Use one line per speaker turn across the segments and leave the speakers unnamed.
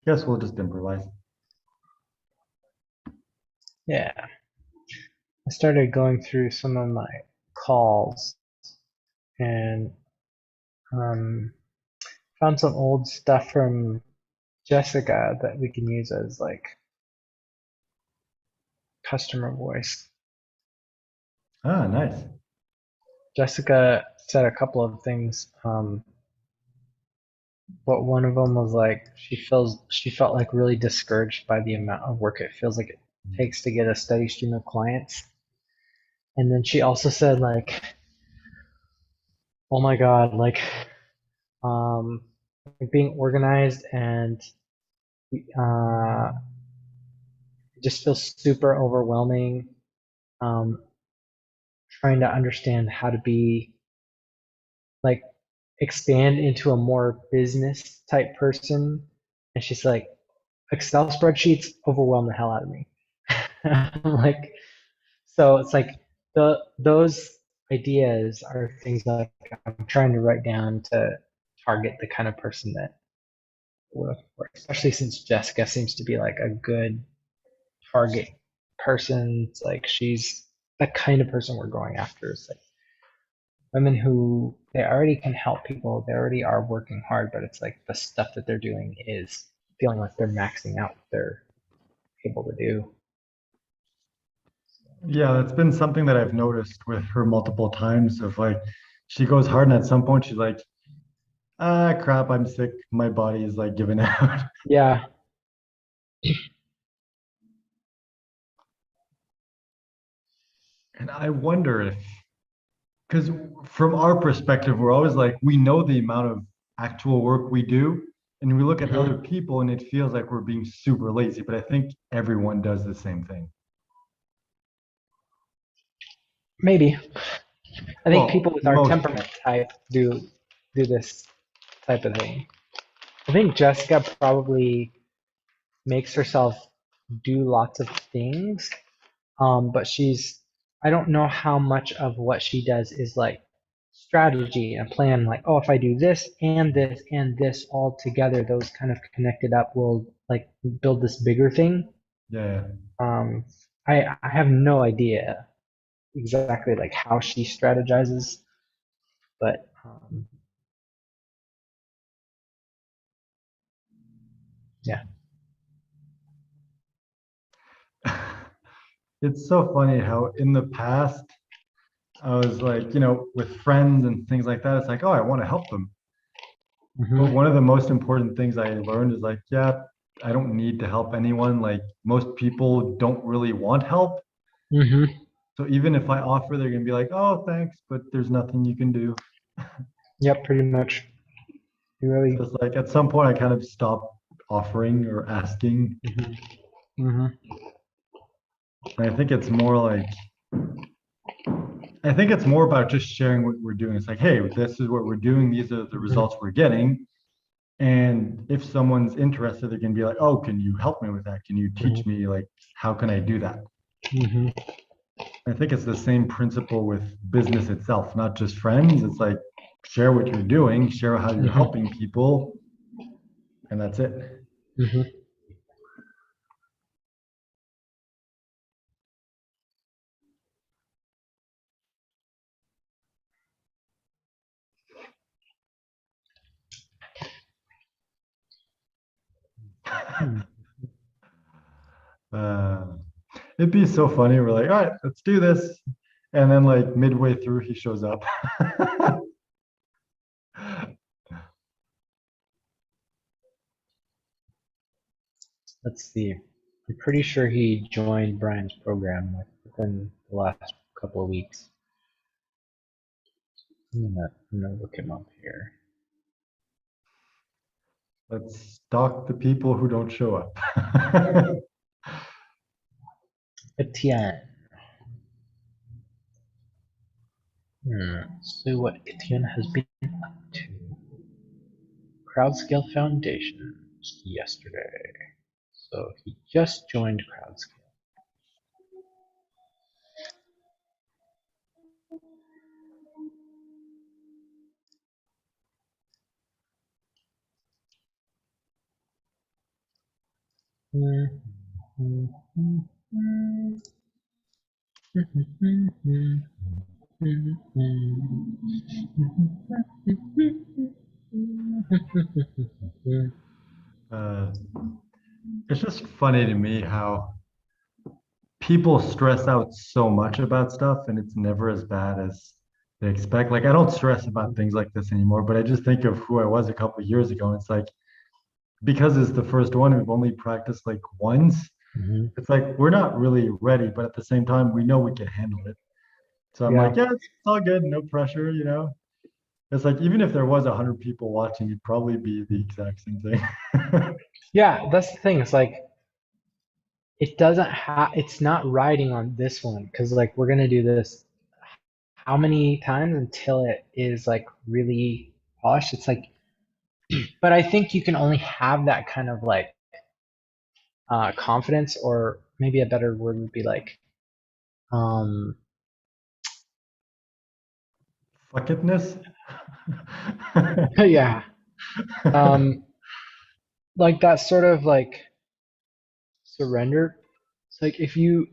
Guess we'll just improvise.
Yeah. I started going through some of my calls and um, found some old stuff from Jessica that we can use as like customer voice.
Ah, nice.
Jessica said a couple of things, but one of them was like she felt like really discouraged by the amount of work it feels like it takes to get a steady stream of clients. And then she also said like, oh my god, um, being organized and uh, it just feels super overwhelming. Um, trying to understand how to be like expand into a more business type person. And she's like, Excel spreadsheets overwhelm the hell out of me. Like, so it's like those ideas are things that I'm trying to write down to target the kind of person that we're looking for, especially since Jessica seems to be like a good target person. It's like she's the kind of person we're going after. It's like women who they already can help people, they already are working hard, but it's like the stuff that they're doing is feeling like they're maxing out what they're able to do.
Yeah, that's been something that I've noticed with her multiple times of like she goes hard and at some point she's like, ah crap, I'm sick. My body is like giving out.
Yeah.
And I wonder if because from our perspective, we're always like, we know the amount of actual work we do, and we look at other
Hmm.
people and it feels like we're being super lazy. But I think everyone does the same thing.
Maybe. I think people
Well,
with our
most
temperament
people.
type do this type of thing. I think Jessica probably makes herself do lots of things, but I don't know how much of what she does is like strategy and plan, like, oh, if I do this and this all together, those kind of connected up will like build this bigger thing.
Yeah.
Um, I have no idea exactly like how she strategizes, but yeah.
Yeah. It's so funny how in the past I was like, with friends and things like that, it's like, oh, I want to help them. But
Hmm.
one of the most important things I learned is like, yeah, I don't need to help anyone. Like most people don't really want help.
Hmm.
So even if I offer, they're gonna be like, "Oh, thanks," but there's nothing you can do.
Yep, pretty much. You
So
really.
it's like at some point I kind of stopped offering or asking.
Hmm. Hmm.
And I think it's more about just sharing what we're doing. It's like, hey, this is what we're doing. These are the
Hmm.
results we're getting. And if someone's interested, they can be like, "Oh, can you help me with that? Can you teach
Hmm.
me? Like, how can I do that?"
Hmm.
I think it's the same principle with business itself, not just friends. It's like share what you're doing, share how you're
Hmm.
helping people, and that's it.
Hmm. Hmm.
Uh, it'd be so funny. We're like, all right, let's do this. And then like midway through, he shows up.
Let's see. I'm pretty sure he joined Brian's program like within the last couple of weeks. I'm gonna look him up here.
Let's stalk the people who don't show up.
Etienne. See what Etienne has been up to. Crowdscale Foundation yesterday. So he just joined Crowdscale.
Uh, it's just funny to me how people stress out so much about stuff and it's never as bad as they expect. Like I don't stress about things like this anymore, but I just think of who I was a couple of years ago. And it's like because it's the first one, we've only practiced like once. It's like we're not really ready, but at the same time, we know we can handle it. So I'm
Yeah.
like, yeah, it's all good, no pressure, you know. It's like even if there was 100 people watching, it'd probably be the exact same thing.
Yeah, that's the thing. It's like it doesn't have it's not riding on this one because like we're gonna do this how many times until it is like really polished. It's like but I think you can only have that kind of like confidence, or maybe a better word would be like um
Fuck itness.
yeah, um like that sort of like surrender. It's like if you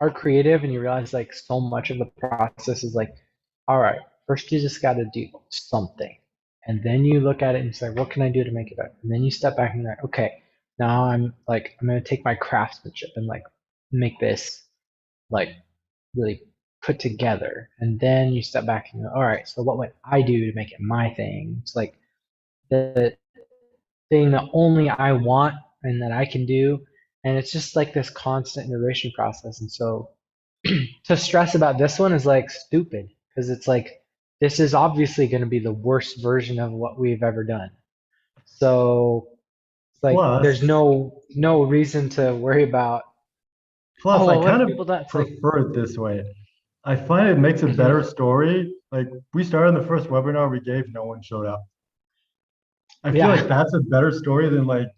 are creative and you realize like so much of the process is like, all right, first you just got to do something. And then you look at it and say, what can I do to make it better? And then you step back and you're like, okay, now I'm going to take my craftsmanship and like make this like really put together. And then you step back and go, all right, so what would I do to make it my thing? It's like the thing that only I want and that I can do. And it's just like this constant iteration process. And so to stress about this one is like stupid because it's like this is obviously going to be the worst version of what we've ever done. So it's like there's
Plus,
no reason to worry about, oh
plus, I
well, what
kind
if
of
people don't? It's like
prefer it this way. I find it makes a better
mhm,
story. Like we started the first webinar we gave, no one showed up. I feel like
yeah,
that's a better story than like,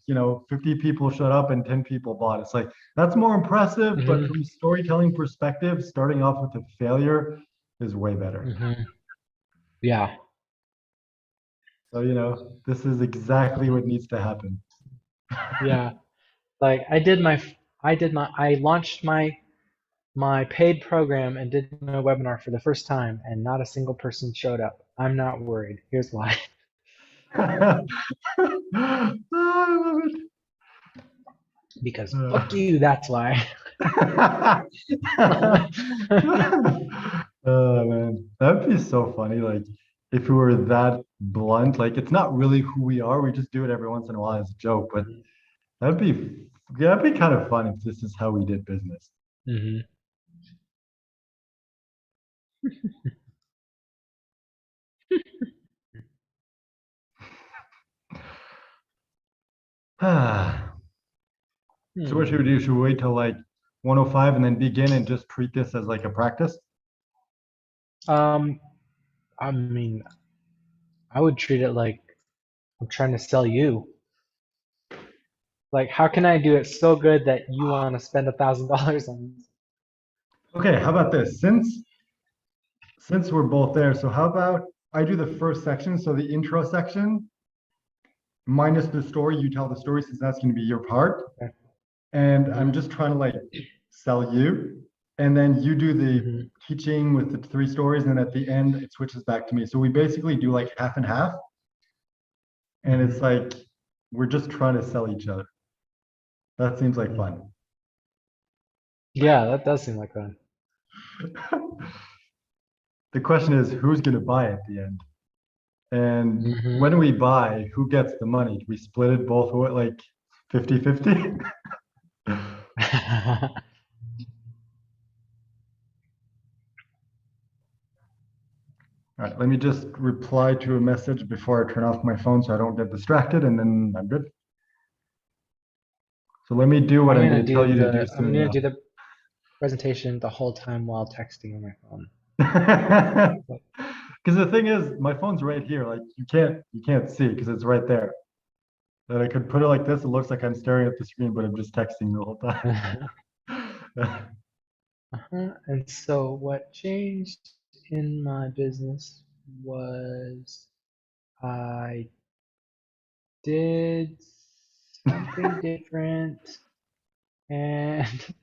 50 people showed up and 10 people bought. It's like that's more impressive, but
hmm
from a storytelling perspective, starting off with a failure is way better.
yeah,
So, this is exactly what needs to happen.
yeah. Like I launched my paid program and did my webinar for the first time, and not a single person showed up. I'm not worried. Here's why.
Oh, I love it.
Because fuck
Uh,
you, that's why.
Oh man, that'd be so funny. Like if we were that blunt, like it's not really who we are. We just do it every once in a while as a joke. But that'd be, yeah, that'd be kind of fun if this is how we did business.
hmm
So what should
Hmm.
we do? Should we wait till like 105 and then begin and just treat this as like a practice?
Um, I mean, I would treat it like I'm trying to sell you. Like, how can I do it so good that you want to spend $1,000 on this?
Okay, how about this? Since we're both there, so how about I do the first section, so the intro section minus the story, you tell the story since that's going to be your part. And I'm
hmm
just trying to like sell you. And then you do the
hmm
teaching with the three stories. And then at the end, it switches back to me. So we basically do like half and half. And it's
hmm
like we're just trying to sell each other. That seems like fun.
Yeah, that does seem like fun.
The question is, who's going to buy at the end? And
hmm
when we buy, who gets the money? Do we split it both like 50-50? All right, let me just reply to a message before I turn off my phone so I don't get distracted, and then I'm good. So let me do what I'm going to tell you to do
I'm
soon
gonna
now.
do the presentation the whole time while texting on my phone.
Because the thing is, my phone's right here. Like you can't see because it's right there. And I could put it like this. It looks like I'm staring at the screen, but I'm just texting the whole time.
And so what changed in my business was I did something different, and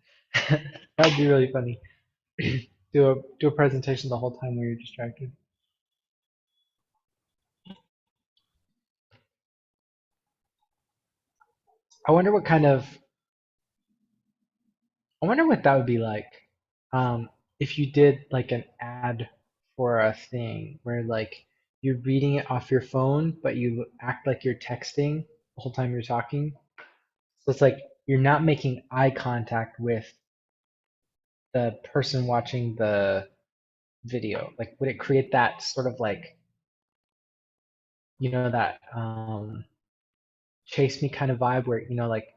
that'd be really funny. Do a presentation the whole time where you're distracted. I wonder what kind of I wonder what that would be like. If you did like an ad for a thing where like you're reading it off your phone, but you act like you're texting the whole time you're talking. So it's like you're not making eye contact with the person watching the video. Like, would it create that sort of like, that chase me kind of vibe where, like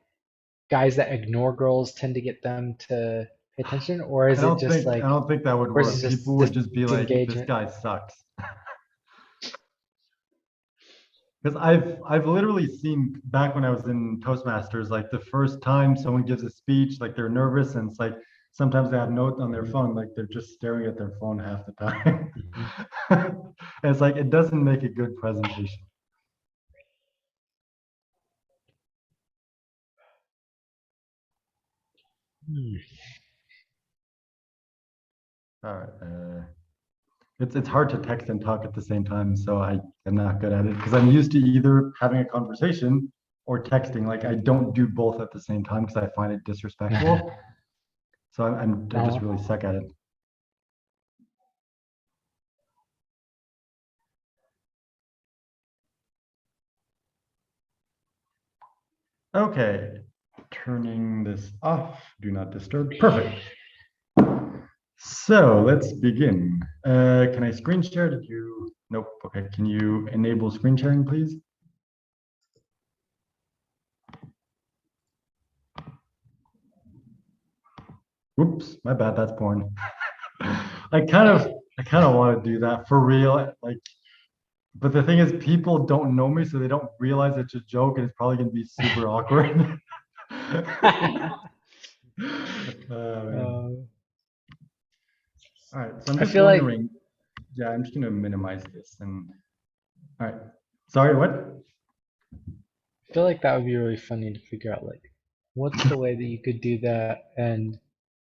guys that ignore girls tend to get them to pay attention? Or is it just
I
like,
don't think that would
or is it
work.
just
People would just be like, this
disengagement?
guy sucks. Because I've literally seen back when I was in Toastmasters, like the first time someone gives a speech, like they're nervous and it's like sometimes they have notes on their
Mhm,
phone, like they're just staring at their phone half the time.
mhm.
And it's like it doesn't make a good presentation.
Hmm.
All right. It's hard to text and talk at the same time, so I am not good at it because I'm used to either having a conversation or texting. Like I don't do both at the same time because I find it disrespectful. So I just
Uh-huh.
really suck at it. Okay, turning this off. Do not disturb. Perfect. So let's begin. Can I screen share? Did you? Nope. Okay. Can you enable screen sharing, please? Whoops, my bad. That's porn. I kind of want to do that for real. Like, but the thing is, people don't know me, so they don't realize it's a joke, and it's probably gonna be super awkward. Man.
Uh,
All right, so I'm
I
just
feel like
wondering. Yeah, I'm just gonna minimize this and. All right. Sorry, what?
I feel like that would be really funny to figure out like what's the way that you could do that and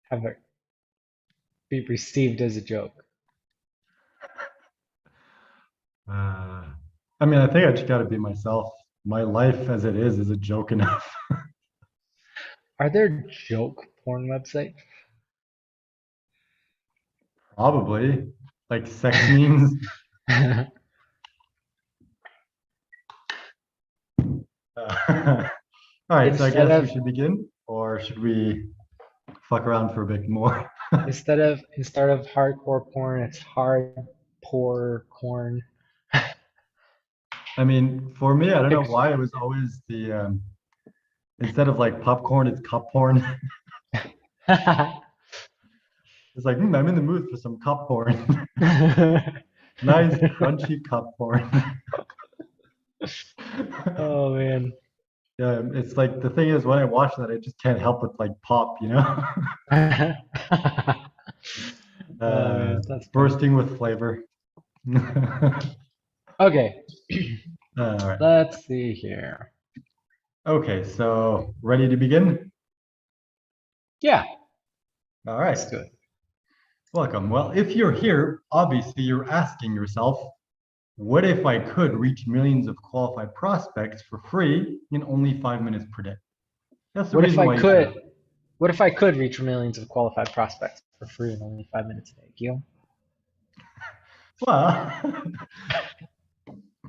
have it be received as a joke.
Uh, I mean, I think I just got to be myself. My life as it is a joke enough.
Are there joke porn websites?
Probably like sex memes. All right, so I
instead
guess we
of
should begin, or should we fuck around for a bit more?
instead of hardcore porn, it's hard poor corn.
I mean, for me, I don't know
Pic-
why it was always the instead of like popcorn, it's cup porn. It's like, I'm in the mood for some cup porn. Nice crunchy cup porn.
Oh man.
Yeah, it's like the thing is when I watch that, I just can't help but like pop, you know?
Oh
uh,
man, that's funny.
bursting with flavor.
Okay,
All right.
let's see here.
Okay, so ready to begin?
Yeah,
All right.
let's do it.
Welcome. Well, if you're here, obviously you're asking yourself, what if I could reach millions of qualified prospects for free in only 5 minutes per day? That's the
What if
reason
I
why you should.
could? What if I could reach millions of qualified prospects for free in only 5 minutes a day, Gil?
Well,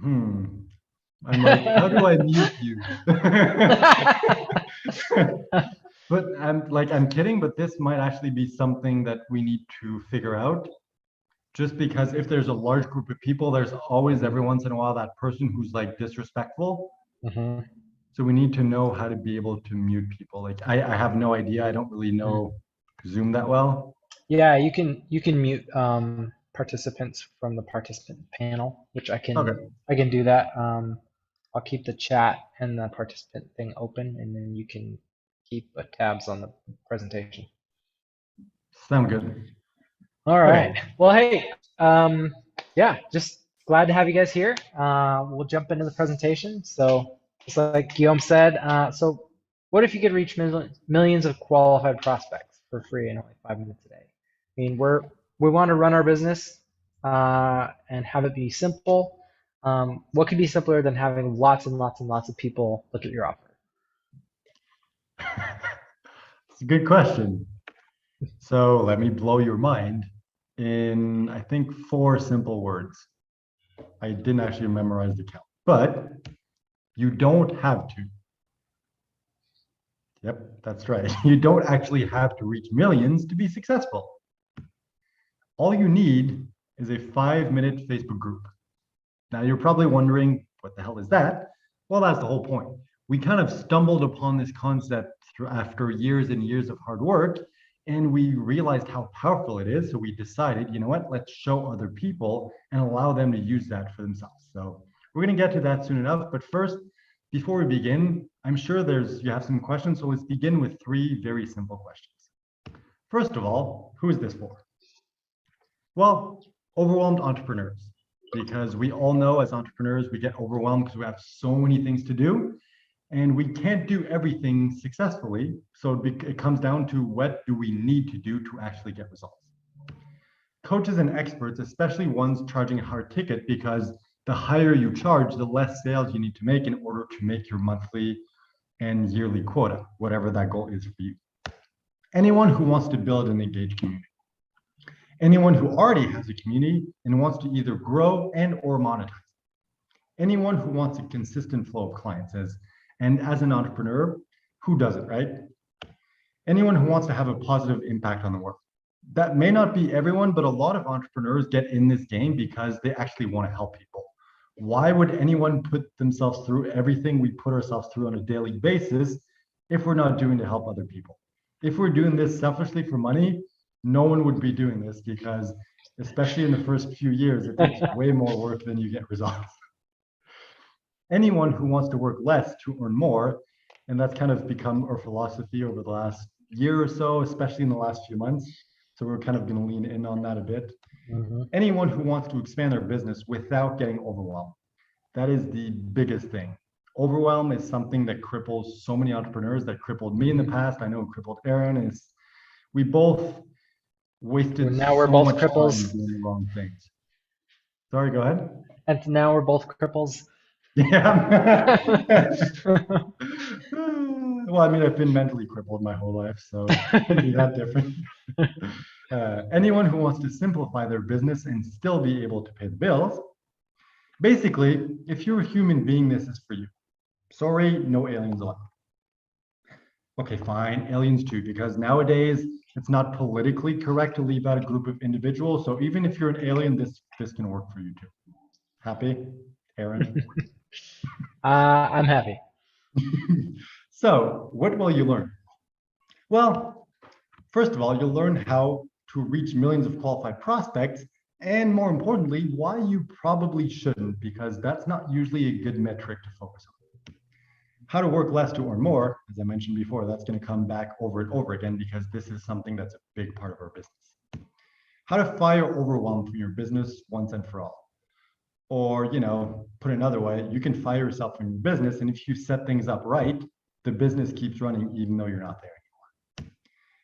hmm. I'm like, how do I mute you? But I'm kidding, but this might actually be something that we need to figure out. Just because if there's a large group of people, there's always every once in a while that person who's like disrespectful.
Hmm.
So we need to know how to be able to mute people. Like I have no idea. I don't really know Zoom that well.
Yeah, you can mute participants from the participant panel, which I can
Okay,
I can do that. I'll keep the chat and the participant thing open, and then you can keep tabs on the presentation.
sound good.
All
Okay,
right. Well, hey, yeah, just glad to have you guys here. We'll jump into the presentation. So just like Guillaume said. So what if you could reach millions of qualified prospects for free in only 5 minutes a day? I mean, we want to run our business and have it be simple. What could be simpler than having lots and lots and lots of people look at your offer?
It's a good question. So let me blow your mind in, I think, 4 simple words. I didn't actually memorize the count, but you don't have to. Yep, that's right. You don't actually have to reach millions to be successful. All you need is a 5-minute Facebook group. Now you're probably wondering, what the hell is that? Well, that's the whole point. We kind of stumbled upon this concept after years and years of hard work, and we realized how powerful it is. So we decided, you know what, let's show other people and allow them to use that for themselves. So we're going to get to that soon enough. But first, before we begin, I'm sure you have some questions. So let's begin with 3 very simple questions. First of all, who is this for? Well, overwhelmed entrepreneurs, because we all know as entrepreneurs, we get overwhelmed because we have so many things to do and we can't do everything successfully. So it comes down to, what do we need to do to actually get results? Coaches and experts, especially ones charging a higher ticket, because the higher you charge, the less sales you need to make in order to make your monthly and yearly quota, whatever that goal is for you. Anyone who wants to build an engaged community. Anyone who already has a community and wants to either grow and or monetize. Anyone who wants a consistent flow of clients, and as an entrepreneur, who doesn't, right? Anyone who wants to have a positive impact on the world. That may not be everyone, but a lot of entrepreneurs get in this game because they actually want to help people. Why would anyone put themselves through everything we put ourselves through on a daily basis if we're not doing to help other people? If we're doing this selfishly for money, no one would be doing this, because especially in the first few years, it takes way more work than you get results. Anyone who wants to work less to earn more, and that's kind of become our philosophy over the last year or so, especially in the last few months. So we're kind of going to lean in on that a bit. Mm-hmm. Anyone who wants to expand their business without getting overwhelmed. That is the biggest thing. Overwhelm is something that cripples so many entrepreneurs, that crippled me in the past. I know it crippled Aaron, and we both wasted
now we're both cripples
doing the wrong things. Sorry, go ahead.
And now we're both cripples.
Yeah. Well, I mean, I've been mentally crippled my whole life, so it can be that different. Anyone who wants to simplify their business and still be able to pay the bills. Basically, if you're a human being, this is for you. Sorry, no aliens allowed. Okay, fine, aliens too, because nowadays it's not politically correct to leave out a group of individuals. So even if you're an alien, this can work for you too. Happy, Aaron?
I'm happy.
So what will you learn? Well, first of all, you'll learn how to reach millions of qualified prospects, and more importantly, why you probably shouldn't, because that's not usually a good metric to focus on. How to work less to earn more, as I mentioned before, that's going to come back over and over again, because this is something that's a big part of our business. How to fire overwhelm from your business once and for all. Or, put another way, you can fire yourself from your business, and if you set things up right, the business keeps running even though you're not there anymore.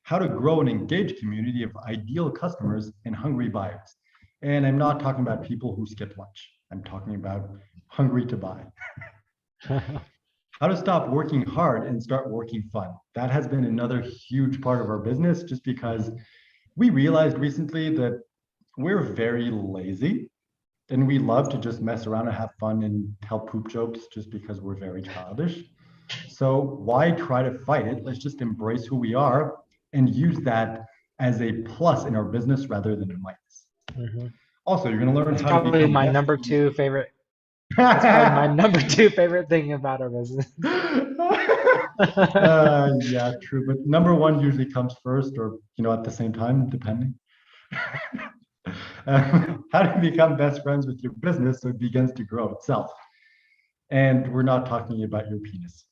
How to grow an engaged community of ideal customers and hungry buyers. And I'm not talking about people who skip lunch. I'm talking about hungry to buy. How to stop working hard and start working fun. That has been another huge part of our business, just because we realized recently that we're very lazy and we love to just mess around and have fun and tell poop jokes just because we're very childish. So why try to fight it? Let's just embrace who we are and use that as a plus in our business rather than a minus. Mm-hmm. Also, you're going to learn how to become
my number 2 favorite. That's probably my number 2 favorite thing about our business.
Yeah, true. But number 1 usually comes first, or at the same time, depending. How to become best friends with your business so it begins to grow itself. And we're not talking about your penis.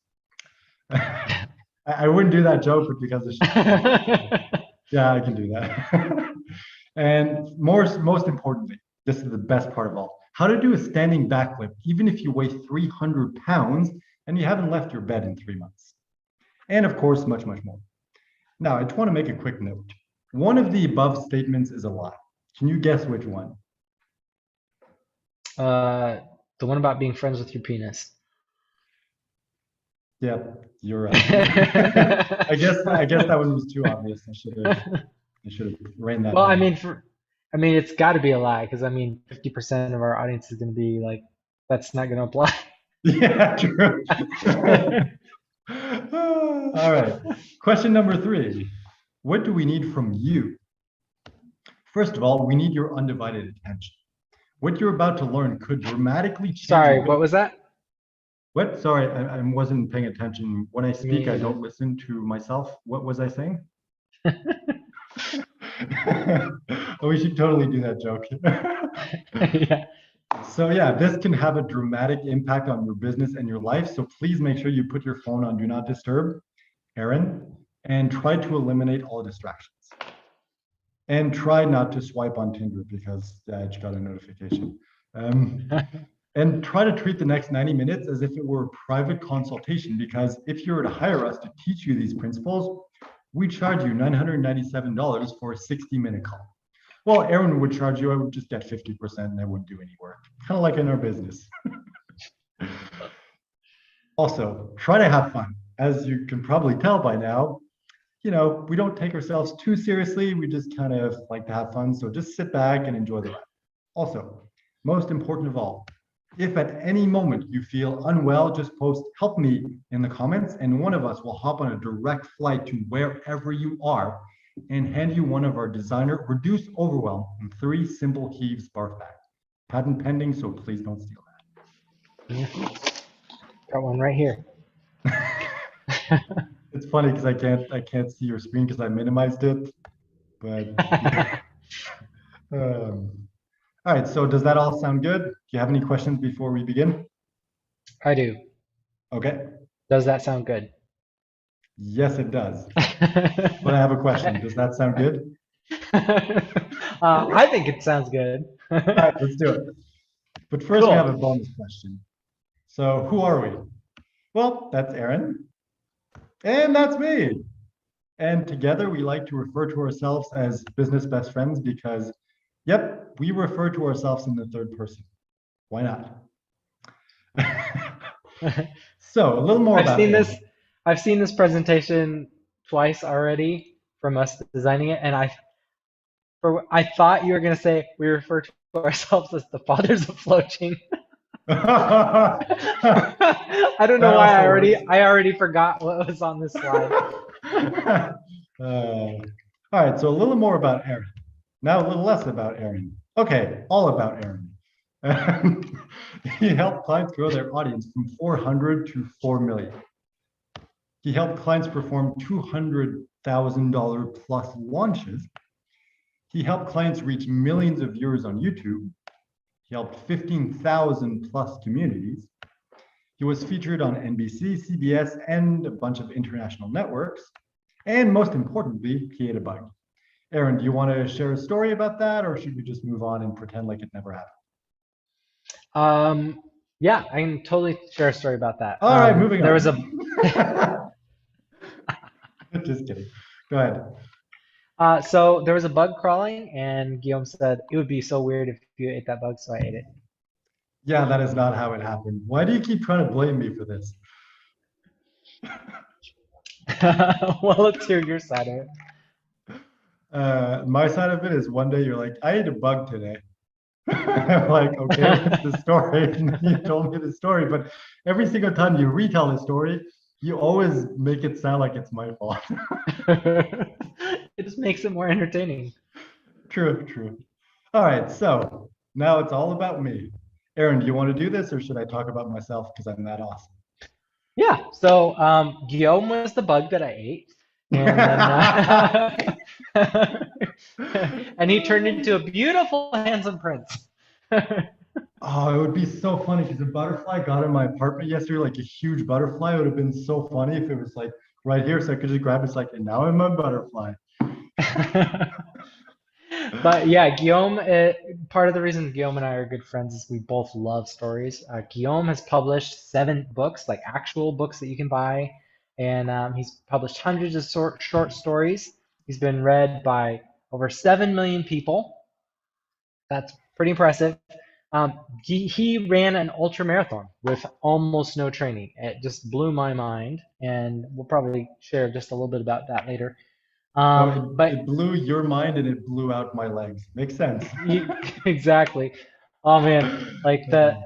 I wouldn't do that joke, but because of yeah, I can do that. And most importantly, this is the best part of all. How to do a standing backflip, even if you weigh 300 pounds and you haven't left your bed in 3 months. And of course, much, much more. Now, I just want to make a quick note. One of the above statements is a lie. Can you guess which one?
The one about being friends with your penis.
Yeah, you're right. I guess that one was too obvious. I should have reined that
Well, I
down.
mean, it's got to be a lie because I mean, 50% of our audience is going to be like, that's not going to apply.
Yeah, true. All right. Question number 3. What do we need from you? First of all, we need your undivided attention. What you're about to learn could dramatically change.
Sorry, what was that?
What? Sorry, I wasn't paying attention. When I speak, I
Me
don't listen to myself. What was I saying? Oh, we should totally do that joke.
Yeah.
So yeah, this can have a dramatic impact on your business and your life. So please make sure you put your phone on Do Not Disturb, Aaron, and try to eliminate all distractions. And try not to swipe on Tinder because I just got a notification. And try to treat the next 90 minutes as if it were a private consultation, because if you were to hire us to teach you these principles, we charge you $997 for a 60-minute call. Well, Aaron would charge you, I would just get 50% and I wouldn't do any work. Kind of like in our business. Also, try to have fun. As you can probably tell by now, we don't take ourselves too seriously. We just kind of like to have fun. So just sit back and enjoy the ride. Also, most important of all, if at any moment you feel unwell, just post "help me" in the comments, and one of us will hop on a direct flight to wherever you are and hand you one of our designer Reduce Overwhelm in 3 simple heaves barf bags. Patent pending, so please don't steal
Got one right here.
that. It's funny because I can't see your screen because I minimized it, but all right, so does that all sound good? Do you have any questions before we begin?
I do.
Okay.
Does that sound good?
Yes, it does. But I have a question. Does that sound good?
I think it sounds good.
All right, let's do it. But first,
Cool.
we have a bonus question. So who are we? Well, that's Aaron. And that's me. And together, we like to refer to ourselves as business best friends because, yep, we refer to ourselves in the third person. Why not? So a little more
I've
about
seen
Aaron.
this. I've seen this presentation twice already from us designing it, and I thought you were gonna say we refer to ourselves as the fathers of floating. I don't know
That
why
also works.
I already forgot what was on this slide.
All right, so a little more about Aaron. Now a little less about Aaron. Okay, all about Aaron. He helped clients grow their audience from 400 to 4 million. He helped clients perform $200,000 plus launches. He helped clients reach millions of viewers on YouTube. He helped 15,000 plus communities. He was featured on NBC, CBS, and a bunch of international networks. And most importantly, he ate a bug. Aaron, do you want to share a story about that, or should we just move on and pretend like it never happened?
Yeah, I can totally share a story about that.
All right, moving
There
on.
was a
Just kidding. Go ahead.
so there was a bug crawling, and Guillaume said it would be so weird if you ate that bug, so I ate it.
Yeah, that is not how it happened. Why do you keep trying to blame me for this?
Well, let's hear your side of it.
My side of it is one day you're like, I ate a bug today. I'm like, okay, what's the story? And you told me the story, but every single time you retell the story, you always make it sound like it's my fault.
It just makes it more entertaining.
True, true. All right, so now it's all about me. Aaron, do you want to do this or should I talk about myself because I'm that awesome?
Yeah, so Guillaume was the bug that I ate, and then and he turned into a beautiful, handsome prince.
Oh, it would be so funny because a butterfly got in my apartment yesterday, like a huge butterfly. It would have been so funny if it was like right here, so I could just grab it. It's like, and now I'm a butterfly.
But yeah, Guillaume, part of the reason Guillaume and I are good friends is we both love stories. Guillaume has published 7 books, like actual books that you can buy, and he's published hundreds of short stories. He's been read by over 7 million people. That's pretty impressive. He ran an ultra marathon with almost no training. It just blew my mind, and we'll probably share just a little bit about that later.
So
But
it blew your mind and it blew out my legs. Makes sense.
exactly. Oh man, like the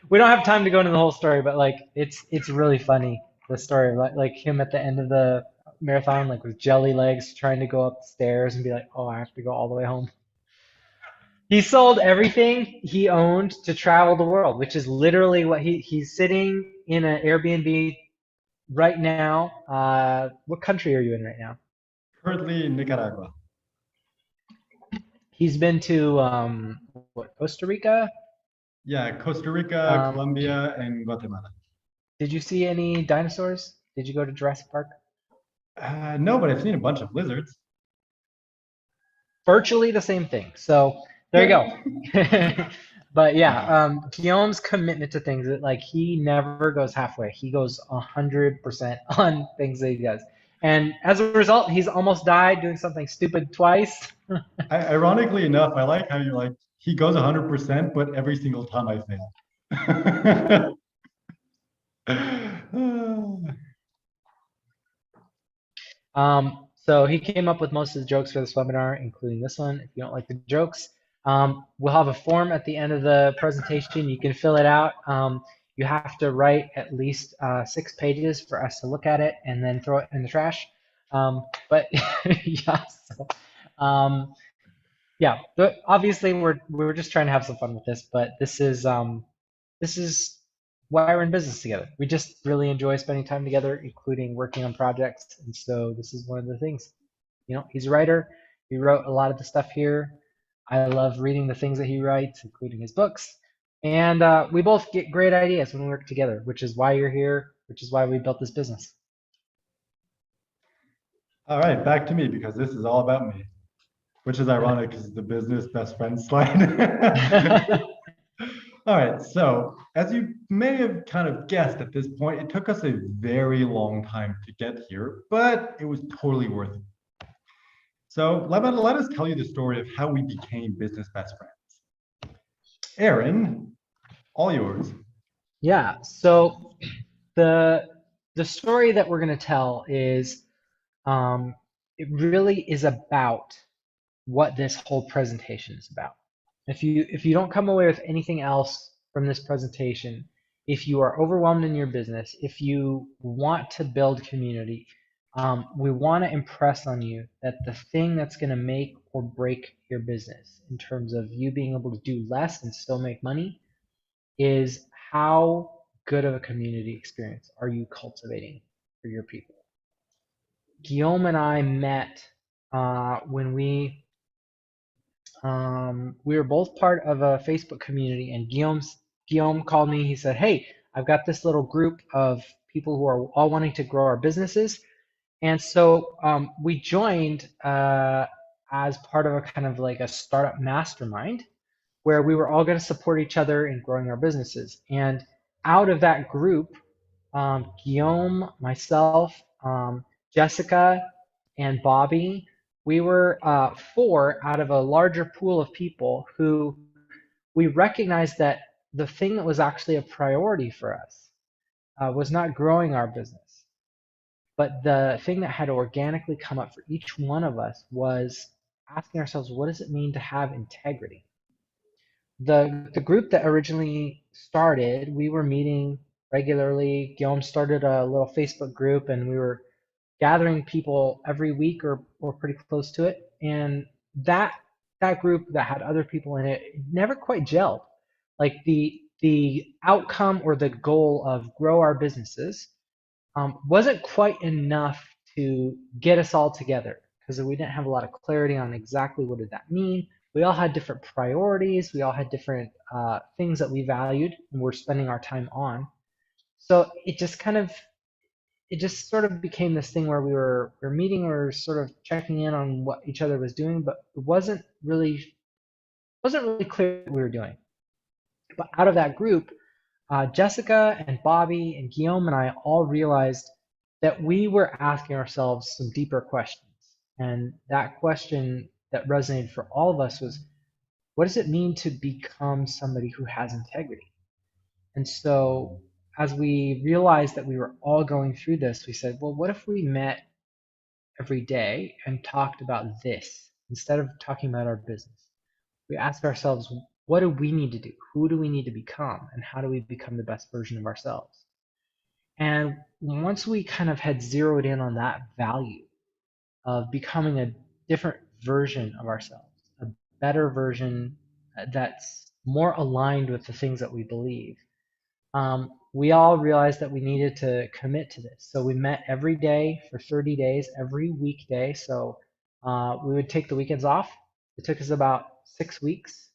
we don't have time to go into the whole story, but like it's really funny the story of like him at the end of the marathon, like with jelly legs, trying to go up the stairs and be like, oh, I have to go all the way home. He sold everything he owned to travel the world, which is literally what he's sitting in an Airbnb right now. What country are you in right now?
Currently in Nicaragua.
He's been to what, Costa Rica.
Yeah, Costa Rica,
Um,
Colombia, and Guatemala.
did you see any dinosaurs? Did you go to Jurassic Park?
No, but I've seen a bunch of lizards.
Virtually the same thing. So there you
Good.
go. But yeah, Guillaume's commitment to things that like he never goes halfway. He goes 100% on things that he does. And as a result, he's almost died doing something stupid twice.
Ironically enough, I like how you're like, he goes 100%, but every single time I fail.
So he came up with most of the jokes for this webinar, including this one. If you don't like the jokes, we'll have a form at the end of the presentation. You can fill it out. You have to write at least 6 pages for us to look at it and then throw it in the trash. But yeah, so, yeah. Obviously, we're just trying to have some fun with this, but this is why we're in business together. We just really enjoy spending time together, including working on projects. And so this is one of the things. You know, he's a writer. He wrote a lot of the stuff here. I love reading the things that he writes, including his books. And we both get great ideas when we work together, which is why you're here, which is why we built this business.
All right, back to me because this is all about me, which is ironic because the business best friend slide. All right, so as you may have kind of guessed at this point, it took us a very long time to get here, but it was totally worth it. So let us tell you the story of how we became business best friends. Aaron, all yours.
Yeah. So the the story that we're going to tell is it really is about what this whole presentation is about. If you don't come away with anything else from this presentation, if you are overwhelmed in your business, if you want to build community, we want to impress on you that the thing that's going to make or break your business in terms of you being able to do less and still make money is how good of a community experience are you cultivating for your people. Guillaume and I met when we were both part of a Facebook community, and Guillaume called me. He said, "Hey, I've got this little group of people who are all wanting to grow our businesses," and so we joined as part of a kind of like a startup mastermind where we were all going to support each other in growing our businesses. And out of that group, Guillaume, myself, Jessica, and Bobby, we were 4 out of a larger pool of people who we recognized that the thing that was actually a priority for us was not growing our business, but the thing that had organically come up for each one of us was asking ourselves, what does it mean to have integrity? The group that originally started, we were meeting regularly. Guillaume started a little Facebook group, and we were gathering people every week or pretty close to it. And that group that had other people in it never quite gelled. Like the outcome or the goal of grow our businesses wasn't quite enough to get us all together because we didn't have a lot of clarity on exactly what did that mean. We all had different priorities. We all had different things that we valued and we're spending our time on. So it just kind of it just sort of became this thing where we were meeting, we were sort of checking in on what each other was doing, but it wasn't really clear what we were doing. But out of that group, Jessica and Bobby and Guillaume and I all realized that we were asking ourselves some deeper questions. And that question that resonated for all of us was, what does it mean to become somebody who has integrity? And so as we realized that we were all going through this, we said, well, what if we met every day and talked about this instead of talking about our business? We ask ourselves, what do we need to do? Who do we need to become? And how do we become the best version of ourselves? And once we kind of had zeroed in on that value of becoming a different version of ourselves, a better version that's more aligned with the things that we believe, we all realized that we needed to commit to this. So we met every day for 30 days, every weekday. So we would take the weekends off. It took us about 6 weeks.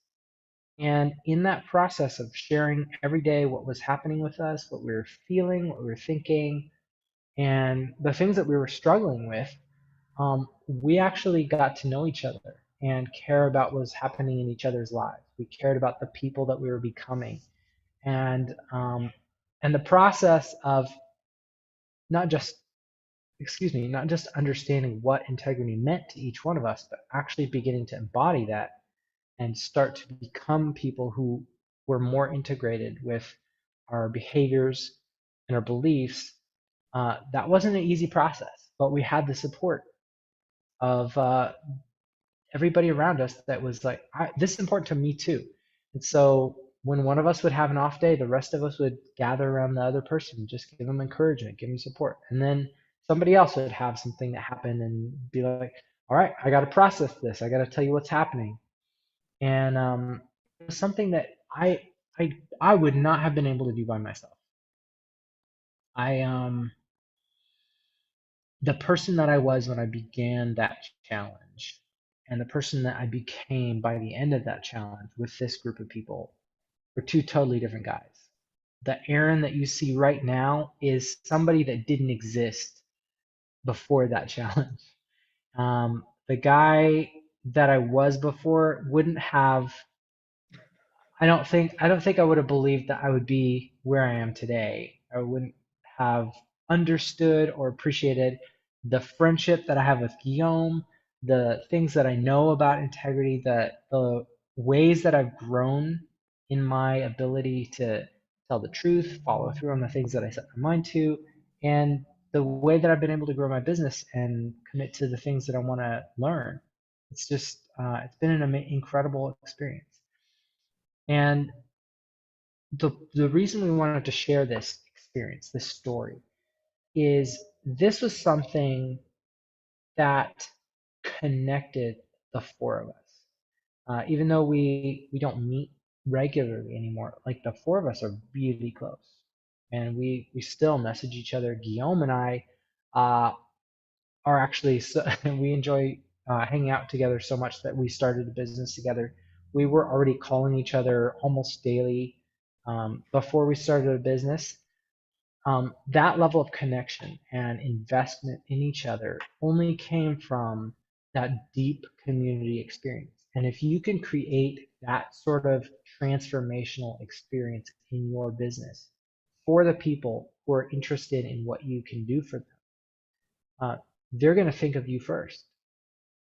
And in that process of sharing every day what was happening with us, what we were feeling, what we were thinking, and the things that we were struggling with, we actually got to know each other and care about what was happening in each other's lives. We cared about the people that we were becoming, and the process of not just not just understanding what integrity meant to each one of us, but actually beginning to embody that and start to become people who were more integrated with our behaviors and our beliefs. That wasn't an easy process, but we had the support of everybody around us that was like, this is important to me too. And so when one of us would have an off day, the rest of us would gather around the other person, just give them encouragement, give them support. And then somebody else would have something that happened and be like, all right, I got to process this. I got to tell you what's happening. And it was something that I would not have been able to do by myself. I The person that I was when I began that challenge and the person that I became by the end of that challenge with this group of people were two totally different guys. The Aaron that you see right now is somebody that didn't exist before that challenge. The guy that I was before wouldn't have. I don't think I would have believed that I would be where I am today. I wouldn't have understood or appreciated the friendship that I have with Guillaume, the things that I know about integrity, the ways that I've grown in my ability to tell the truth, follow through on the things that I set my mind to, and the way that I've been able to grow my business and commit to the things that I want to learn. It's been an incredible experience. And the reason we wanted to share this experience, this story, is this was something that connected the four of us. Even though we don't meet regularly anymore, like the four of us are really close, and we still message each other. Guillaume and I uh, are actually we enjoy hanging out together so much that we started a business together. We were already calling each other almost daily before we started a business. That level of connection and investment in each other only came from that deep community experience. And if you can create that sort of transformational experience in your business for the people who are interested in what you can do for them, uh, they're going to think of you first.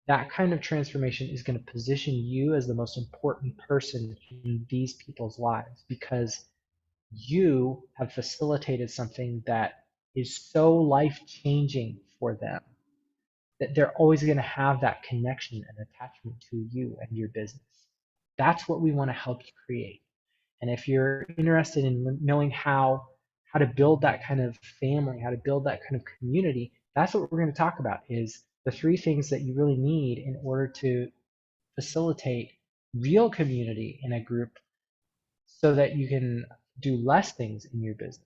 That kind of transformation is going to position you as the most important person in these people's lives because you have facilitated something that is so life changing for them that they're always going to have that connection and attachment to you and your business. That's what we want to help you create. And if you're interested in knowing how to build that kind of family, how to build that kind of community, that's what we're going to talk about is the three things that you really need in order to facilitate real community in a group so that you can do less things in your business.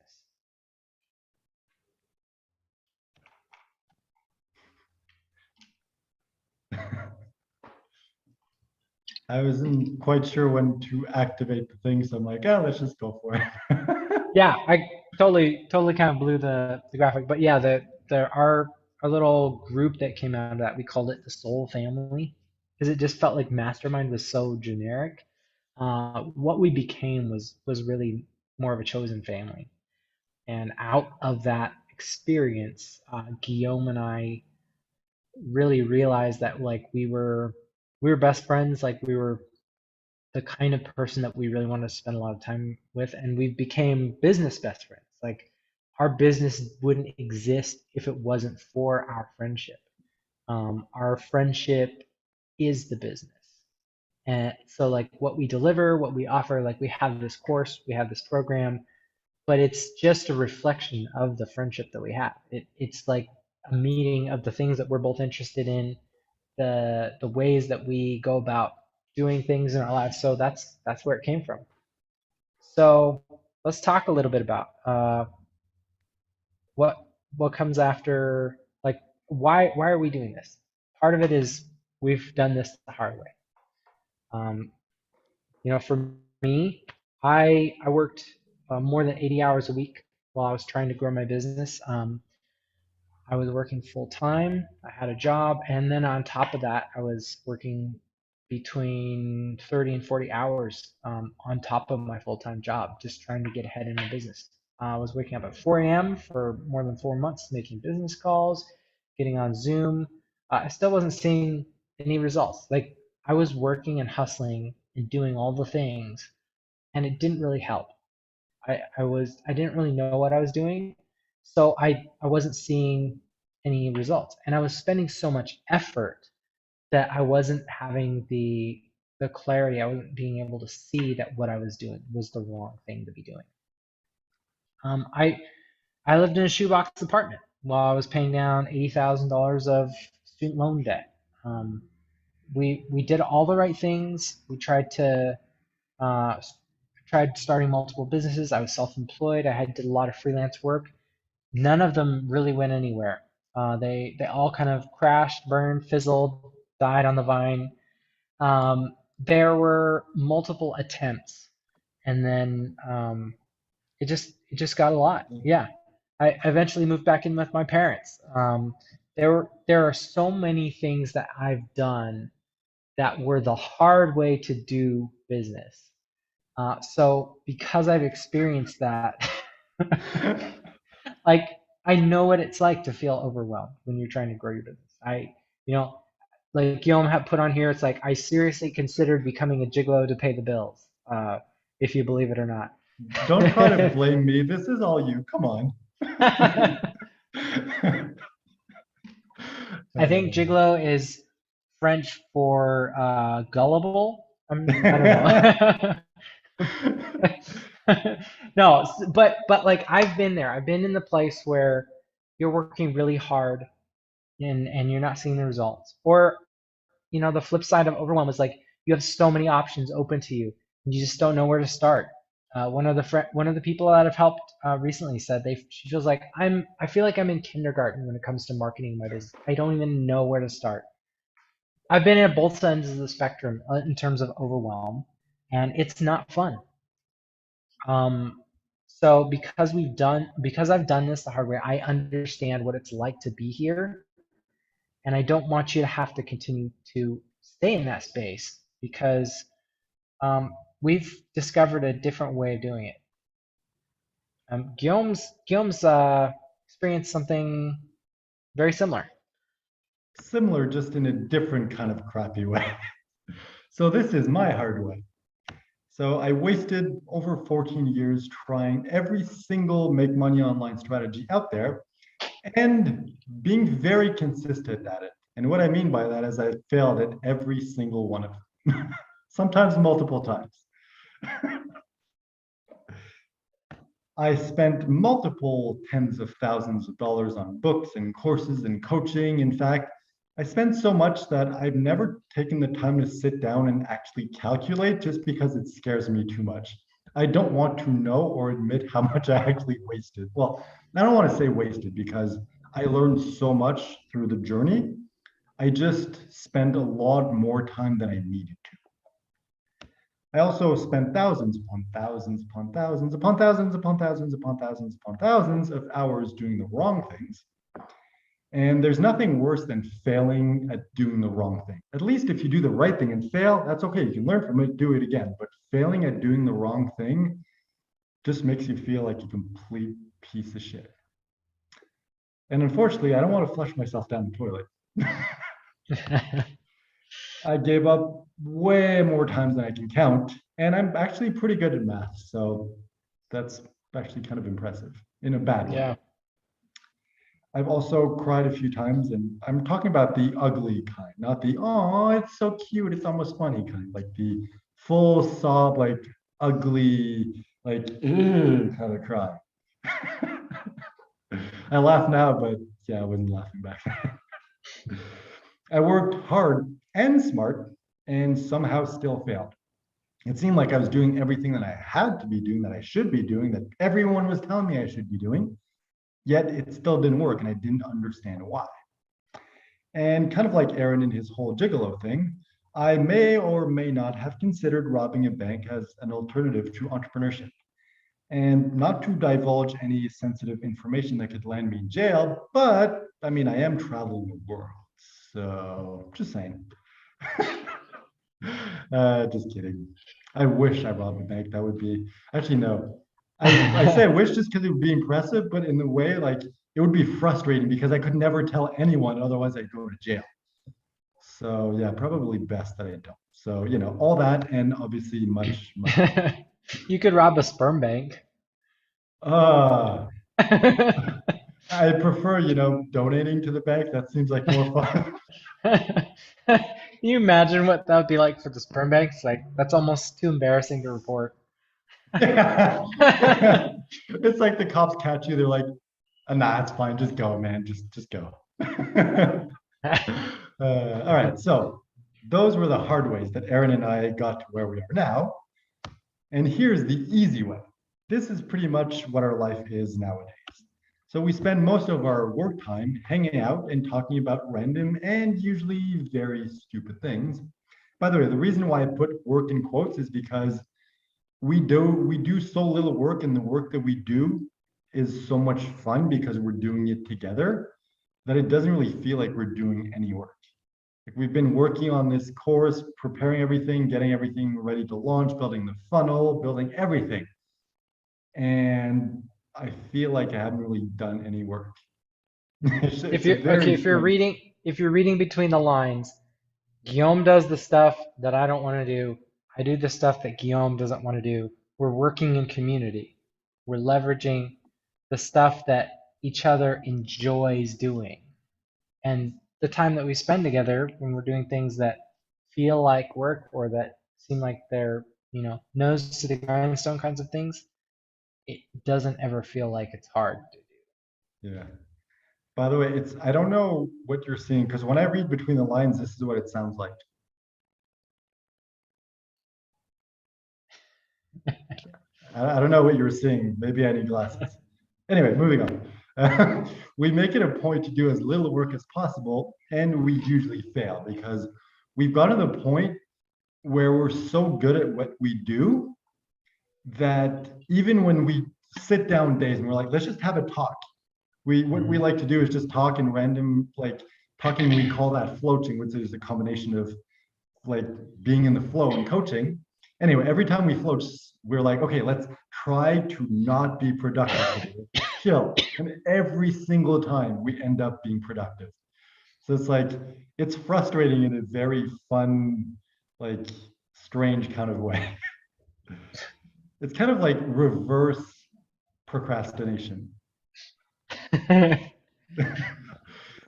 I wasn't quite sure when to activate the thing, so I'm like, oh, let's just go for it.
Yeah, totally kind of blew the graphic, but yeah, our little group that came out of that, we called it the Soul Family because it just felt like mastermind was so generic. What we became was really more of a chosen family, and out of that experience, Guillaume and I really realized that like we were best friends, like we were the kind of person that we really wanted to spend a lot of time with, and we became business best friends. Like our business wouldn't exist if it wasn't for our friendship. Our friendship is the business. And so like what we deliver, what we offer, like we have this course, we have this program, but it's just a reflection of the friendship that we have. It's like a meeting of the things that we're both interested in, the ways that we go about doing things in our lives. So that's where it came from. So let's talk a little bit about what what comes after. Like why are we doing this? Part of it is we've done this the hard way. Um, for me, I worked more than 80 hours a week while I was trying to grow my business. I was working full time. I had a job, and then on top of that, I was working between 30 and 40 hours on top of my full time job, just trying to get ahead in my business. I was waking up at 4 a.m. for more than 4 months, making business calls, getting on Zoom. I still wasn't seeing any results. Like I was working and hustling and doing all the things, and it didn't really help. I didn't really know what I was doing, so I wasn't seeing any results, and I was spending so much effort that I wasn't having the clarity. I wasn't being able to see that what I was doing was the wrong thing to be doing. Um, I I lived in a shoebox apartment while I was paying down $80,000 of student loan debt. Um, we did all the right things. We uh, tried starting multiple businesses. I was self-employed. I had did a lot of freelance work. None of them really went anywhere. They all kind of crashed, burned, fizzled, died on the vine. There were multiple attempts, and then it just got a lot. Yeah, I eventually moved back in with my parents. There are so many things that I've done that were the hard way to do business. So because I've experienced that, like I know what it's like to feel overwhelmed when you're trying to grow your business. You know, like Guillaume had put on here, it's like I seriously considered becoming a gigolo to pay the bills, if you believe it or not.
Don't try to blame me. This is all you. Come on.
I think gigolo is French for gullible. I don't know. No, but like I've been there. I've been in the place where you're working really hard and you're not seeing the results. Or the flip side of overwhelm is like you have so many options open to you, and you just don't know where to start. One of the people that have helped recently said she feels like I feel like I'm in kindergarten when it comes to marketing my business. I don't even know where to start. I've been at both ends of the spectrum in terms of overwhelm, and it's not fun. So because I've done this the hard way, I understand what it's like to be here, and I don't want you to have to continue to stay in that space because we've discovered a different way of doing it. Guillaume's experienced something very similar.
Similar, just in a different kind of crappy way. So this is my hard way. So I wasted over 14 years trying every single make money online strategy out there and being very consistent at it. And what I mean by that is I failed at every single one of them, sometimes multiple times. I spent multiple tens of thousands of dollars on books and courses and coaching. In fact, I spent so much that I've never taken the time to sit down and actually calculate just because it scares me too much. I don't want to know or admit how much I actually wasted. Well, I don't want to say wasted because I learned so much through the journey. I just spent a lot more time than I needed to. I also spent thousands upon thousands upon thousands upon thousands upon thousands upon thousands upon thousands of hours doing the wrong things. And there's nothing worse than failing at doing the wrong thing. At least if you do the right thing and fail, that's okay. You can learn from it, do it again. But failing at doing the wrong thing just makes you feel like a complete piece of shit. And unfortunately, I don't want to flush myself down the toilet. I gave up way more times than I can count, and I'm actually pretty good at math. So that's actually kind of impressive in a bad way.
Yeah.
I've also cried a few times, and I'm talking about the ugly kind, not the, oh, it's so cute, it's almost funny kind, like the full sob, like ugly, like, kind of cry. I laugh now, but yeah, I wasn't laughing back then. I worked hard and smart and somehow still failed. It seemed like I was doing everything that I had to be doing, that I should be doing, that everyone was telling me I should be doing, yet it still didn't work and I didn't understand why. And kind of like Aaron in his whole gigolo thing, I may or may not have considered robbing a bank as an alternative to entrepreneurship. And not to divulge any sensitive information that could land me in jail, but I mean, I am traveling the world. So just saying. Just kidding. I wish I robbed a bank. That would be actually no. I say I wish just because it would be impressive, but in the way like it would be frustrating because I could never tell anyone, otherwise I'd go to jail. So yeah, probably best that I don't. So all that and obviously much, much more.
You could rob a sperm bank.
Uh I prefer, donating to the bank. That seems like more fun.
Can you imagine what that would be like for the sperm banks? Like, that's almost too embarrassing to report.
Yeah. It's like the cops catch you, they're like, nah, it's fine, just go, man. Just go. All right, so those were the hard ways that Aaron and I got to where we are now. And here's the easy way. This is pretty much what our life is nowadays. So we spend most of our work time hanging out and talking about random and usually very stupid things. By the way, the reason why I put work in quotes is because we do so little work, and the work that we do is so much fun because we're doing it together that it doesn't really feel like we're doing any work. Like we've been working on this course, preparing everything, getting everything ready to launch, building the funnel, building everything. And I feel like I haven't really done any work.
If
It's a
you're okay,
very strange.
if you're reading between the lines, Guillaume does the stuff that I don't want to do. I do the stuff that Guillaume doesn't want to do. We're working in community. We're leveraging the stuff that each other enjoys doing. And the time that we spend together when we're doing things that feel like work or that seem like they're, nose to the grindstone kinds of things, it doesn't ever feel like it's hard to
Yeah. By the way, I don't know what you're seeing because when I read between the lines, this is what it sounds like. I don't know what you're seeing. Maybe I need glasses. Anyway, moving on. We make it a point to do as little work as possible, and we usually fail because we've gotten to the point where we're so good at what we do that even when we sit down days and we're like, let's just have a talk. What we
do.
like to do is just talk in random, like talking, we call that floating, which is a combination of like being in the flow and coaching. Anyway, every time we float, we're like, okay, let's try to not be productive today. Let's chill. And every single time we end up being productive. So it's like, it's frustrating in a very fun, like strange kind of way. It's kind of like reverse procrastination.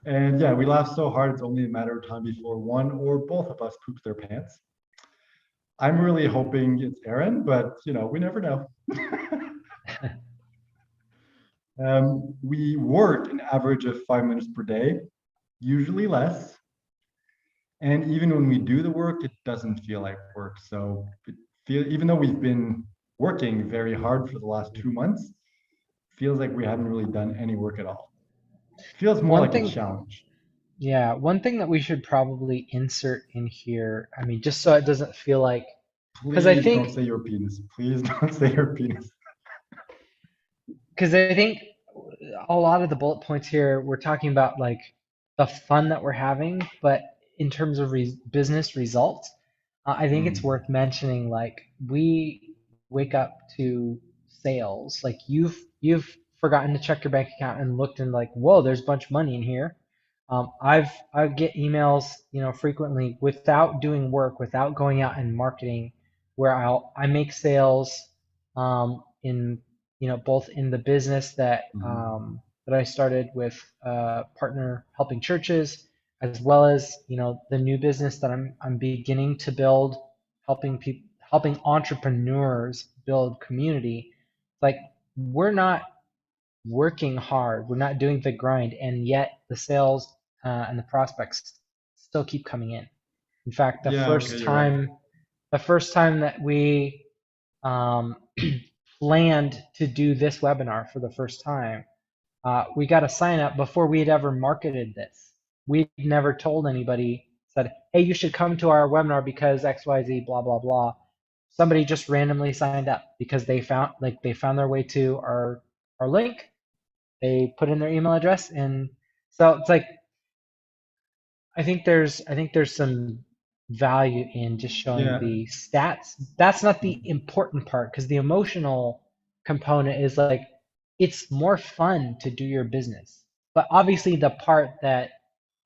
And yeah, we laugh so hard, it's only a matter of time before one or both of us poops their pants. I'm really hoping it's Aaron, but we never know. We work an average of 5 minutes per day, usually less. And even when we do the work, it doesn't feel like work. So even though we've been working very hard for the last 2 months, feels like we haven't really done any work at all. Feels more
One
like a
thing,
challenge.
yeah, one thing that we should probably insert in here, I mean, just so it doesn't feel like because I
Please don't
think
say your penis. Please don't say your penis.
because I think a lot of the bullet points here we're talking about like the fun that we're having, but in terms of business results, I think it's
Mm,
worth mentioning like we wake up to sales. Like you've forgotten to check your bank account and looked and like, whoa, there's a bunch of money in here. I get emails, frequently without doing work, without going out and marketing, where I make sales in both in the business
mhm.
that I started with partner helping churches, as well as the new business that I'm beginning to build, helping people, helping entrepreneurs build community. Like we're not working hard, we're not doing the grind, and yet the sales and the prospects still keep coming in. In fact,
Yeah, okay, you're right.
the first time that we um, planned to do this webinar for the first time, we got a sign up before we had ever marketed this. We'd never told anybody, said, hey, you should come to our webinar because XYZ, blah, blah, blah. Somebody just randomly signed up because they found their way to our link. They put in their email address, and so it's like I think there's some value in just showing
Yeah.
the stats. That's not the important part because the emotional component is like it's more fun to do your business. But obviously the part that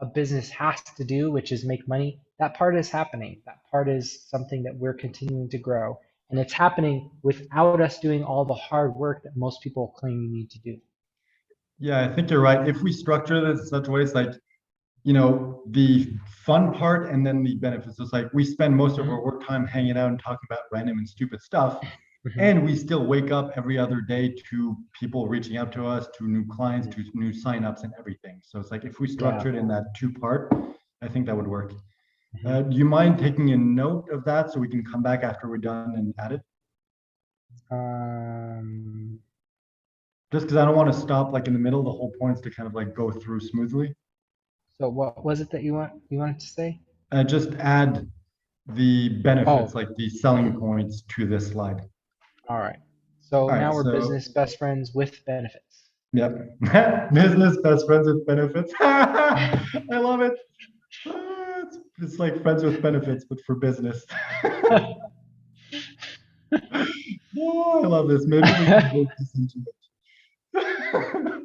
a business has to do, which is make money, that part is happening. That part is something that we're continuing to grow. And it's happening without us doing all the hard work that most people claim you need to do.
Yeah, I think you're right. If we structure this in such ways like, the fun part and then the benefits. It's like we spend most of
Hmm.
our work time hanging out and talking about random and stupid stuff.
Hmm.
And we still wake up every other day to people reaching out to us, to new clients, to new signups and everything. So it's like if we
Yeah.
structure it in that two part, I think that would work.
Hmm.
Do you mind taking a note of that so we can come back after we're done and add it?
Um,
Just because I don't want to stop like in the middle. The whole point is to kind of like go through smoothly.
so what was it that you wanted to say?
Just add the benefits,
Oh,
like the selling points to this slide.
all right. So
All right,
now we're
so
business best friends with benefits.
yep, business best friends with benefits. I love it. It's like friends with benefits, but for business. Oh, I love this. Maybe we can make this into it.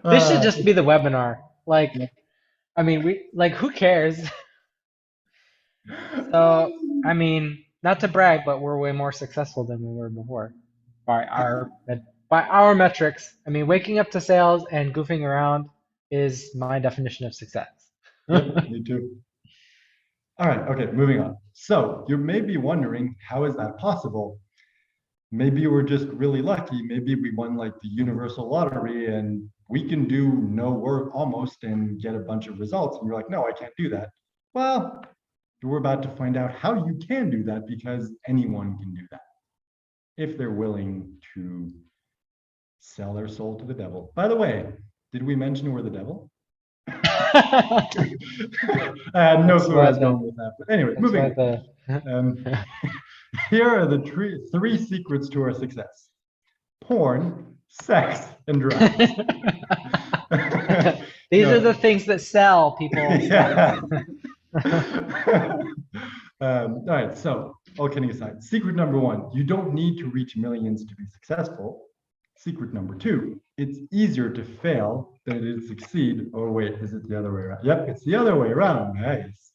This should just be the webinar. Like, I mean, who cares? So, I mean, not to brag, but we're way more successful than we were before by our metrics. I mean, waking up to sales and goofing around is my definition of success.
Yep, me too. All right, okay, moving on. So you may be wondering, how is that possible? Maybe we're just really lucky. Maybe we won like the universal lottery and we can do no work almost and get a bunch of results. And you're like, no, I can't do that. Well, we're about to find out how you can do that because anyone can do that if they're willing to sell their soul to the devil. By the way, did we mention we're the devil? I had no
That's
clue where I
why
was going with that. But anyway,
that's
moving
why
on.
the
Um, here are the three secrets to our success: porn, sex, and drugs.
These are
No,
the things that sell people stuff.
yeah. All right, so all kidding aside, secret number one, you don't need to reach millions to be successful. Secret number two, it's easier to fail than it is to succeed. Oh, wait, is it the other way around? Yep, it's the other way around. Nice.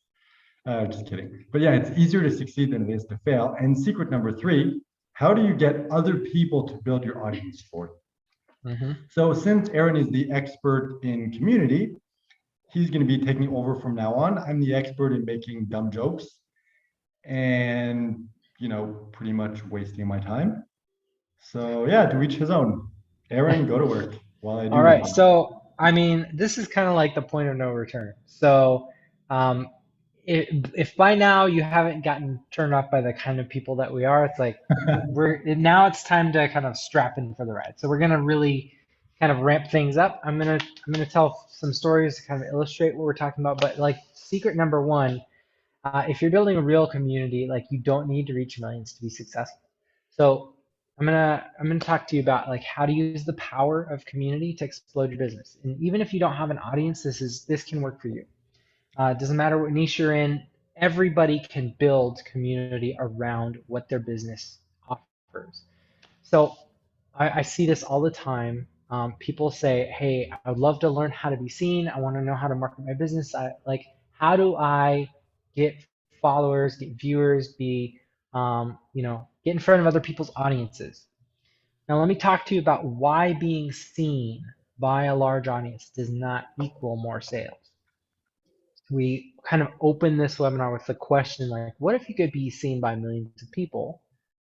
Just kidding. But yeah, it's easier to succeed than it is to fail. And secret number three, how do you get other people to build your audience for you?
Hmm.
So since Aaron is the expert in community, he's going to be taking over from now on. I'm the expert in making dumb jokes and, pretty much wasting my time. So yeah, to each his own. Aaron, go to work while I
All
do
right.
nothing.
So, I mean, this is kind of like the point of no return. So, um, if by now you haven't gotten turned off by the kind of people that we are, it's like now it's time to kind of strap in for the ride. So we're gonna really kind of ramp things up. I'm gonna tell some stories to kind of illustrate what we're talking about. But like secret number one, If you're building a real community, like you don't need to reach millions to be successful. So I'm gonna talk to you about like how to use the power of community to explode your business. And even if you don't have an audience, this can work for you. It doesn't matter what niche you're in. Everybody can build community around what their business offers. So I see this all the time. People say, "Hey, I would love to learn how to be seen. I want to know how to market my business. How do I get followers, get viewers, get in front of other people's audiences?" Now, let me talk to you about why being seen by a large audience does not equal more sales. We kind of open this webinar with the question like, what if you could be seen by millions of people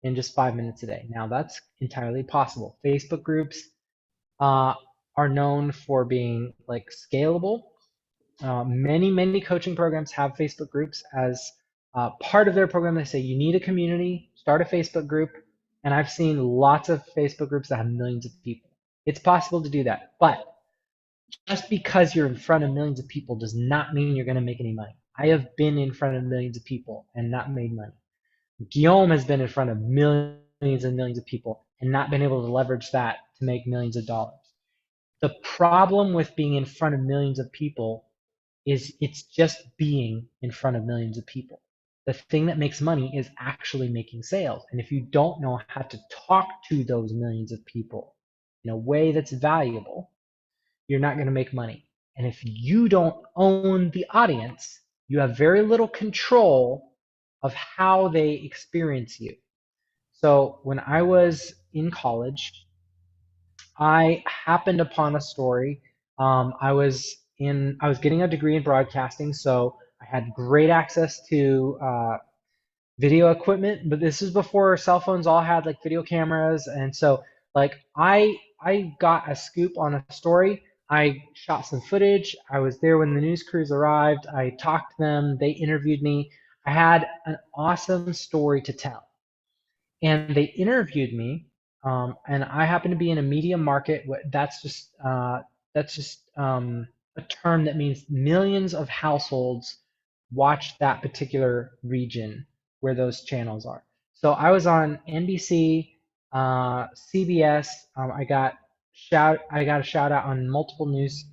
in just 5 minutes a day? Now, that's entirely possible. Facebook groups uh, are known for being like scalable. Many coaching programs have Facebook groups as part of their program. They say you need a community, start a Facebook group. And I've seen lots of Facebook groups that have millions of people. It's possible to do that. But just because you're in front of millions of people does not mean you're going to make any money. I have been in front of millions of people and not made money. Guillaume has been in front of millions and millions of people and not been able to leverage that to make millions of dollars. The problem with being in front of millions of people is it's just being in front of millions of people. The thing that makes money is actually making sales. And if you don't know how to talk to those millions of people in a way that's valuable, you're not going to make money. And if you don't own the audience, you have very little control of how they experience you. So when I was in college, I happened upon a story. I was getting a degree in broadcasting, so I had great access to video equipment. But this is before cell phones all had like video cameras, and so like I got a scoop on a story. I shot some footage. I was there when the news crews arrived. I talked to them. They interviewed me. I had an awesome story to tell, and they interviewed me, and I happen to be in a media market. That's just a term that means millions of households watch that particular region where those channels are. So I was on NBC, CBS. I got a shout out on multiple news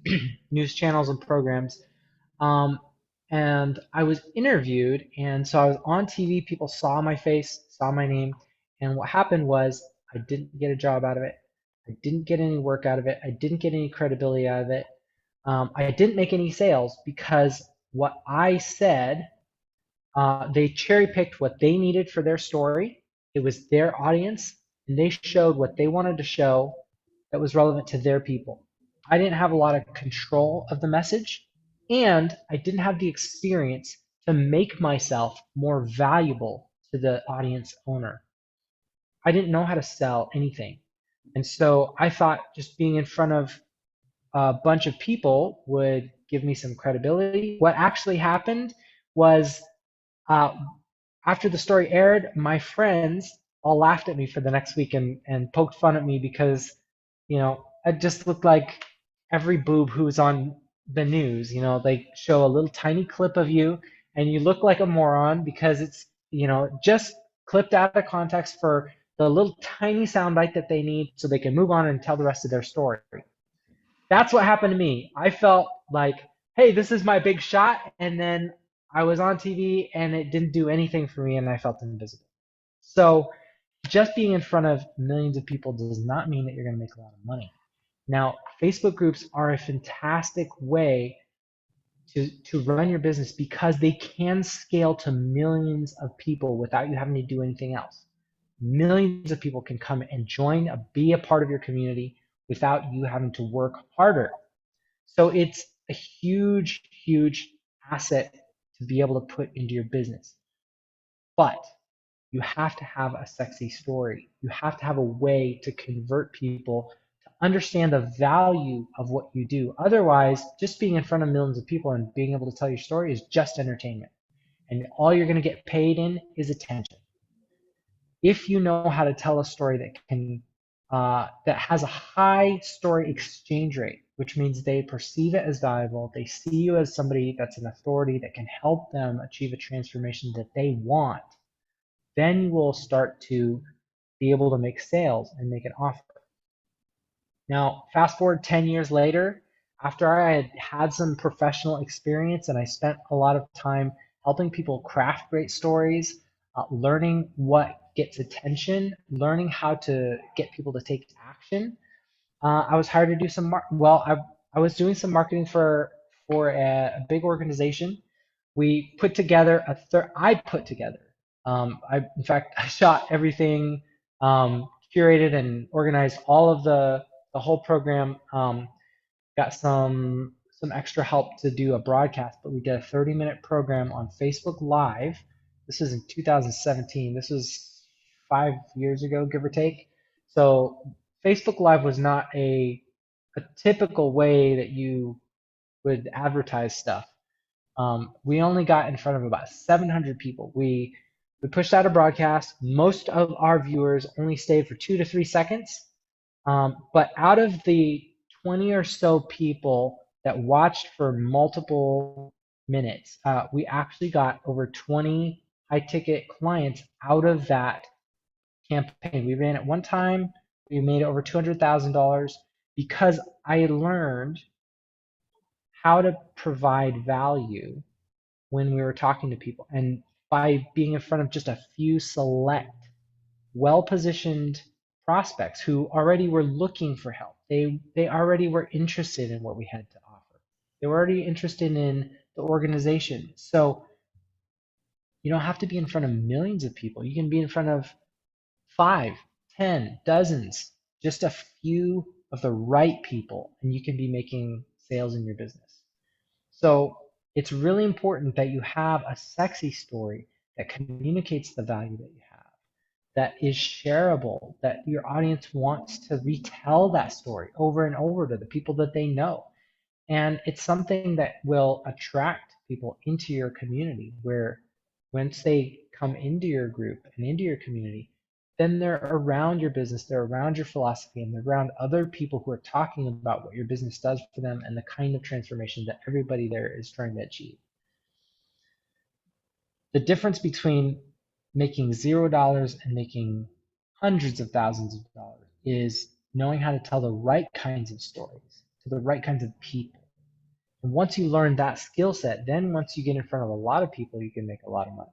news channels and programs. Um, and I was interviewed, and so I was on TV. People saw my face, saw my name, and what happened was I didn't get a job out of it. I didn't get any work out of it. I didn't get any credibility out of it. I didn't make any sales because what I said, they cherry picked what they needed for their story. It was their audience, and they showed what they wanted to show that was relevant to their people. I didn't have a lot of control of the message, and I didn't have the experience to make myself more valuable to the audience owner. I didn't know how to sell anything. And so I thought just being in front of a bunch of people would give me some credibility. What actually happened was uh, after the story aired, my friends all laughed at me for the next week and poked fun at me because, I just looked like every boob who's on the news. They show a little tiny clip of you and you look like a moron because it's, just clipped out of context for the little tiny soundbite that they need so they can move on and tell the rest of their story. That's what happened to me. I felt like, hey, this is my big shot. And then I was on TV and it didn't do anything for me and I felt invisible. So just being in front of millions of people does not mean that you're going to make a lot of money. Now, Facebook groups are a fantastic way to run your business because they can scale to millions of people without you having to do anything else. Millions of people can come and join, be a part of your community without you having to work harder. So it's a huge asset to be able to put into your business. But you have to have a sexy story. You have to have a way to convert people to understand the value of what you do. Otherwise, just being in front of millions of people and being able to tell your story is just entertainment. And all you're going to get paid in is attention. If you know how to tell a story that has a high story exchange rate, which means they perceive it as valuable. They see you as somebody that's an authority that can help them achieve a transformation that they want. Then you will start to be able to make sales and make an offer. Now, fast forward 10 years later, after I had had some professional experience and I spent a lot of time helping people craft great stories, learning what gets attention, learning how to get people to take action, I was hired to do some I was doing some marketing for a big organization. We put together I put together. In fact, I shot everything, curated and organized all of the whole program. Got some extra help to do a broadcast, but we did a 30-minute program on Facebook Live. This was in 2017. This was 5 years ago, give or take. So Facebook Live was not a typical way that you would advertise stuff. We only got in front of about 700 people. We pushed out a broadcast. Most of our viewers only stayed for 2 to 3 seconds. But out of the 20 or so people that watched for multiple minutes, we actually got over 20 high ticket clients out of that campaign. We ran it one time. We made over $200,000 because I learned how to provide value when we were talking to people. And by being in front of just a few select, well positioned prospects who already were looking for help, they already were interested in what we had to offer. They were already interested in the organization. So you don't have to be in front of millions of people. You can be in front of 5, 10, dozens, just a few of the right people, and you can be making sales in your business. So it's really important that you have a sexy story that communicates the value that you have, that is shareable, that your audience wants to retell that story over and over to the people that they know. And it's something that will attract people into your community, where once they come into your group and into your community, then they're around your business, they're around your philosophy, and they're around other people who are talking about what your business does for them and the kind of transformation that everybody there is trying to achieve. The difference between making $0 and making hundreds of thousands of dollars is knowing how to tell the right kinds of stories to the right kinds of people. And once you learn that skill set, then once you get in front of a lot of people, you can make a lot of money.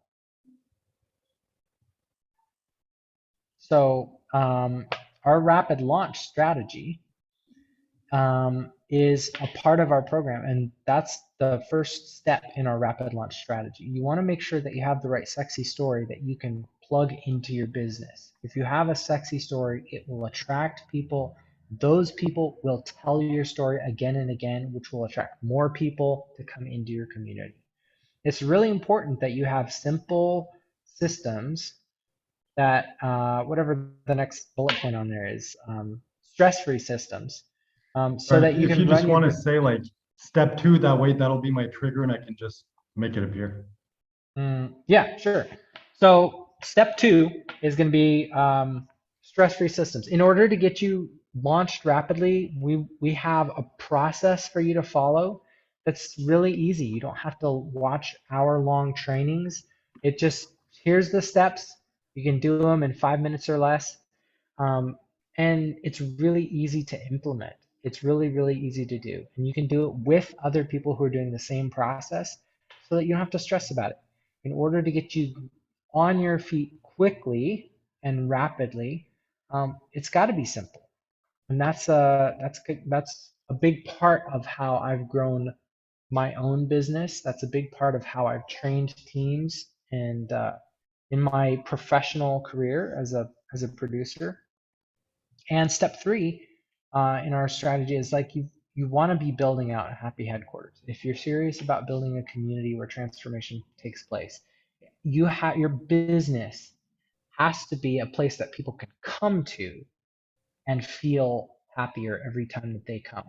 So our rapid launch strategy is a part of our program, and that's the first step in our rapid launch strategy. You want to make sure that you have the right sexy story that you can plug into your business. If you have a sexy story, it will attract people. Those people will tell your story again and again, which will attract more people to come into your community. It's really important that you have simple systems that, whatever the next bullet point on there is, stress-free systems, so that you
If you
can
just
run your.
want to say like step 2, that way that'll be my trigger and I can just make it appear.
Yeah, sure. So step 2 is going to be stress-free systems. In order to get you launched rapidly, we have a process for you to follow that's really easy. You don't have to watch hour-long trainings. It just, here's the steps. You can do them in 5 minutes or less. And it's really easy to implement. It's really, really easy to do. And you can do it with other people who are doing the same process so that you don't have to stress about it. In order to get you on your feet quickly and rapidly, it's got to be simple. And that's a big part of how I've grown my own business. That's a big part of how I've trained teams and in my professional career as a producer. And step 3 in our strategy is like you want to be building out a happy headquarters. If you're serious about building a community where transformation takes place, your business has to be a place that people can come to and feel happier every time that they come.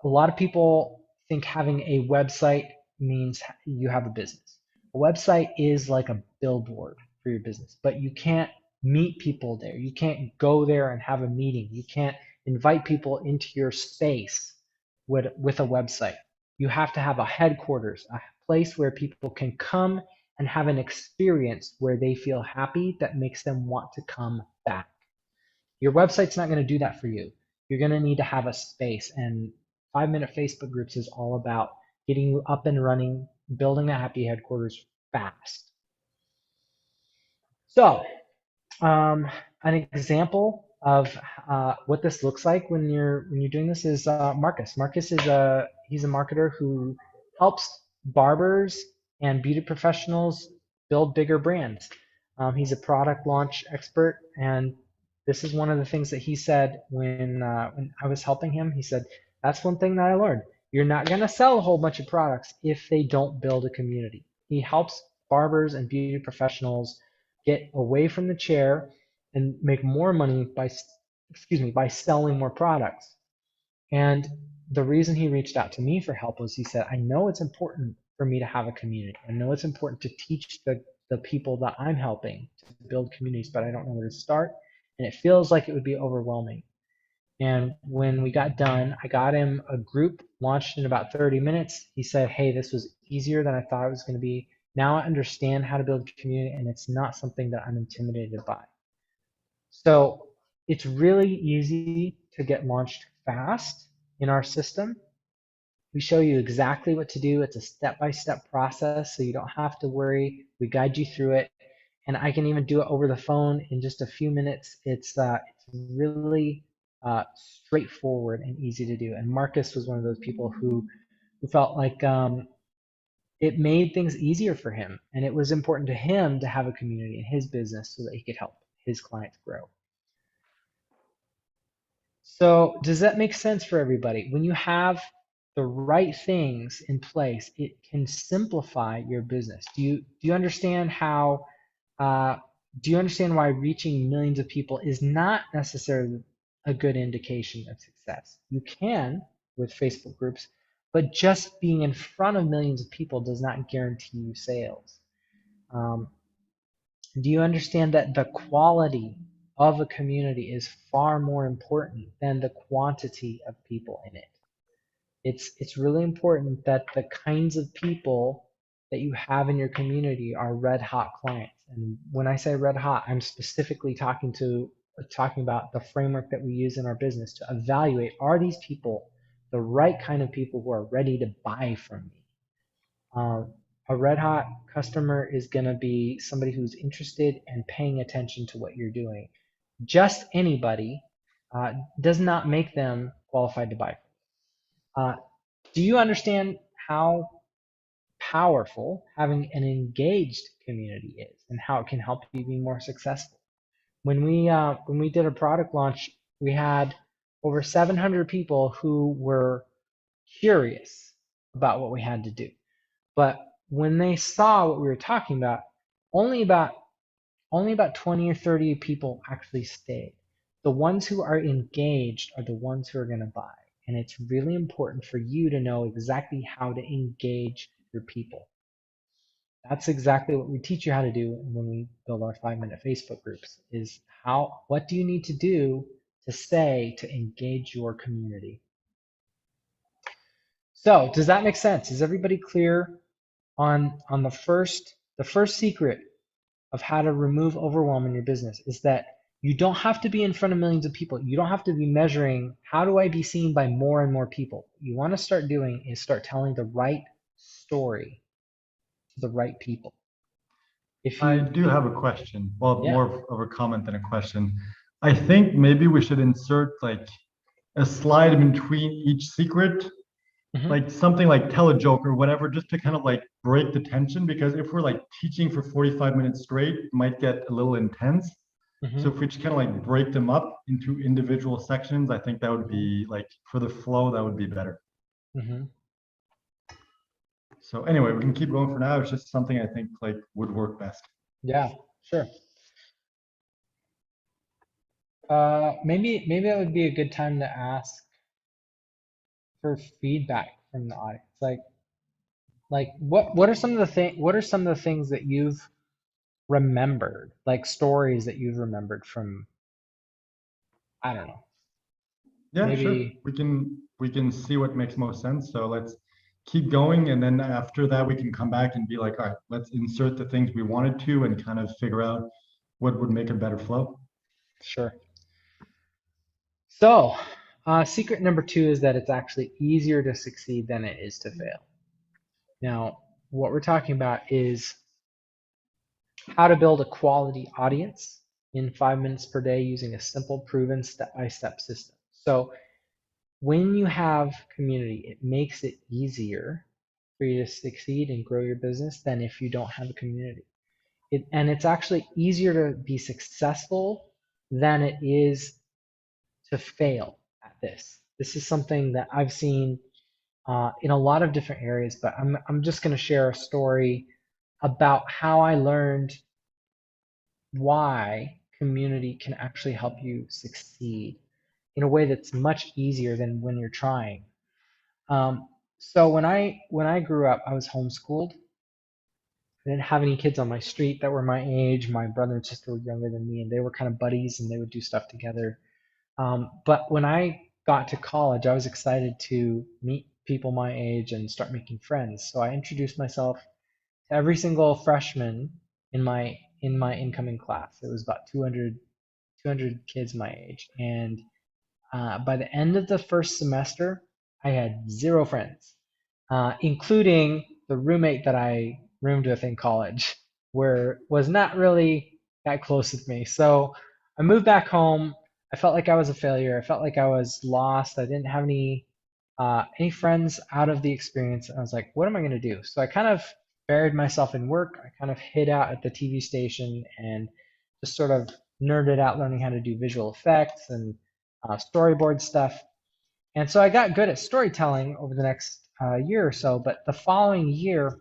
A lot of people think having a website means you have a business. A website is like a billboard for your business, but you can't meet people there. You can't go there and have a meeting. You can't invite people into your space with a website. You have to have a headquarters, a place where people can come and have an experience where they feel happy that makes them want to come back. Your website's not going to do that for you. You're going to need to have a space. And 5-minute Facebook groups is all about getting you up and running, building a happy headquarters fast. So, an example of what this looks like when you're doing this is Marcus. Marcus is he's a marketer who helps barbers and beauty professionals build bigger brands. He's a product launch expert, and this is one of the things that he said when I was helping him. He said, "That's one thing that I learned. You're not going to sell a whole bunch of products if they don't build a community." He helps barbers and beauty professionals get away from the chair and make more money by selling more products. And the reason he reached out to me for help was he said, I know it's important for me to have a community. I know it's important to teach the people that I'm helping to build communities, but I don't know where to start. And it feels like it would be overwhelming. And when we got done, I got him a group launched in about 30 minutes. He said, hey, this was easier than I thought it was going to be. Now I understand how to build a community, and it's not something that I'm intimidated by. So it's really easy to get launched fast in our system. We show you exactly what to do. It's a step-by-step process, so you don't have to worry. We guide you through it. And I can even do it over the phone in just a few minutes. It's really straightforward and easy to do. And Marcus was one of those people who felt like it made things easier for him. And it was important to him to have a community in his business so that he could help his clients grow. So does that make sense for everybody? When you have the right things in place, it can simplify your business. Do you understand how? Do you understand why reaching millions of people is not necessarily a good indication of success? You can with Facebook groups, but just being in front of millions of people does not guarantee you sales. Do you understand that the quality of a community is far more important than the quantity of people in it? It's really important that the kinds of people that you have in your community are red hot clients. And when I say red hot, I'm specifically talking about the framework that we use in our business to evaluate, are these people the right kind of people who are ready to buy from me? A red hot customer is going to be somebody who's interested and paying attention to what you're doing. Just anybody does not make them qualified to buy. Do you understand how powerful having an engaged community is and how it can help you be more successful? When we did a product launch, we had over 700 people who were curious about what we had to do. But when they saw what we were talking about, only about 20 or 30 people actually stayed. The ones who are engaged are the ones who are going to buy. And it's really important for you to know exactly how to engage your people. That's exactly what we teach you how to do when we build our 5-minute Facebook groups, is what do you need to do to say to engage your community? So does that make sense? Is everybody clear on the first secret of how to remove overwhelm in your business? Is that you don't have to be in front of millions of people. You don't have to be measuring, how do I be seen by more and more people? What you want to start doing is start telling the right story to the right people.
I do have a question. Well,
Yeah.
more of a comment than a question. I think maybe we should insert like a slide in between each secret, like something like tell a joke or whatever, just to kind of like break the tension. Because if we're like teaching for 45 minutes straight, it might get a little intense. So if we just kind of like break them up into individual sections, I think that would be like, for the flow, that would be better. So anyway, we can keep going for now. It's just something I think like would work best.
Yeah, sure. Maybe that would be a good time to ask for feedback from the audience. Like what are some of the things that you've remembered, like stories that you've remembered from, I don't know.
Yeah,
Maybe.
sure. We we can see what makes most sense. So let's keep going. And then after that, we can come back and be like, all right, let's insert the things we wanted to and kind of figure out what would make a better flow.
Sure. So, secret number two is that it's actually easier to succeed than it is to fail. Now, what we're talking about is how to build a quality audience in 5 minutes per day using a simple, proven step-by-step system. So, when you have community, it makes it easier for you to succeed and grow your business than if you don't have a community. And it's actually easier to be successful than it is to fail at this. This is something that I've seen in a lot of different areas, but I'm just going to share a story about how I learned why community can actually help you succeed in a way that's much easier than when you're trying. So when I grew up, I was homeschooled. I didn't have any kids on my street that were my age. My brother and sister were younger than me, and they were kind of buddies, and they would do stuff together. But when I got to college, I was excited to meet people my age and start making friends. So I introduced myself to every single freshman in my incoming class. It was about 200 kids my age, and by the end of the first semester, I had zero friends, including the roommate that I roomed with in college, where was not really that close with me. So I moved back home. I felt like I was a failure. I felt like I was lost. I didn't have any friends out of the experience. And I was like, what am I going to do? So I kind of buried myself in work. I kind of hid out at the TV station and just sort of nerded out learning how to do visual effects and storyboard stuff. And so I got good at storytelling over the next year or so. But the following year,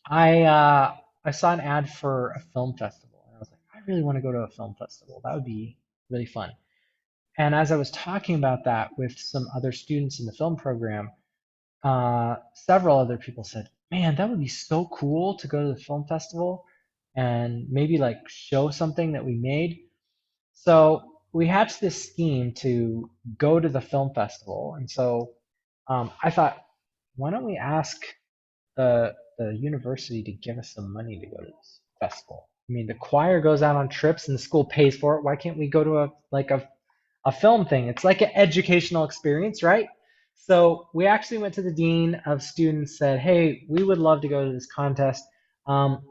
I saw an ad for a film festival, and I was like, I really want to go to a film festival. That would be really fun. And as I was talking about that with some other students in the film program, several other people said, "Man, that would be so cool to go to the film festival and maybe like show something that we made." So we hatched this scheme to go to the film festival, and so I thought, why don't we ask the university to give us some money to go to this festival? I mean, the choir goes out on trips and the school pays for it. Why can't we go to a film thing? It's like an educational experience, right? So we actually went to the dean of students, said, hey, we would love to go to this contest. Um,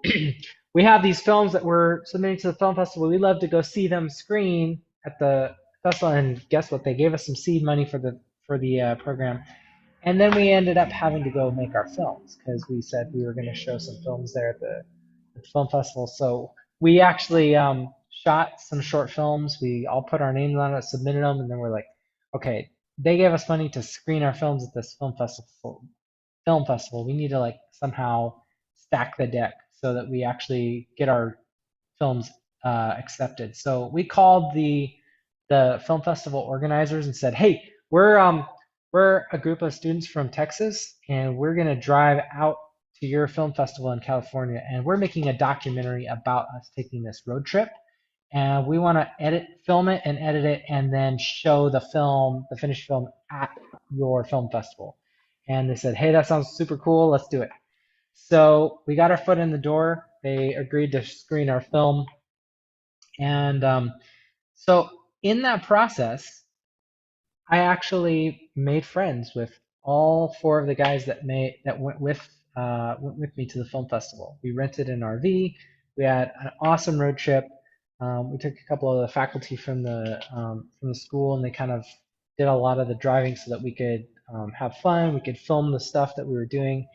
we have these films that we're submitting to the film festival. We'd love to go see them screen at the festival. And guess what? They gave us some seed money for the program. And then we ended up having to go make our films because we said we were going to show some films there at the film festival. So we actually shot some short films. We all put our names on it, submitted them, and then we're like, okay, they gave us money to screen our films at this film festival. Film festival. We need to like somehow stack the deck so that we actually get our films accepted. So we called the film festival organizers and said, hey, we're a group of students from Texas, and we're going to drive out to your film festival in California, and we're making a documentary about us taking this road trip. And we want to film it and edit it, and then show the finished film at your film festival. And they said, hey, that sounds super cool. Let's do it. So we got our foot in the door. They agreed to screen our film. And so in that process, I actually made friends with all four of the guys that went with me to the film festival. We rented an RV. We had an awesome road trip. We took a couple of the faculty from the school, and they kind of did a lot of the driving so that we could have fun. We could film the stuff that we were doing.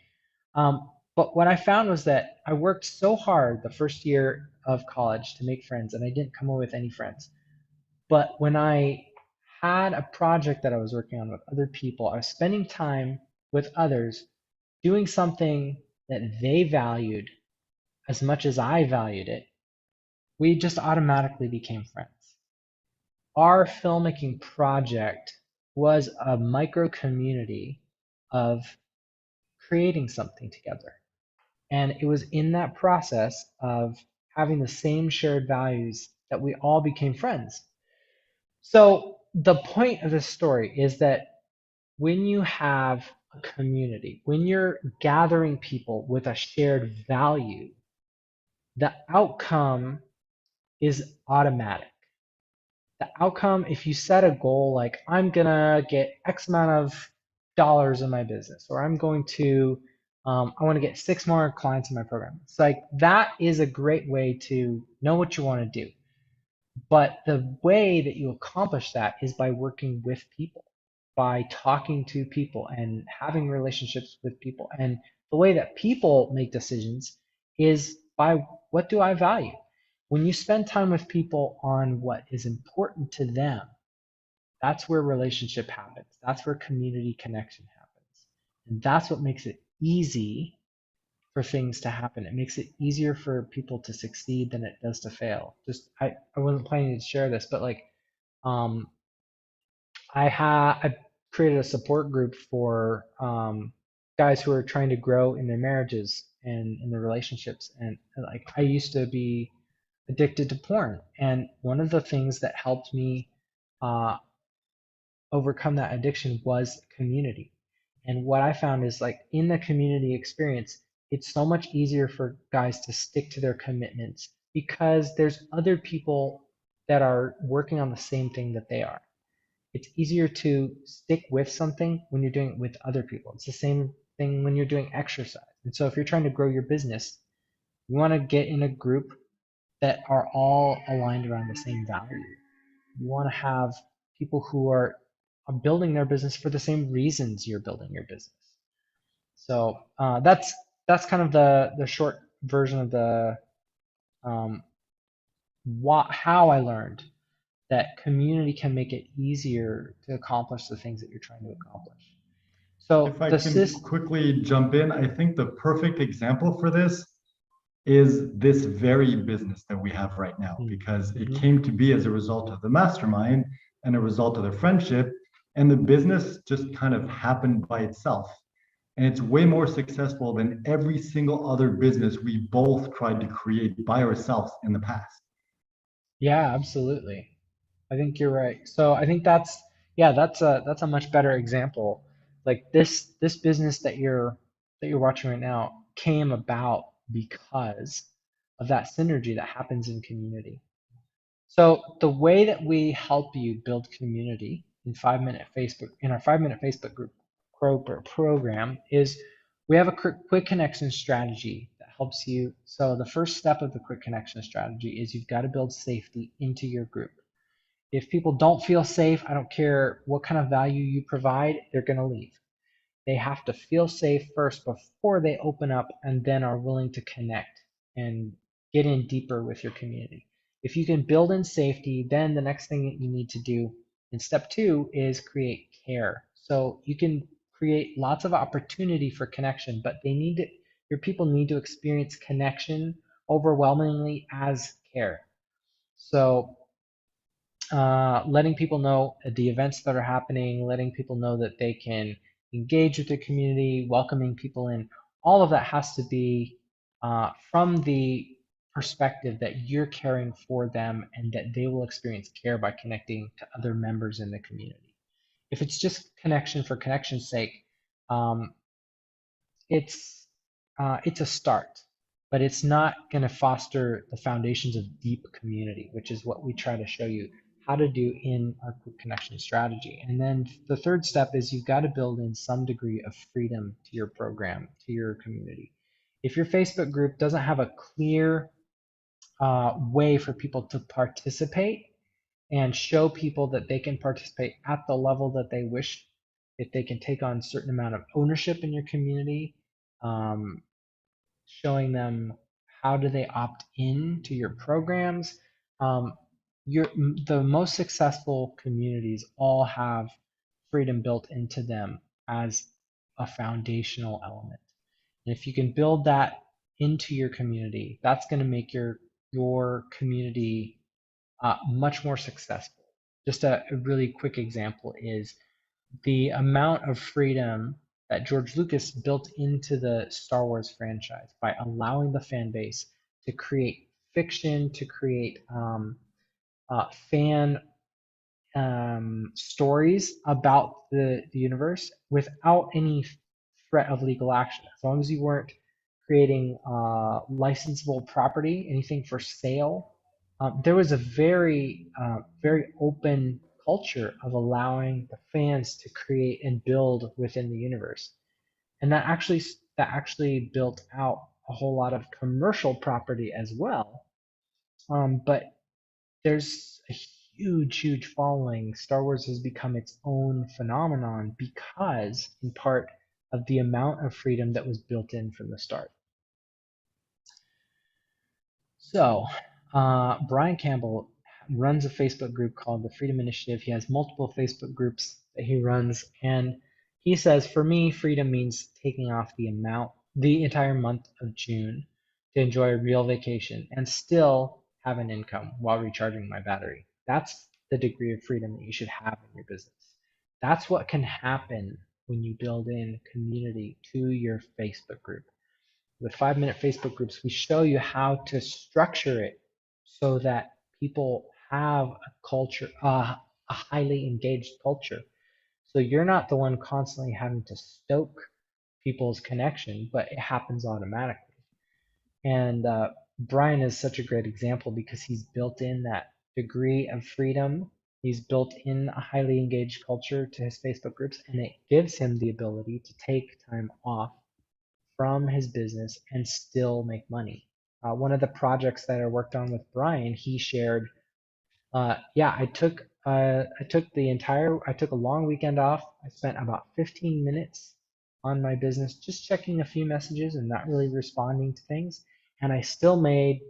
But what I found was that I worked so hard the first year of college to make friends, and I didn't come away with any friends. But when I had a project that I was working on with other people, I was spending time with others doing something that they valued as much as I valued it. We just automatically became friends. Our filmmaking project was a micro community of creating something together. And it was in that process of having the same shared values that we all became friends. So the point of this story is that when you have a community, when you're gathering people with a shared value, the outcome is automatic. The outcome, if you set a goal like I'm gonna get X amount of dollars in my business, or I'm going to, I want to get 6 more clients in my program. It's like that is a great way to know what you want to do. But the way that you accomplish that is by working with people, by talking to people and having relationships with people. And the way that people make decisions is by what do I value? When you spend time with people on what is important to them, that's where relationship happens. That's where community connection happens. And that's what makes it easy for things to happen. It makes it easier for people to succeed than it does to fail. Just I wasn't planning to share this, but like um I created a support group for guys who are trying to grow in their marriages and in their relationships. And like I used to be addicted to porn, and one of the things that helped me uh, overcome that addiction was community. And what I found is like in the community experience, it's so much easier for guys to stick to their commitments because there's other people that are working on the same thing that they are. It's easier to stick with something when you're doing it with other people. It's the same thing when you're doing exercise. And so if you're trying to grow your business, you want to get in a group that are all aligned around the same value. You want to have people who are building their business for the same reasons you're building your business. So that's kind of the short version of the um, how I learned that community can make it easier to accomplish the things that you're trying to accomplish.
If
So
I
the
can
sys
quickly jump in, I think the perfect example for this is this very business that we have right now, because it
Mhm.
came to be as a result of the mastermind and a result of the friendship. And the business just kind of happened by itself. And it's way more successful than every single other business we both tried to create by ourselves in the past.
Yeah, absolutely. I think you're right. So I think that's yeah, that's a much better example. Like this business that you're watching right now came about because of that synergy that happens in community. So the way that we help you build community in 5 Minute Facebook in our 5 Minute Facebook group program is we have a quick connection strategy that helps you. So the first step of the quick connection strategy is you've got to build safety into your group. If people don't feel safe, I don't care what kind of value you provide, they're going to leave. They have to feel safe first before they open up and then are willing to connect and get in deeper with your community. If you can build in safety, then the next thing that you need to do in step two is create care. So you can create lots of opportunity for connection, but your people need to experience connection overwhelmingly as care. So letting people know the events that are happening, letting people know that they can engage with the community, welcoming people in. All of that has to be from the perspective that you're caring for them and that they will experience care by connecting to other members in the community. If it's just connection for connection's sake, um, it's a start, but it's not going to foster the foundations of deep community, which is what we try to show you how to do in our quick connection strategy. And then the third step is you've got to build in some degree of freedom to your program, to your community. If your Facebook group doesn't have a clear way for people to participate and show people that they can participate at the level that they wish, if they can take on a certain amount of ownership in your community, um, showing them how do they opt in to your programs. Um, the most successful communities all have freedom built into them as a foundational element. And if you can build that into your community, that's going to make your community much more successful. Just a really quick example is the amount of freedom that George Lucas built into the Star Wars franchise by allowing the fan base to create fiction, to create fan stories about the universe without any threat of legal action. As long as you weren't creating licensable property, anything for sale, there was a very open culture of allowing the fans to create and build within the universe, and that actually built out a whole lot of commercial property as well. But there's a huge following. Star Wars has become its own phenomenon because, in part, of the amount of freedom that was built in from the start. So, Brian Campbell runs a Facebook group called the Freedom Initiative. He has multiple Facebook groups that he runs, and he says, for me, freedom means taking off the entire month of June to enjoy a real vacation and still have an income while recharging my battery. That's the degree of freedom that you should have in your business. That's what can happen when you build in community to your Facebook group. With 5-minute Facebook groups, we show you how to structure it so that people have a culture, a highly engaged culture. So you're not the one constantly having to stoke people's connection, but it happens automatically. And Brian is such a great example because he's built in that degree of freedom. He's built in a highly engaged culture to his Facebook groups, and it gives him the ability to take time off from his business and still make money. One of the projects that I worked on with Brian, he shared, yeah, I took a long weekend off. I spent about 15 minutes on my business, just checking a few messages and not really responding to things. And I still made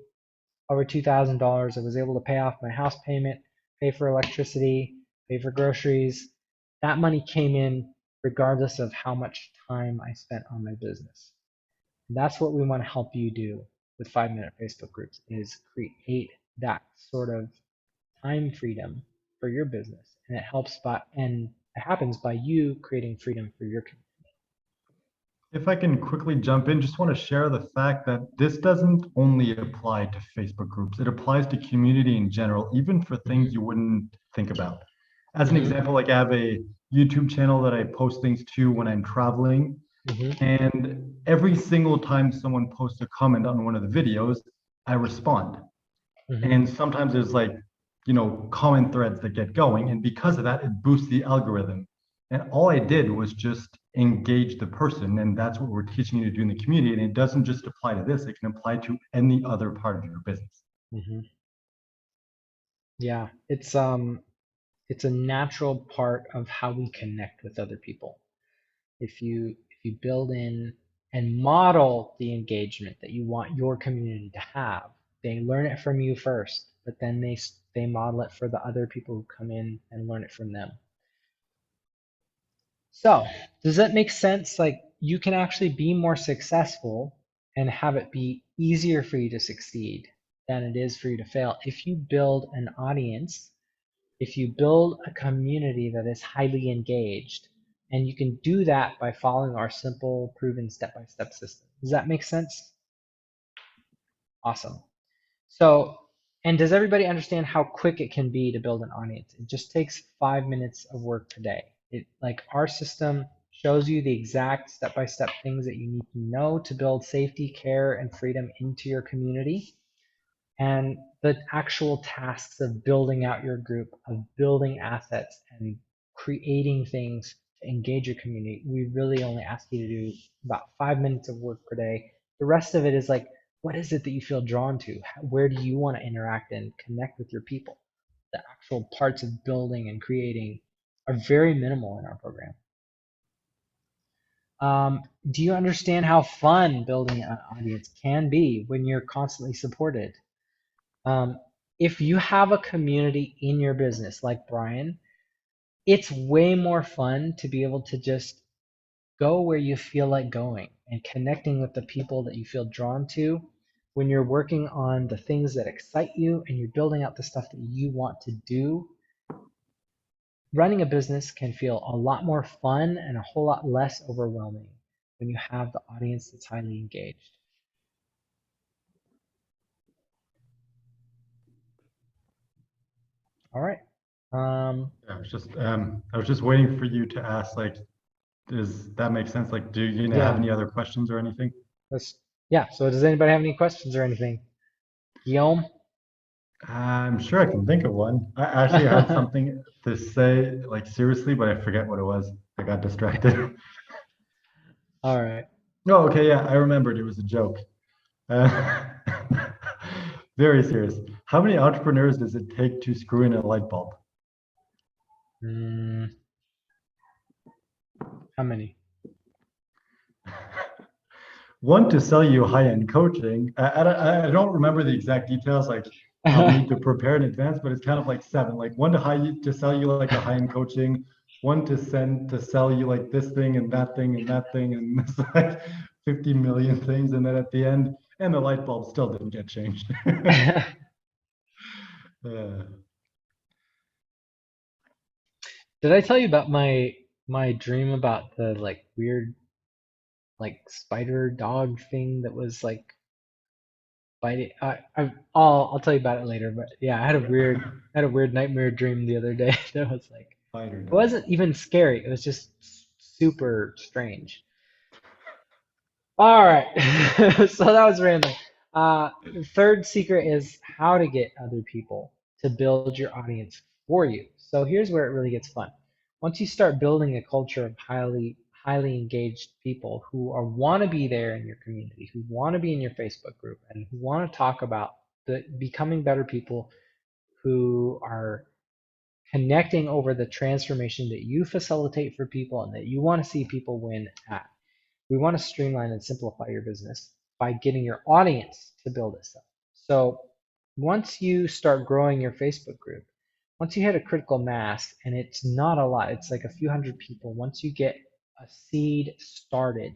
over $2,000. I was able to pay off my house payment, pay for electricity, pay for groceries. That money came in regardless of how much time I spent on my business. And that's what we want to help you do with 5-minute Facebook groups is create that sort of time freedom for your business. And it happens by you creating freedom for your community.
If I can quickly jump in, just want to share the fact that this doesn't only apply to Facebook groups. It applies to community in general, even for things you wouldn't think about. As an
Mm-hmm.
example, like I have a YouTube channel that I post things to when I'm traveling.
Mm-hmm.
And every single time someone posts a comment on one of the videos, I respond.
Mm-hmm.
And sometimes there's like, comment threads that get going. And because of that, it boosts the algorithm. And all I did was just engage the person. And that's what we're teaching you to do in the community. And it doesn't just apply to this, it can apply to any other part of your business.
Mm-hmm. Yeah, it's a natural part of how we connect with other people. If you build in and model the engagement that you want your community to have, they learn it from you first, but then they model it for the other people who come in and learn it from them. So, does that make sense? Like you can actually be more successful and have it be easier for you to succeed than it is for you to fail if you build an audience, if you build a community that is highly engaged, and you can do that by following our simple, proven step-by-step system. Does that make sense? Awesome. So, and does everybody understand how quick it can be to build an audience? It just takes 5 minutes of work per day. Like our system shows you the exact step-by-step things that you need to know to build safety, care, and freedom into your community. And the actual tasks of building out your group, of building assets and creating things to engage your community, we really only ask you to do about 5 minutes of work per day. The rest of it is like, what is it that you feel drawn to? Where do you want to interact and connect with your people? The actual parts of building and creating are very minimal in our program. Do you understand how fun building an audience can be when you're constantly supported? Um, if you have a community in your business like Brian, it's way more fun to be able to just go where you feel like going and connecting with the people that you feel drawn to when you're working on the things that excite you and you're building out the stuff that you want to do. Running a business can feel a lot more fun and a whole lot less overwhelming when you have the audience that's highly engaged. All right.
I was just waiting for you to ask, like, does that make sense? Like, do you have
Yeah,
any other questions or anything?
that's, yeah. So does anybody have any questions or anything? Guillaume?
I'm sure I can think of one. I actually had something to say, like, seriously, but I forget what it was. I got distracted.
All right.
Oh, okay, yeah, I remembered. It was a joke. Uh, very serious. How many entrepreneurs does it take to screw in a light bulb?
Mm, how many?
One, to sell you high-end coaching. I don't remember the exact details. Like, I'll need to prepare in advance, but it's kind of like seven. Like, one to sell you like a high-end coaching, one to sell you like this thing and that thing and that thing, and it's like 50 million things. And then at the end, and the light bulb still didn't get changed. Uh,
Did I tell you about my dream about the like weird like spider dog thing that was like biting? I'll tell you about it later. But yeah, I had a weird nightmare dream the other day that was like
Spider
it
dog.
wasn't even scary. It was just super strange. All right, so that was random. The third secret is how to get other people to build your audience for you. So here's where it really gets fun. Once you start building a culture of highly engaged people who are want to be there in your community, who want to be in your Facebook group, and who want to talk about the becoming better people who are connecting over the transformation that you facilitate for people and that you want to see people win at. We want to streamline and simplify your business by getting your audience to build it up. So once you start growing your Facebook group, once you hit a critical mass, and it's not a lot, it's like a few hundred people, once you get a seed started,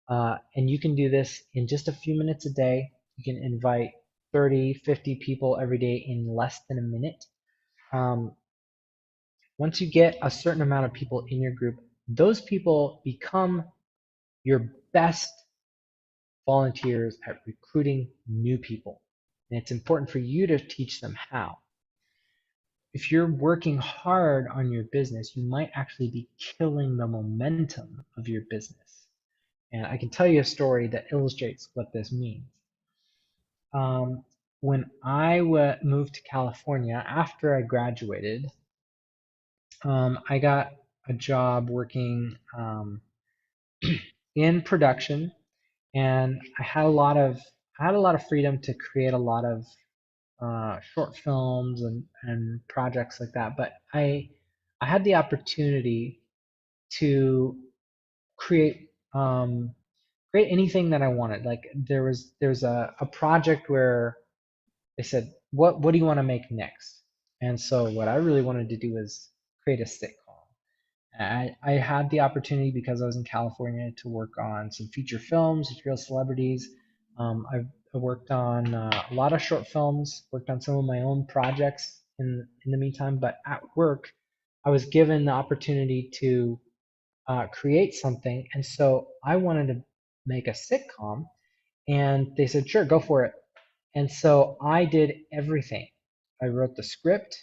and you can do this in just a few minutes a day, you can invite 30, 50 people every day in less than a minute. Um, Once you get a certain amount of people in your group, those people become your best volunteers at recruiting new people. And it's important for you to teach them how. If you're working hard on your business, you might actually be killing the momentum of your business. And I can tell you a story that illustrates what this means. Um, when I moved to California after I graduated, I got a job working in production, and I had a lot of freedom to create a lot of short films and projects like that. But I had the opportunity to create create anything that I wanted. Like there's a project where they said, what do you want to make next? And so what I really wanted to do was create a sitcom. I had the opportunity because I was in California to work on some feature films with real celebrities. I worked on a lot of short films, worked on some of my own projects in the meantime. But at work, I was given the opportunity to create something, and so I wanted to make a sitcom, and they said, "Sure, go for it." And so I did everything. I wrote the script,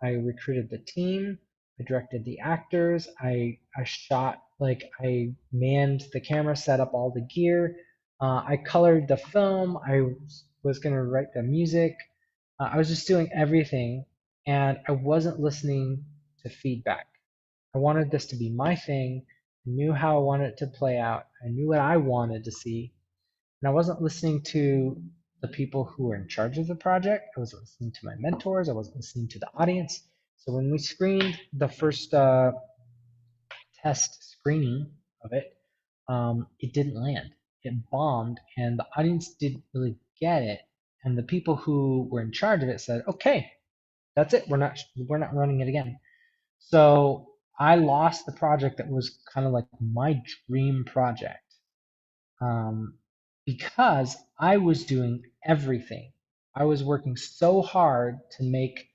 I recruited the team, I directed the actors, I shot, like I manned the camera, set up all the gear, I colored the film, I was gonna write the music. I was just doing everything, and I wasn't listening to feedback. I wanted this to be my thing. I knew how I wanted it to play out. I knew what I wanted to see, and I wasn't listening to the people who were in charge of the project. I was listening to my mentors. I wasn't listening to the audience. So when we screened the first test screening of it, it didn't land. It bombed, and the audience didn't really get it. And the people who were in charge of it said, "Okay, that's it. We're not running it again." So I lost the project that was kind of like my dream project, um, because I was doing everything. I was working so hard to make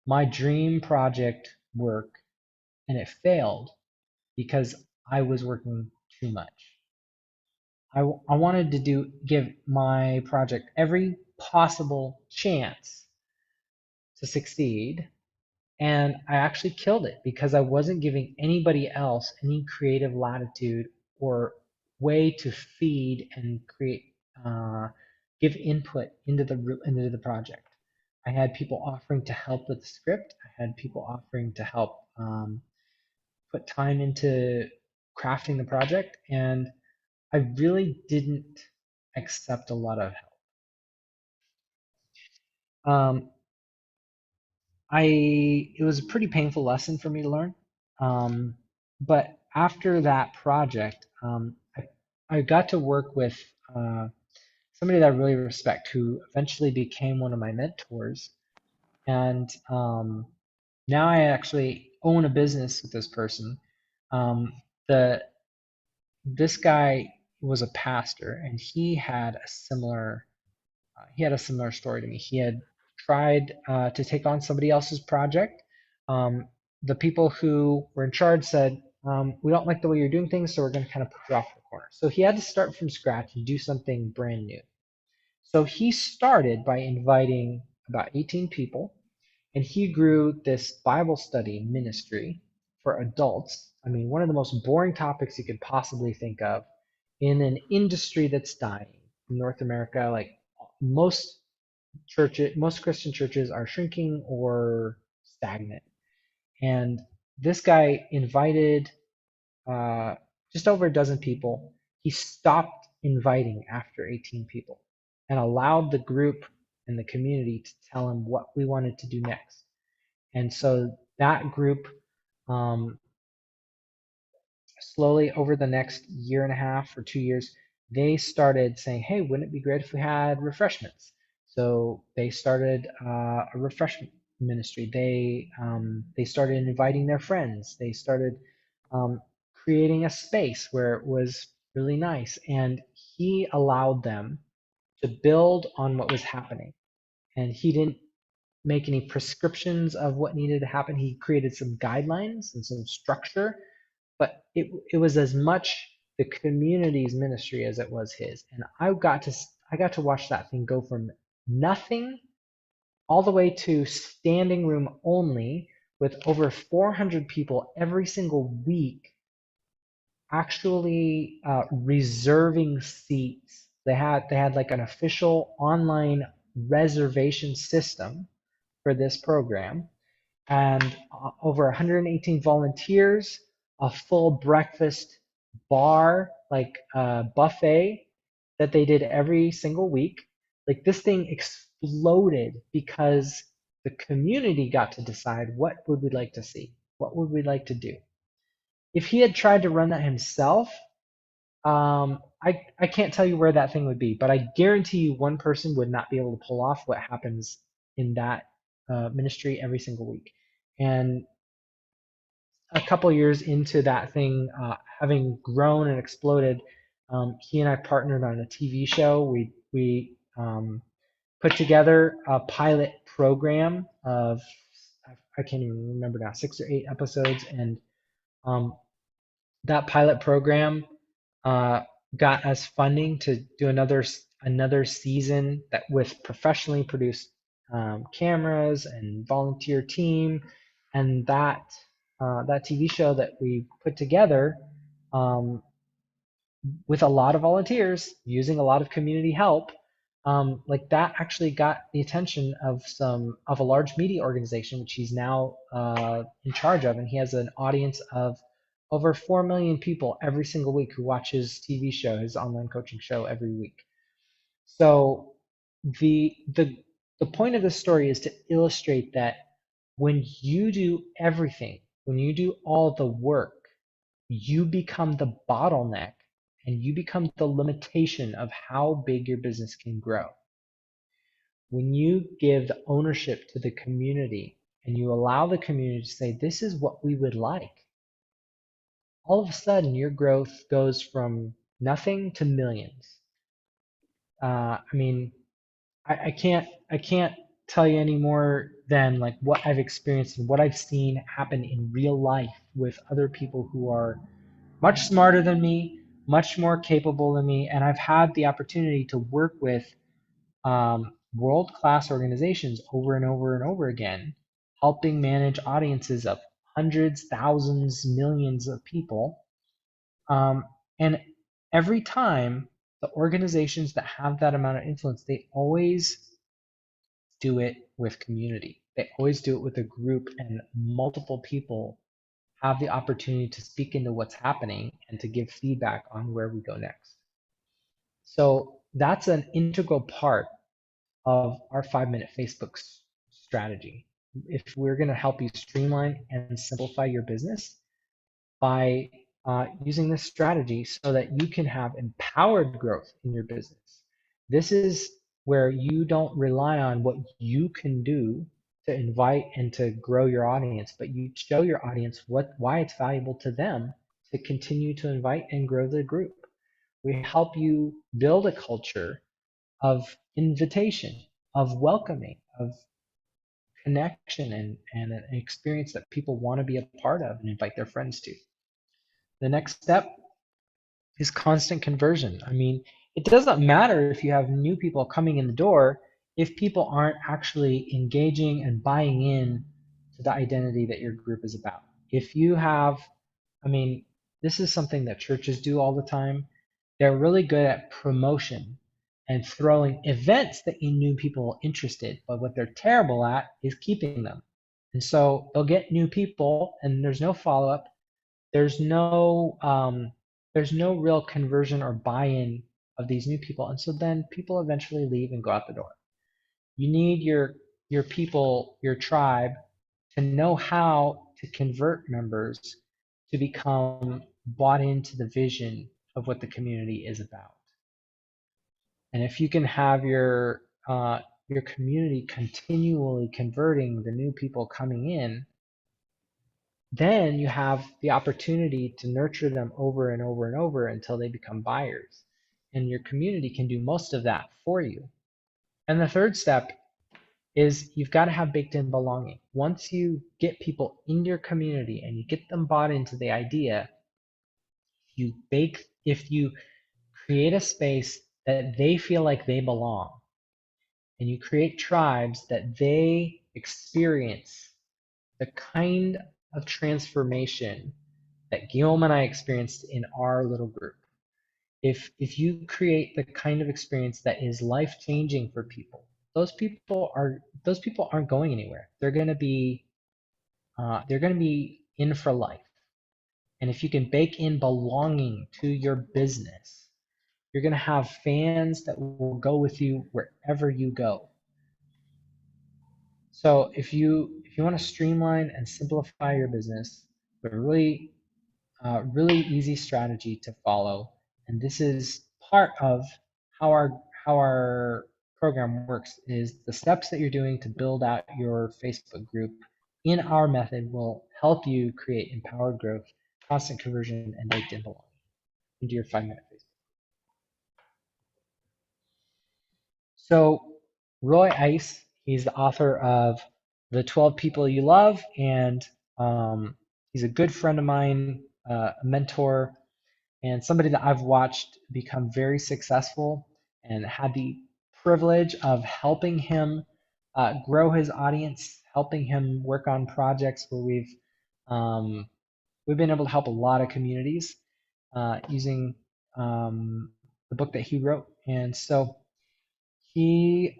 my dream project work, and it failed because I was working too much. I wanted to give my project every possible chance to succeed, And I actually killed it because I wasn't giving anybody else any creative latitude or way to feed and create, give input into the project. I had people offering to help with the script. I had people offering to help put time into crafting the project, and I really didn't accept a lot of help. It was a pretty painful lesson for me to learn. But after that project, I got to work with somebody that I really respect, who eventually became one of my mentors. And now I actually own a business with this person. Um, the This guy was a pastor, and he had a similar story to me. He had tried to take on somebody else's project. Um, the people who were in charge said, "We don't like the way you're doing things, so we're going to kind of put you off the corner." So he had to start from scratch and do something brand new. So he started by inviting about 18 people, and he grew this Bible study ministry for adults. I mean, one of the most boring topics you could possibly think of in an industry that's dying in North America. Like most most Christian churches are shrinking or stagnant. And this guy invited uh, just over a dozen people. He stopped inviting after 18 people and allowed the group and the community to tell him what we wanted to do next. And so that group, um, slowly over the next year and a half or 2 years, they started saying, "Hey, wouldn't it be great if we had refreshments?" So they started a refreshment ministry. They started inviting their friends. They started um, creating a space where it was really nice, and he allowed them to build on what was happening. And he didn't make any prescriptions of what needed to happen. He created some guidelines and some structure, but it was as much the community's ministry as it was his. And I got to watch that thing go from nothing all the way to standing room only with over 400 people every single week actually reserving seats. They had like an official online reservation system for this program, and over 118 volunteers, a full breakfast bar, like buffet that they did every single week. Like this thing exploded because the community got to decide what would we like to see, what would we like to do. If he had tried to run that himself, I can't tell you where that thing would be, but I guarantee you one person would not be able to pull off what happens in that ministry every single week. And a couple years into that thing having grown and exploded, he and I partnered on a TV show. We put together a pilot program of I can't even remember now, 6 or 8 episodes, and um, that pilot program uh, got us funding to do another season that with professionally produced cameras and volunteer team, and that TV show that we put together um, with a lot of volunteers using a lot of community help. Like that actually got the attention of a large media organization, which he's now in charge of, and he has an audience of over 4 million people every single week who watch his TV show, his online coaching show every week. So the the the point of this story is to illustrate that when you do everything, when you do all the work, you become the bottleneck and you become the limitation of how big your business can grow. When you give the ownership to the community and you allow the community to say, "This is what we would like," all of a sudden your growth goes from nothing to millions. I mean, I can't tell you any more than like what I've experienced and what I've seen happen in real life with other people who are much smarter than me, much more capable than me, and I've had the opportunity to work with world-class organizations over and over and over again. helping manage audiences of hundreds, thousands, millions of people. And every time the organizations that have that amount of influence, they always do it with community. They always do it with a group, and multiple people have the opportunity to speak into what's happening and to give feedback on where we go next. So that's an integral part of our 5-minute Facebook strategy. If we're going to help you streamline and simplify your business by using this strategy so that you can have empowered growth in your business. This is where you don't rely on what you can do to invite and to grow your audience, but you show your audience why it's valuable to them to continue to invite and grow the group. We help you build a culture of invitation, of welcoming, of connection, and an experience that people want to be a part of and invite their friends to. The next step is constant conversion. I mean, it doesn't matter if you have new people coming in the door if people aren't actually engaging and buying in to the identity that your group is about. If you have, I mean, this is something that churches do all the time. They're really good at promotion and throwing events that get new people interested, but what they're terrible at is keeping them. And so they'll get new people and there's no follow-up. There's no real conversion or buy-in of these new people, and so then people eventually leave and go out the door. You need your people, your tribe, to know how to convert members to become bought into the vision of what the community is about. And if you can have your community continually converting the new people coming in, then you have the opportunity to nurture them over and over and over until they become buyers. And your community can do most of that for you. And the third step is you've got to have baked in belonging. Once you get people in your community and you get them bought into the idea, if you create a space that they feel like they belong, and you create tribes that they experience the kind of transformation that Guillaume and I experienced in our little group. If you create the kind of experience that is life changing for people, those people aren't going anywhere. They're going to be in for life. And if you can bake in belonging to your business, you're going to have fans that will go with you wherever you go. So if you want to streamline and simplify your business, but really easy strategy to follow. And this is part of how our program works, is the steps that you're doing to build out your Facebook group in our method will help you create empowered growth, constant conversion, and baked in belonging into your 5-minute Facebook. So Roy Ice, he's the author of The 12 People You Love, and he's a good friend of mine, a mentor, and somebody that I've watched become very successful and had the privilege of helping him grow his audience, helping him work on projects where we've been able to help a lot of communities using the book that he wrote. And so he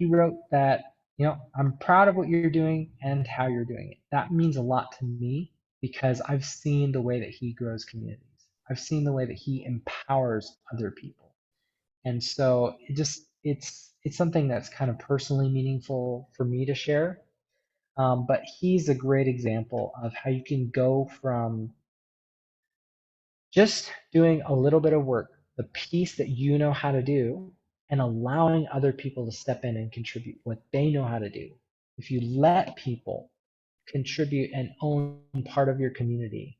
wrote that, I'm proud of what you're doing and how you're doing it. That means a lot to me because I've seen the way that he grows communities. I've seen the way that he empowers other people. And so it's something that's kind of personally meaningful for me to share. But he's a great example of how you can go from just doing a little bit of work, the piece that you know how to do, and allowing other people to step in and contribute what they know how to do. If you let people contribute and own part of your community,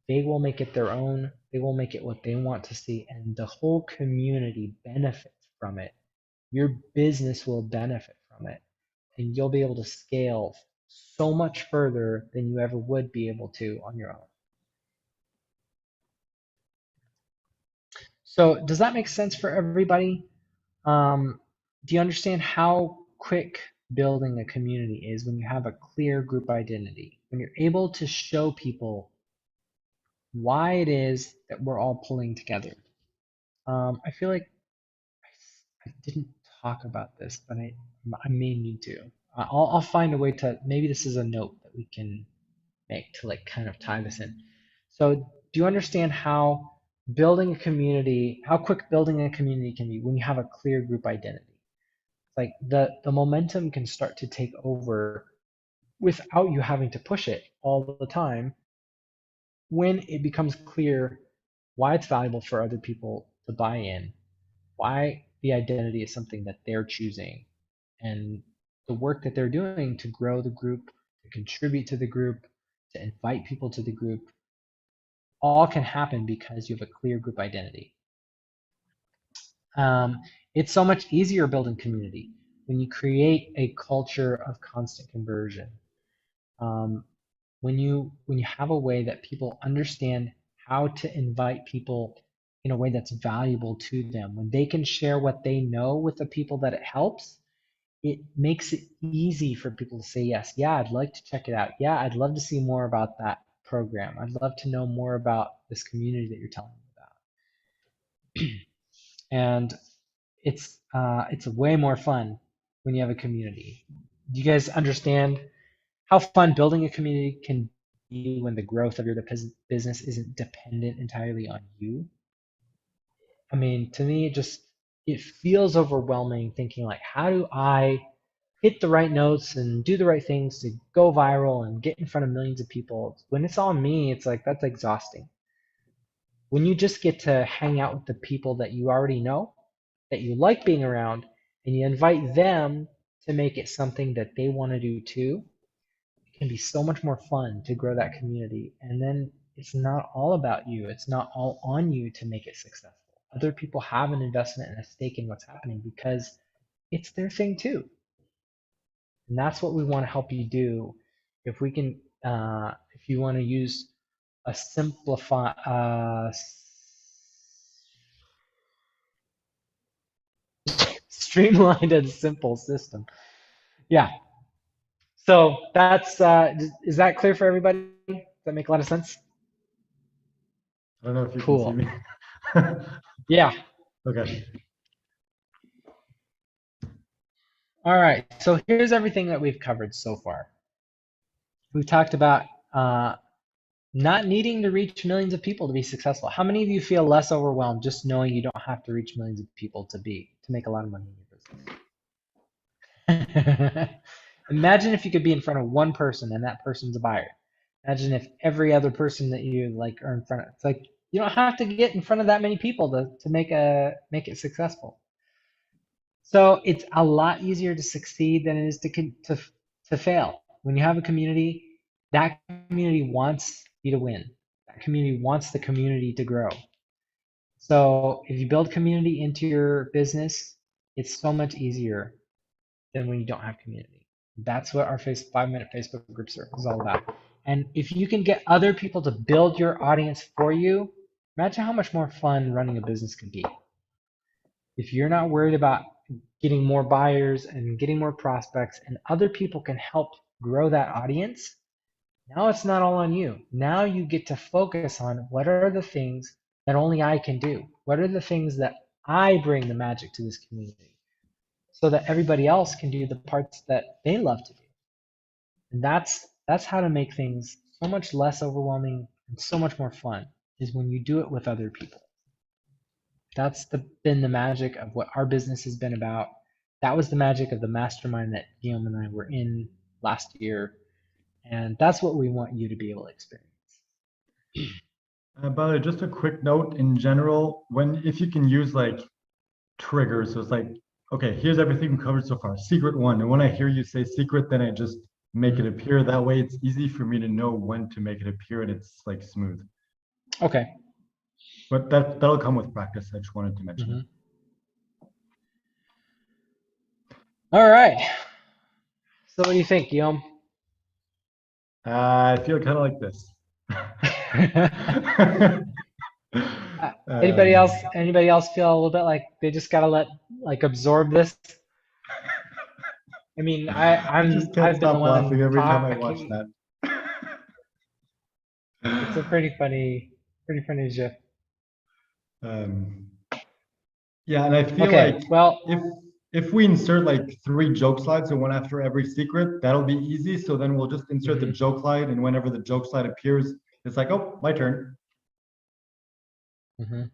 they will make it their own. They will make it what they want to see, and the whole community benefits from it. Your business will benefit from it, and you'll be able to scale so much further than you ever would be able to on your own. So does that make sense for everybody? Do you understand how quick building a community is when you have a clear group identity, when you're able to show people why it is that we're all pulling together. I feel like I didn't talk about this, but I may need to. I'll find a way to, maybe this is a note that we can make to like kind of tie this in. So do you understand how building a community, how quick building a community can be when you have a clear group identity? Like the momentum can start to take over without you having to push it all the time when it becomes clear why it's valuable for other people to buy in, why the identity is something that they're choosing, and the work that they're doing to grow the group, to contribute to the group, to invite people to the group, all can happen because you have a clear group identity. It's so much easier building community when you create a culture of constant conversion. When you have a way that people understand how to invite people in a way that's valuable to them, when they can share what they know with the people that it helps, it makes it easy for people to say yes. Yeah, I'd like to check it out. Yeah, I'd love to see more about that program. I'd love to know more about this community that you're telling me about. And it's way more fun when you have a community. Do you guys understand how fun building a community can be when the growth of your business isn't dependent entirely on you? I mean, to me, it feels overwhelming thinking like, how do I hit the right notes and do the right things to go viral and get in front of millions of people? When it's all me, it's like that's exhausting. When you just get to hang out with the people that you already know, that you like being around, and you invite them to make it something that they want to do too, it can be so much more fun to grow that community. And then it's not all about you, it's not all on you to make it successful. Other people have an investment and a stake in what's happening because it's their thing too. And that's what we want to help you do. If we can, if you want to use a streamlined and simple system. Yeah. So that's, is that clear for everybody? Does that make a lot of sense?
I don't know if you can see
Cool.
me.
Yeah.
Okay.
All right. So here's everything that we've covered so far. We've talked about not needing to reach millions of people to be successful. How many of you feel less overwhelmed just knowing you don't have to reach millions of people to make a lot of money in your business? Imagine if you could be in front of one person and that person's a buyer. Imagine if every other person that you like are in front of. It's like you don't have to get in front of that many people to make it successful. So it's a lot easier to succeed than it is to fail. When you have a community, that community wants you to win. That community wants the community to grow. So if you build community into your business, it's so much easier than when you don't have community. That's what our 5-minute Facebook group circle is all about. And if you can get other people to build your audience for you, imagine how much more fun running a business can be. If you're not worried about getting more buyers and getting more prospects, and other people can help grow that audience, now it's not all on you. Now you get to focus on what are the things that only I can do? What are the things that I bring the magic to this community so that everybody else can do the parts that they love to do? And that's how to make things so much less overwhelming and so much more fun, is when you do it with other people. That's been the magic of what our business has been about. That was the magic of the mastermind that Guillaume and I were in last year. And that's what we want you to be able to experience.
By the way, just a quick note in general, if you can use like triggers, so it's like, okay, here's everything we covered so far, secret one. And when I hear you say secret, then I just make it appear. That way it's easy for me to know when to make it appear and it's like smooth.
Okay.
But that'll come with practice. I just wanted to mention it.
All right. So what do you think, Guillaume?
I feel kind of like this.
Anybody else feel a little bit like they just gotta absorb this? I mean,
I just can't
I've been the
stop laughing
one
every time I watch
talking.
that.
It's a pretty funny gif.
Um, yeah, and I feel
Okay,
like
well,
if if we insert like three joke slides and one after every secret, that'll be easy. So then we'll just insert the
mhm,
joke slide, and whenever the joke slide appears, it's like, oh, my turn.
mhm.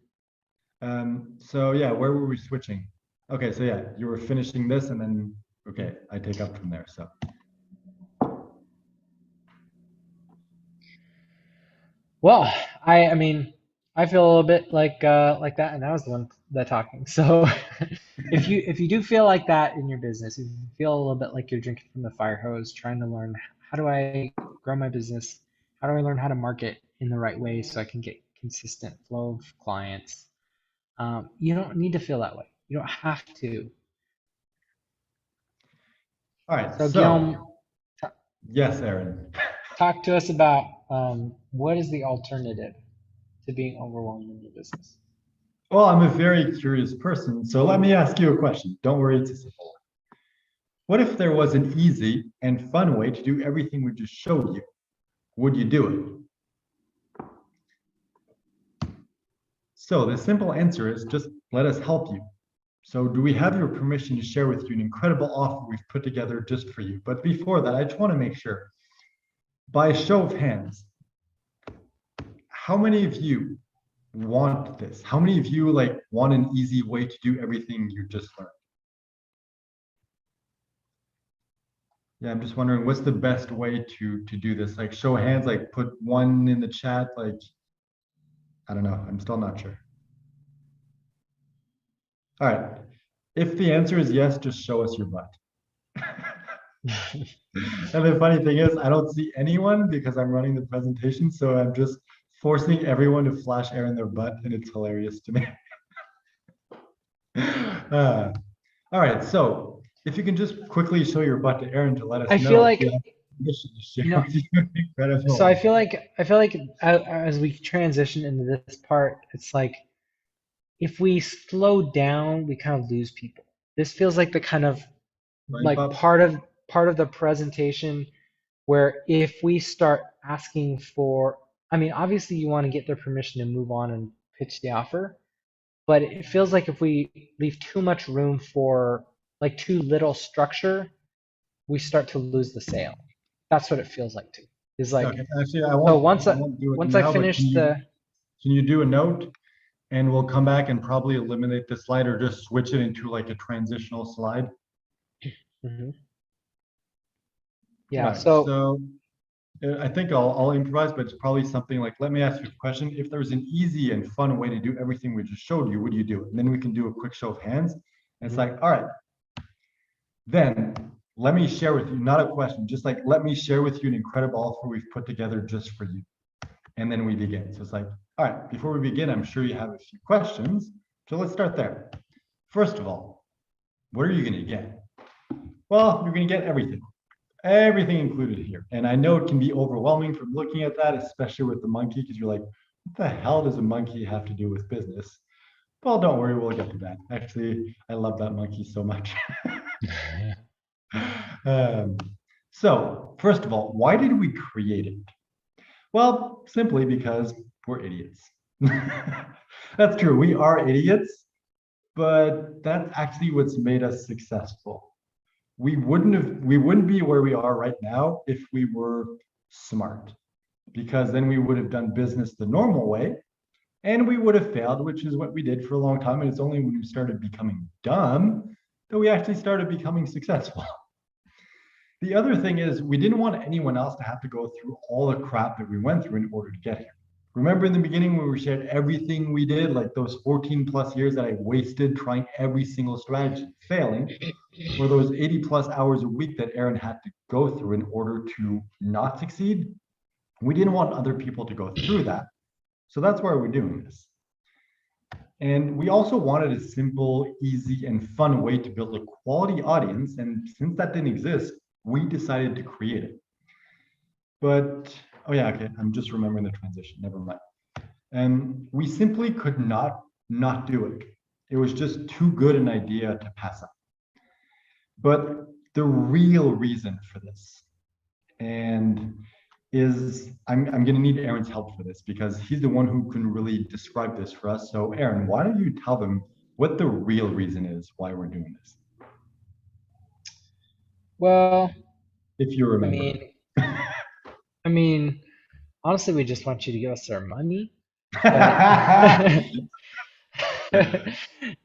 So yeah, where were we switching? Okay, so yeah, you were finishing this, and then okay, I take up from there. So
Well, I mean, I feel a little bit like that, and I was the one that talking. So if you do feel like that in your business, if you feel a little bit like you're drinking from the fire hose, trying to learn how do I grow my business, how do I learn how to market in the right way so I can get consistent flow of clients, you don't need to feel that way. You don't have to.
all right,
So Guillaume,
so yes, Aaron.
talk to us about what is the alternative to being overwhelmed in your business.
Well, I'm a very curious person, so let me ask you a question. Don't worry, it's a simple one. What if there was an easy and fun way to do everything we just showed you? Would you do it? So the simple answer is just let us help you. So do we have your permission to share with you an incredible offer we've put together just for you? But before that, I just want to make sure, by a show of hands, how many of you want this? How many of you like want an easy way to do everything you just learned? Yeah, I'm just wondering what's the best way to do this? Like show of hands, like put one in the chat, like I don't know. I'm still not sure. All right. If the answer is yes, just show us your butt. And the funny thing is, I don't see anyone because I'm running the presentation, so I'm just forcing everyone to flash air in their butt, and it's hilarious to me. Uh, all right, so if you can just quickly show your butt to Aaron to let us
I feel
know if we
like
have permission to
you
share
know.
with you.
So
Incredible.
I feel like as we transition into this part, it's like if we slow down, we kind of lose people. This feels like the kind of
Ramp
like
up.
part of the presentation where if we start asking for, I mean, obviously you want to get their permission to move on and pitch the offer, but it feels like if we leave too much room for like too little structure, we start to lose the sale. That's what it feels like too. Is like
Okay, actually,
so
I won't do it
once I
now, but
finish the
can you do a note and we'll come back and probably eliminate the slide or just switch it into like a transitional slide.
mhm.
All
Yeah,
right,
so
so I think I'll improvise, but it's probably something like, let me ask you a question. If there's an easy and fun way to do everything we just showed you, would you do it? And then we can do a quick show of hands. And it's
mhm,
like, all right, then let me share with you, not a question, just like, let me share with you an incredible offer we've put together just for you. And then we begin. So it's like, all right, before we begin, I'm sure you have a few questions. So let's start there. First of all, what are you going to get? Well, you're going to get everything included here. And I know it can be overwhelming from looking at that, especially with the monkey, because you're like, what the hell does a monkey have to do with business? Well, don't worry, we'll get to that. Actually, I love that monkey so much. um, so, first of all, why did we create it? Well, simply because we're idiots. That's true. We are idiots, but that's actually what's made us successful. We wouldn't be where we are right now if we were smart, because then we would have done business the normal way and we would have failed, which is what we did for a long time. And it's only when we started becoming dumb that we actually started becoming successful. The other thing is we didn't want anyone else to have to go through all the crap that we went through in order to get here. Remember in the beginning when we shared everything we did, like those 14 plus years that I wasted trying every single strategy, failing, or those 80 plus hours a week that Aaron had to go through in order to not succeed? We didn't want other people to go through that. So that's why we're doing this. And we also wanted a simple, easy, and fun way to build a quality audience. And since that didn't exist, we decided to create it. But, oh yeah, okay, I'm just remembering the transition, never mind. And we simply could not do it. It was just too good an idea to pass up. But the real reason for this. And I'm going to need Aaron's help for this because he's the one who can really describe this for us. So Aaron, why don't you tell them what the real reason is why we're doing this,
Well,
if you
I
remember.
mean, I mean, honestly, we just want you to give us our money. But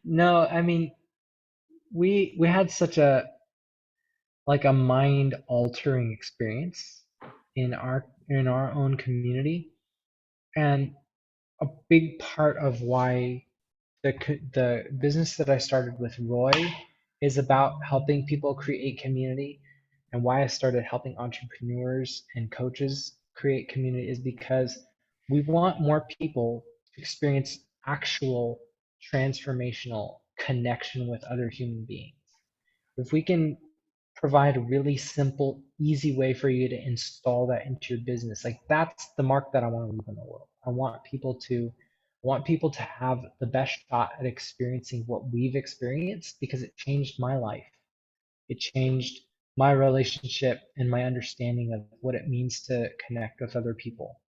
no, I mean, we had such a like a mind altering experience in our own community, and a big part of why the business that I started with Roy is about helping people create community, and why I started helping entrepreneurs and coaches create community is because we want more people to experience actual transformational connection with other human beings. If we can provide a really simple, easy way for you to install that into your business, like that's the mark that I want to leave in the world. I want people to have the best shot at experiencing what we've experienced because it changed my life. It changed my relationship and my understanding of what it means to connect with other people.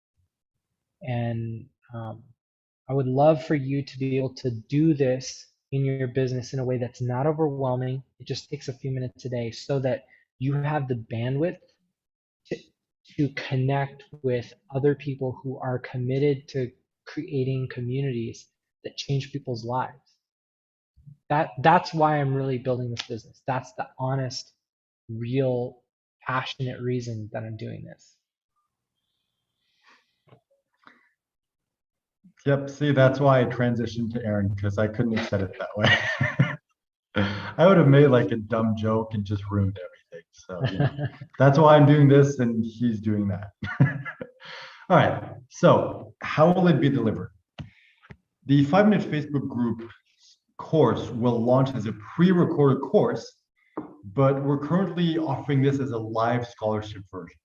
And I would love for you to be able to do this in your business in a way that's not overwhelming. It just takes a few minutes a day so that you have the bandwidth to, to connect with other people who are committed to creating communities that change people's lives. That's why I'm really building this business. That's the honest, real, passionate reason that I'm doing this.
Yep, see, that's why I transitioned to Aaron because I couldn't have said it that way. I would have made like a dumb joke and just ruined everything. So, that's why I'm doing this and he's doing that. All right, so how will it be delivered? The 5 Minute Facebook group course will launch as a pre-recorded course, but we're currently offering this as a live scholarship version.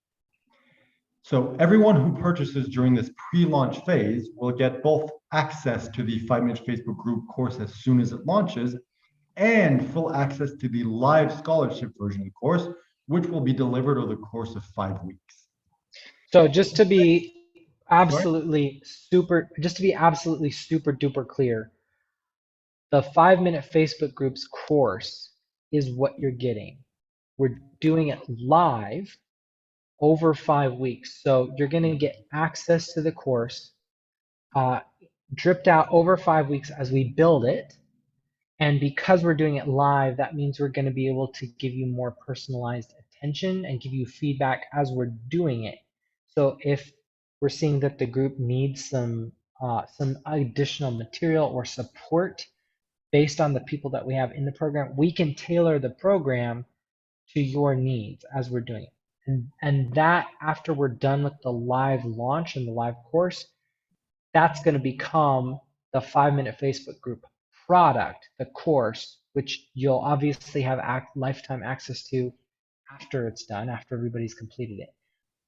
So everyone who purchases during this pre-launch phase will get both access to the 5 Minute Facebook group course as soon as it launches and full access to the live scholarship version of the course, which will be delivered over the course of 5 weeks.
So just to be
Sorry?
absolutely super duper clear, the 5 Minute Facebook groups course is what you're getting. We're doing it live over 5 weeks. So you're going to get access to the course uh, dripped out over 5 weeks as we build it. And because we're doing it live, that means we're going to be able to give you more personalized attention and give you feedback as we're doing it. So if we're seeing that the group needs some additional material or support based on the people that we have in the program, we can tailor the program to your needs as we're doing it. And that after we're done with the live launch and the live course, that's going to become the 5 Minute Facebook group product, the course, which you'll obviously have lifetime access to after it's done, after everybody's completed it.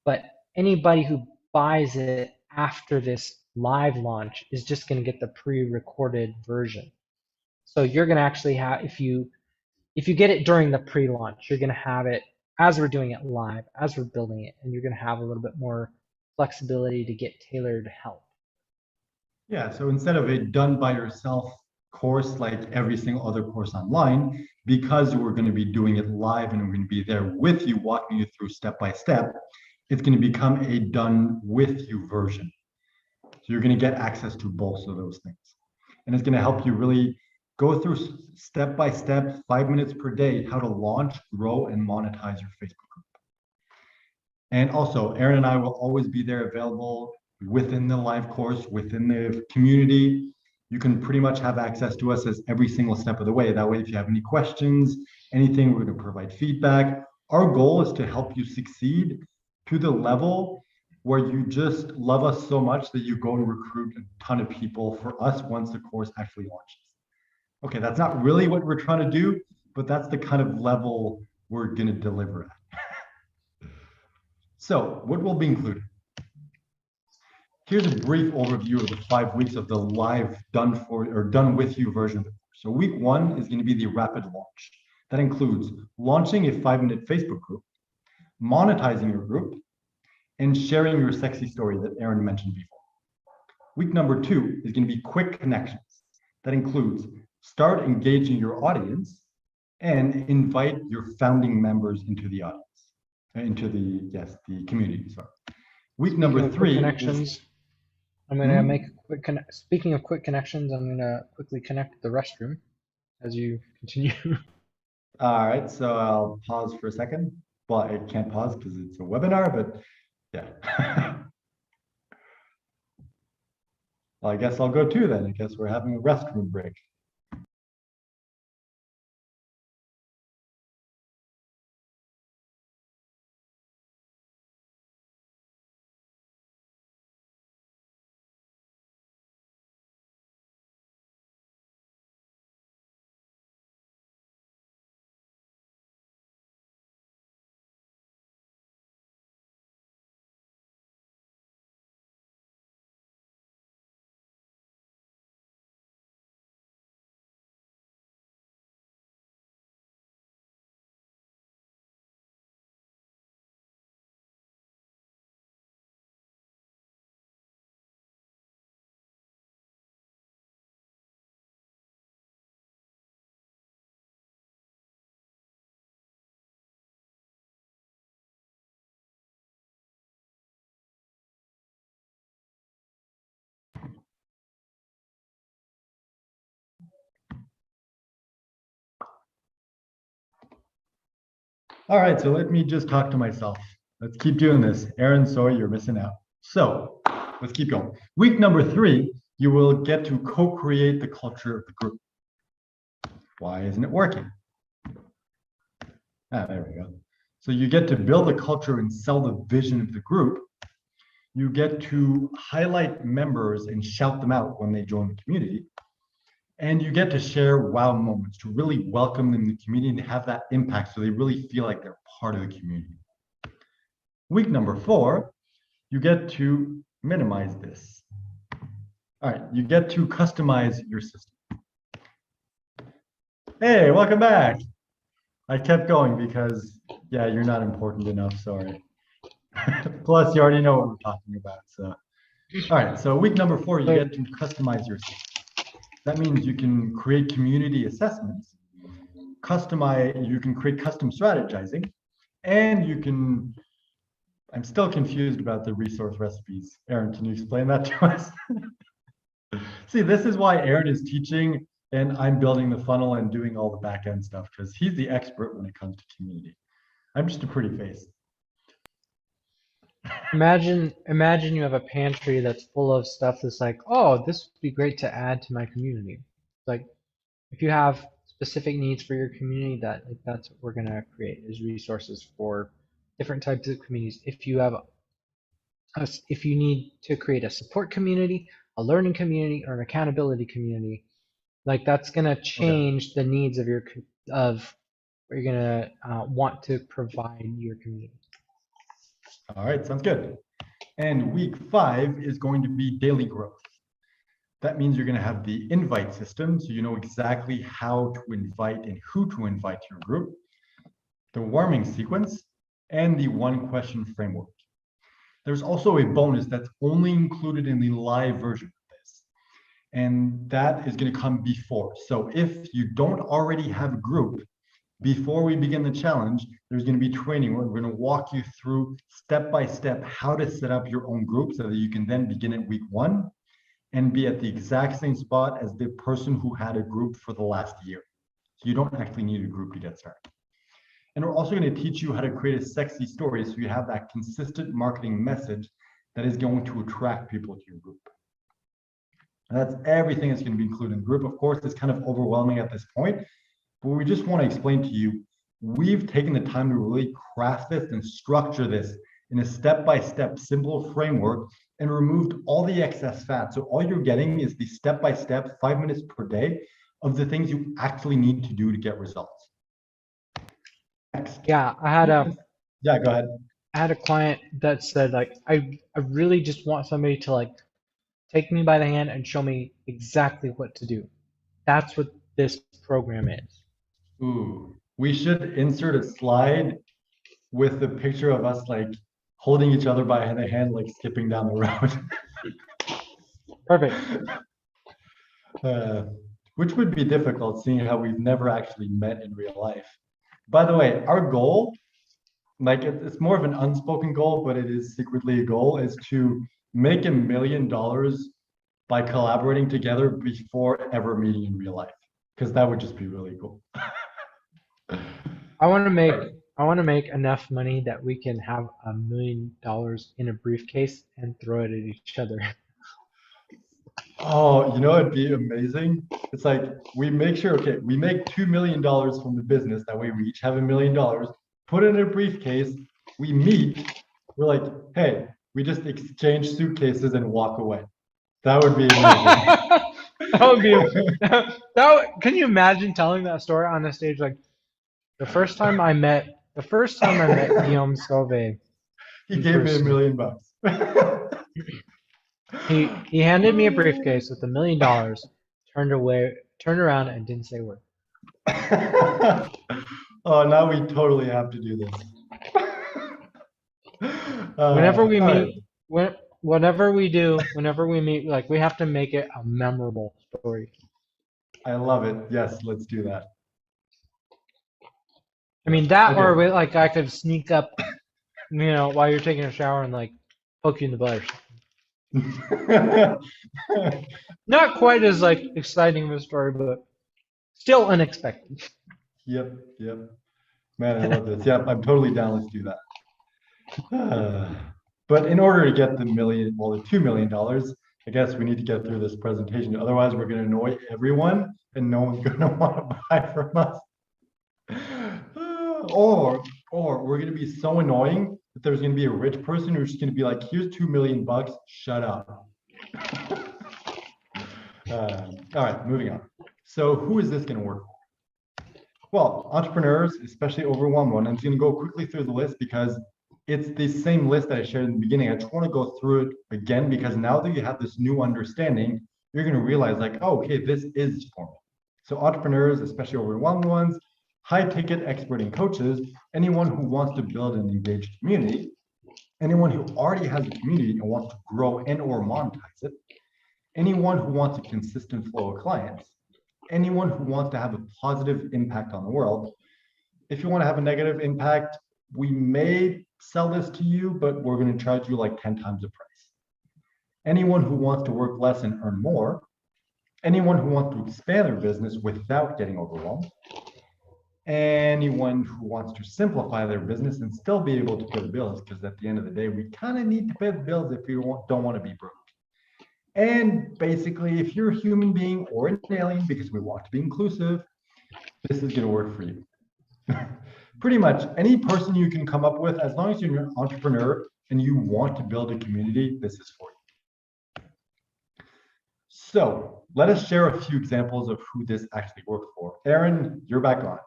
But anybody who buys it after this live launch is just going to get the pre-recorded version. So you're going to actually have, if you get it during the pre-launch, you're going to have it as we're doing it live, as we're building it, and you're going to have a little bit more flexibility to get tailored help.
Yeah, so instead of a done by yourself course like every single other course online, because we're going to be doing it live and we're going to be there with you, walking you through step by step, it's going to become a done with you version. So you're going to get access to both of those things. And it's going to help you really go through step by step, 5 minutes per day, how to launch, grow, and monetize your Facebook group. And also, Aaron and I will always be there available within the live course, within the community. You can pretty much have access to us as every single step of the way. That way, if you have any questions, anything, we're going to provide feedback. Our goal is to help you succeed to the level where you just love us so much that you go and recruit a ton of people for us once the course actually launches. Okay, that's not really what we're trying to do, but that's the kind of level we're going to deliver at. So, what will be included? Here's a brief overview of the 5 weeks of the live done for or done with you version of the course. So week 1 is going to be the rapid launch. That includes launching a 5-minute Facebook group, monetizing your group, and sharing your sexy story that Aaron mentioned before. Week number 2 is going to be quick connections. That includes start engaging your audience and invite your founding members into the audience, into the community. Sorry. Week
Speaking
number
of quick
3
connections,
is
I'm gonna make a quick connect. Speaking of quick connections, I'm gonna quickly connect the restroom as you continue.
all right. So I'll pause for a second. Well, I can't pause because it's a webinar, but yeah. Well, I guess I'll go too then. I guess we're having a restroom break. All right, so let me just talk to myself. Let's keep doing this. Aaron, sorry, you're missing out. So let's keep going. Week number 3, you will get to co-create the culture of the group. Why isn't it working? There we go. So you get to build a culture and sell the vision of the group. You get to highlight members and shout them out when they join the community. And you get to share wow moments to really welcome them in the community and have that impact so they really feel like they're part of the community. Week number 4, you get to minimize this. All right, you get to customize your system. Hey, welcome back. I kept going because, yeah, you're not important enough, sorry. Plus, you already know what we're talking about, so. All right, so week number 4, you get to customize your system. That means you can create community assessments, you can create custom strategizing, and you can, I'm still confused about the resource recipes. Aaron, can you explain that to us? See, this is why Aaron is teaching and I'm building the funnel and doing all the back end stuff because he's the expert when it comes to community. I'm just a pretty face.
Imagine you have a pantry that's full of stuff that's like, oh, this would be great to add to my community. Like, if you have specific needs for your community, that's what we're gonna create is resources for different types of communities. If you have if you need to create a support community, a learning community, or an accountability community, like that's gonna change the needs of of what you're gonna want to provide your community.
All right, sounds good. And week 5 is going to be daily growth. That means you're going to have the invite system, so you know exactly how to invite and who to invite to your group, the warming sequence, and the 1-question framework. There's also a bonus that's only included in the live version of this, and that is going to come before. So if you don't already have a group, before we begin the challenge, there's going to be training where we're going to walk you through step by step how to set up your own group so that you can then begin at week 1 and be at the exact same spot as the person who had a group for the last year. So you don't actually need a group to get started. And we're also going to teach you how to create a sexy story so you have that consistent marketing message that is going to attract people to your group. And that's everything that's going to be included in the group. Of course, it's kind of overwhelming at this point, but we just want to explain to you, we've taken the time to really craft this and structure this in a step-by-step simple framework and removed all the excess fat. So all you're getting is the step-by-step 5 minutes per day of the things you actually need to do to get results. Next.
Yeah,
Yeah, go ahead.
I had a client that said like, I really just want somebody to like take me by the hand and show me exactly what to do. That's what this program is.
Ooh, we should insert a slide with the picture of us like holding each other by the hand, like skipping down the road.
Perfect.
uh, which would be difficult seeing how we've never actually met in real life. By the way, our goal, like it's more of an unspoken goal, but it is secretly a goal, is to make $1 million by collaborating together before ever meeting in real life, because that would just be really cool.
I want to make
Right.
I want to make enough money that we can have $1 million in a briefcase and throw it at each other.
Oh, it'd be amazing. It's like we make sure, okay, we make $2 million from the business. That way we each have $1 million, put it in a briefcase, we meet, we're like, hey, we just exchange suitcases and walk away. That would be amazing.
That would be can you imagine telling that story on a stage like the first time I met Guillaume Sauvé
He
in
gave me a
person.
million bucks.
He handed me a briefcase with $1 million, turned around and didn't say a word.
Oh, now we totally have to do this.
Whenever we
All right.
meet, whenever we meet, like we have to make it a memorable story.
I love it. Yes, let's do that.
I mean that, or
Okay.
like I could sneak up, while you're taking a shower and like poke you in the butt or something. Not quite as like exciting of a story, but still unexpected.
Yep, yep. Man, I love this. Yep, I'm totally down. Let's do that. But in order to get the $2 million, I guess we need to get through this presentation. Otherwise, we're going to annoy everyone and no one's going to want to buy from us. Or we're going to be so annoying that there's going to be a rich person who's just going to be like, here's 2 million bucks, shut up. All right, moving on. So who is this going to work for? Well, entrepreneurs, especially overwhelmed one. I'm just going to go quickly through the list because it's the same list that I shared in the beginning. I just want to go through it again because now that you have this new understanding, you're going to realize like, oh, okay, this is for me. So entrepreneurs, especially overwhelmed ones, high ticket expert and coaches, anyone who wants to build an engaged community, anyone who already has a community and wants to grow and or monetize it, anyone who wants a consistent flow of clients, anyone who wants to have a positive impact on the world. If you want to have a negative impact, we may sell this to you, but we're going to charge you like 10 times the price. Anyone who wants to work less and earn more, anyone who wants to expand their business without getting overwhelmed, anyone who wants to simplify their business and still be able to pay the bills, because at the end of the day, we kind of need to pay the bills if you don't want to be broke. And basically, if you're a human being or an alien, because we want to be inclusive, this is going to work for you. Pretty much any person you can come up with, as long as you're an entrepreneur and you want to build a community, this is for you. So let us share a few examples of who this actually worked for. Aaron, you're back on.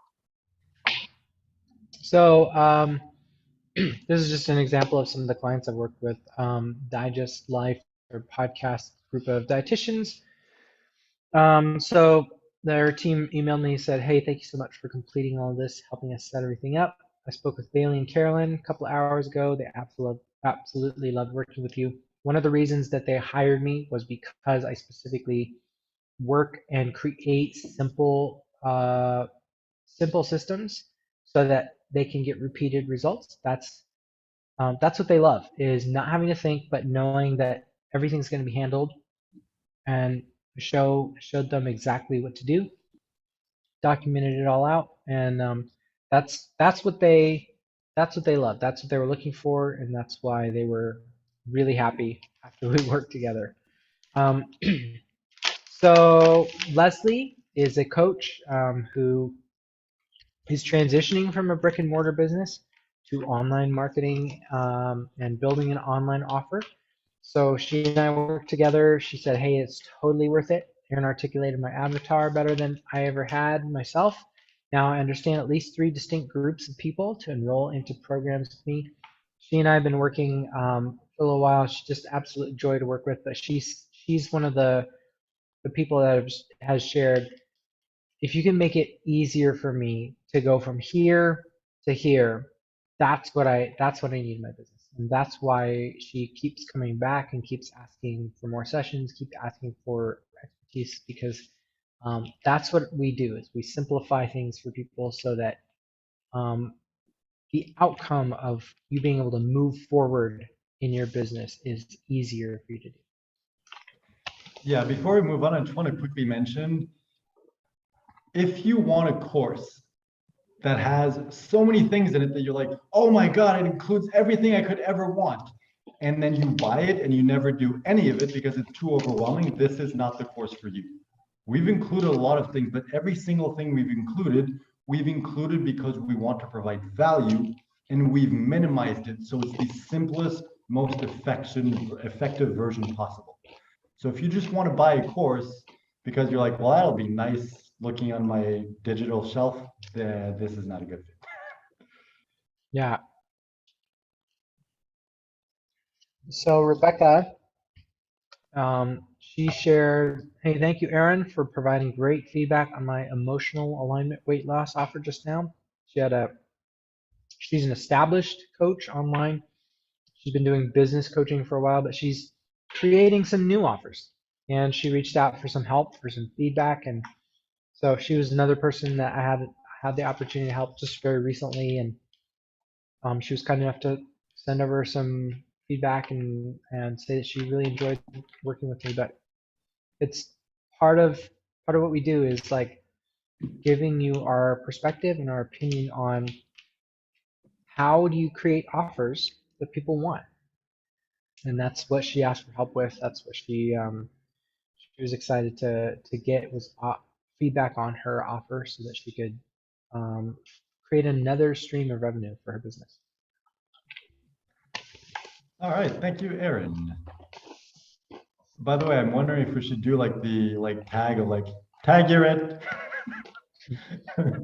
So this is just an example of some of the clients I've worked with. Digest Life, or podcast group of dietitians. So their team emailed me and said, hey, thank you so much for completing all of this, helping us set everything up. I spoke with Bailey and Carolyn a couple of hours ago. They absolutely loved working with you. One of the reasons that they hired me was because I specifically work and create simple systems so that they can get repeated results. That's what they love, is not having to think, but knowing that everything's going to be handled, and showed them exactly what to do, documented it all out, and that's what they love. That's what they were looking for, and that's why they were really happy after we worked together. Um, so Leslie is a coach who is transitioning from a brick and mortar business to online marketing and building an online offer. So she and I worked together. She said, hey, it's totally worth it. Aaron articulated my avatar better than I ever had myself. Now I understand at least 3 distinct groups of people to enroll into programs with me. She and I have been working for a little while. She's just absolute joy to work with. But she's one of the people that has shared, if you can make it easier for me to go from here to here, that's what I need in my business. And that's why she keeps coming back and keeps asking for more sessions, keep asking for expertise, because that's what we do is we simplify things for people so that um, the outcome of you being able to move forward in your business is easier for you to do.
Yeah, before we move on, I just want to quickly mention, if you want a course that has so many things in it that you're like, oh my God, it includes everything I could ever want. And then you buy it and you never do any of it because it's too overwhelming. This is not the course for you. We've included a lot of things, but every single thing we've included because we want to provide value, and we've minimized it so it's the simplest, most effective version possible. So if you just want to buy a course because you're like, well, that'll be nice looking on my digital shelf, this is not a good fit.
Yeah. So Rebecca, she shared, hey, thank you, Erin, for providing great feedback on my emotional alignment weight loss offer just now. She's an established coach online. She's been doing business coaching for a while, but she's creating some new offers. And she reached out for some help, for some feedback. And so she was another person that I had the opportunity to help just very recently. And she was kind enough to send over some feedback and say that she really enjoyed working with me. But it's part of what we do is like giving you our perspective and our opinion on how do you create offers that people want. And that's what she asked for help with. That's what she was excited to get was feedback on her offer so that she could create another stream of revenue for her business.
All right, thank you, Erin. By the way, I'm wondering if we should do like the tag of tag you're it.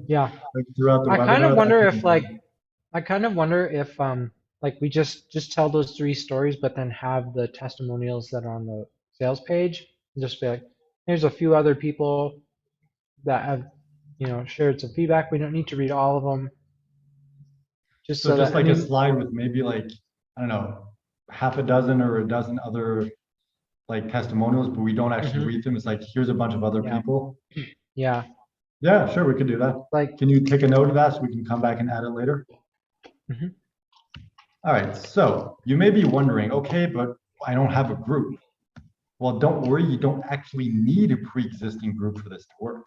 Yeah.
Throughout the
I kind of
webinar.
wonder if like we just tell those 3 stories, but then have the testimonials that are on the sales page and just be like, here's a few other people that have shared some feedback. We don't need to read all of them. Just
So just like a slide with maybe I don't know, half a dozen or a dozen other testimonials, but we don't actually read them. It's like, here's a bunch of other people.
Yeah.
Yeah, sure, we could do that. Can you take a note of that so we can come back and add it later? All right, so you may be wondering, okay, but I don't have a group. Well, don't worry, you don't actually need a pre-existing group for this to work.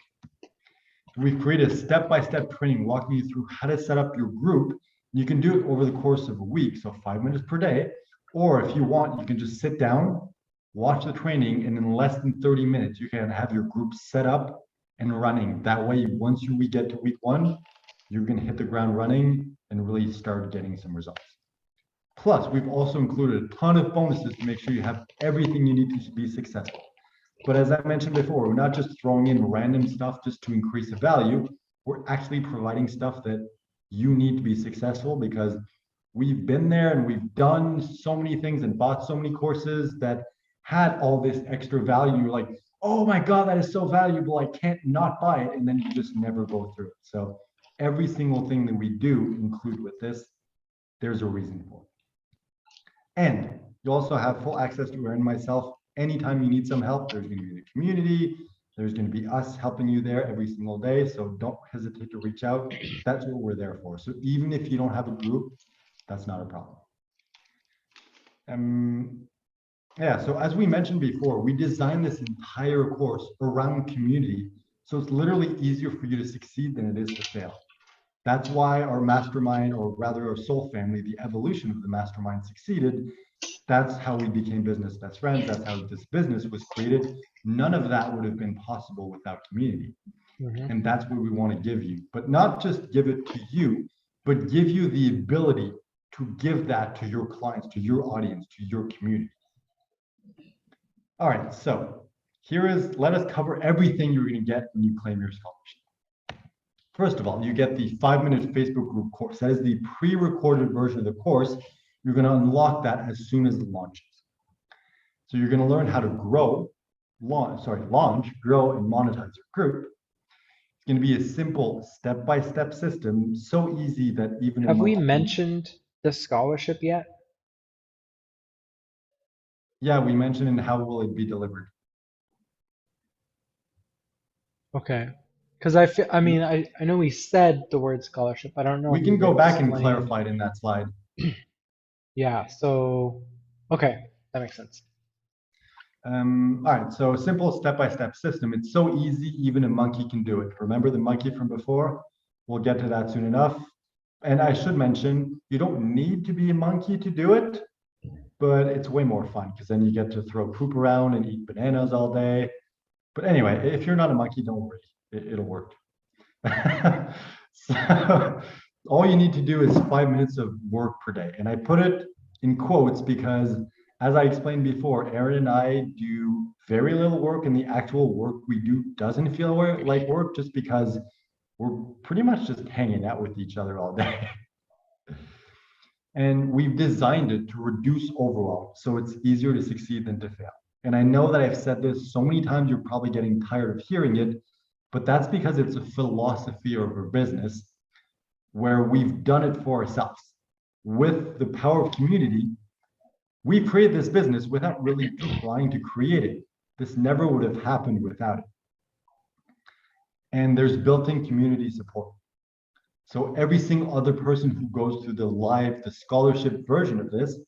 We've created a step-by-step training walking you through how to set up your group. You can do it over the course of a week, so 5 minutes per day. Or if you want, you can just sit down, watch the training, and in less than 30 minutes, you can have your group set up and running. That way, once we get to week 1, you're going to hit the ground running and really start getting some results. Plus, we've also included a ton of bonuses to make sure you have everything you need to be successful. But as I mentioned before, we're not just throwing in random stuff just to increase the value. We're actually providing stuff that you need to be successful, because we've been there and we've done so many things and bought so many courses that had all this extra value. You're like, oh my God, that is so valuable, I can't not buy it. And then you just never go through it. So every single thing that we do include with this, there's a reason for it. And you also have full access to Erin and myself. Anytime you need some help, there's going to be the community. There's going to be us helping you there every single day. So don't hesitate to reach out. That's what we're there for. So even if you don't have a group, that's not a problem. Yeah, so as we mentioned before, we designed this entire course around community. So it's literally easier for you to succeed than it is to fail. That's why our mastermind, or rather our soul family, the evolution of the mastermind, succeeded. That's how we became business best friends. That's how this business was created. None of that would have been possible without community. And that's what we want to give you, but not just give it to you, but give you the ability to give that to your clients, to your audience, to your community. All right, so let us cover everything you're going to get when you claim your scholarship. First of all, you get the 5-minute Facebook group course. That is the pre-recorded version of the course. You're going to unlock that as soon as it launches. So you're going to learn how to launch, grow, and monetize your group. going to be a simple step-by-step system, so easy that even a
Have we
monkey.
mentioned the scholarship yet?
Yeah, we mentioned in how will it be delivered.
Okay. Because I mean, I know we said the word scholarship. I don't know
We
if
can
we've
go back and
explained.
clarify it in that slide.
Yeah, so, okay, that makes sense.
All right, so a simple step-by-step system. It's so easy, even a monkey can do it. Remember the monkey from before? We'll get to that soon enough. And I should mention, you don't need to be a monkey to do it, but it's way more fun because then you get to throw poop around and eat bananas all day. But anyway, if you're not a monkey, don't worry, it'll work. So all you need to do is 5 minutes of work per day. And I put it in quotes because, as I explained before, Aaron and I do very little work, and the actual work we do doesn't feel like work just because we're pretty much just hanging out with each other all day. And we've designed it to reduce overwhelm so it's easier to succeed than to fail. And I know that I've said this so many times, you're probably getting tired of hearing it, but that's because it's a philosophy of our business where we've done it for ourselves. With the power of community, we created this business without really trying to create it. This never would have happened without it. And there's built-in community support. So every single other person who goes through the scholarship version of this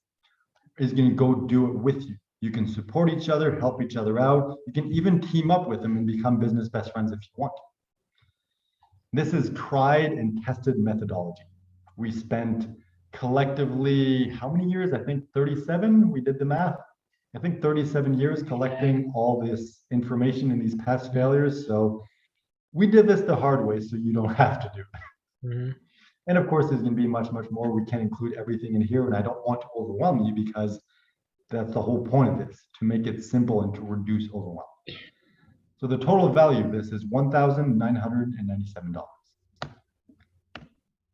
is going to go do it with you. You can support each other, help each other out. You can even team up with them and become business best friends if you want. This is tried and tested methodology. We spent collectively, how many years? I think 37, we did the math. I think 37 years collecting all this information in these past failures. So we did this the hard way so you don't have to do it.
Mm-hmm.
And of course, there's going to be much, much more. We can't include everything in here, and I don't want to overwhelm you because that's the whole point of this, to make it simple and to reduce overwhelm. So the total value of this is $1,997.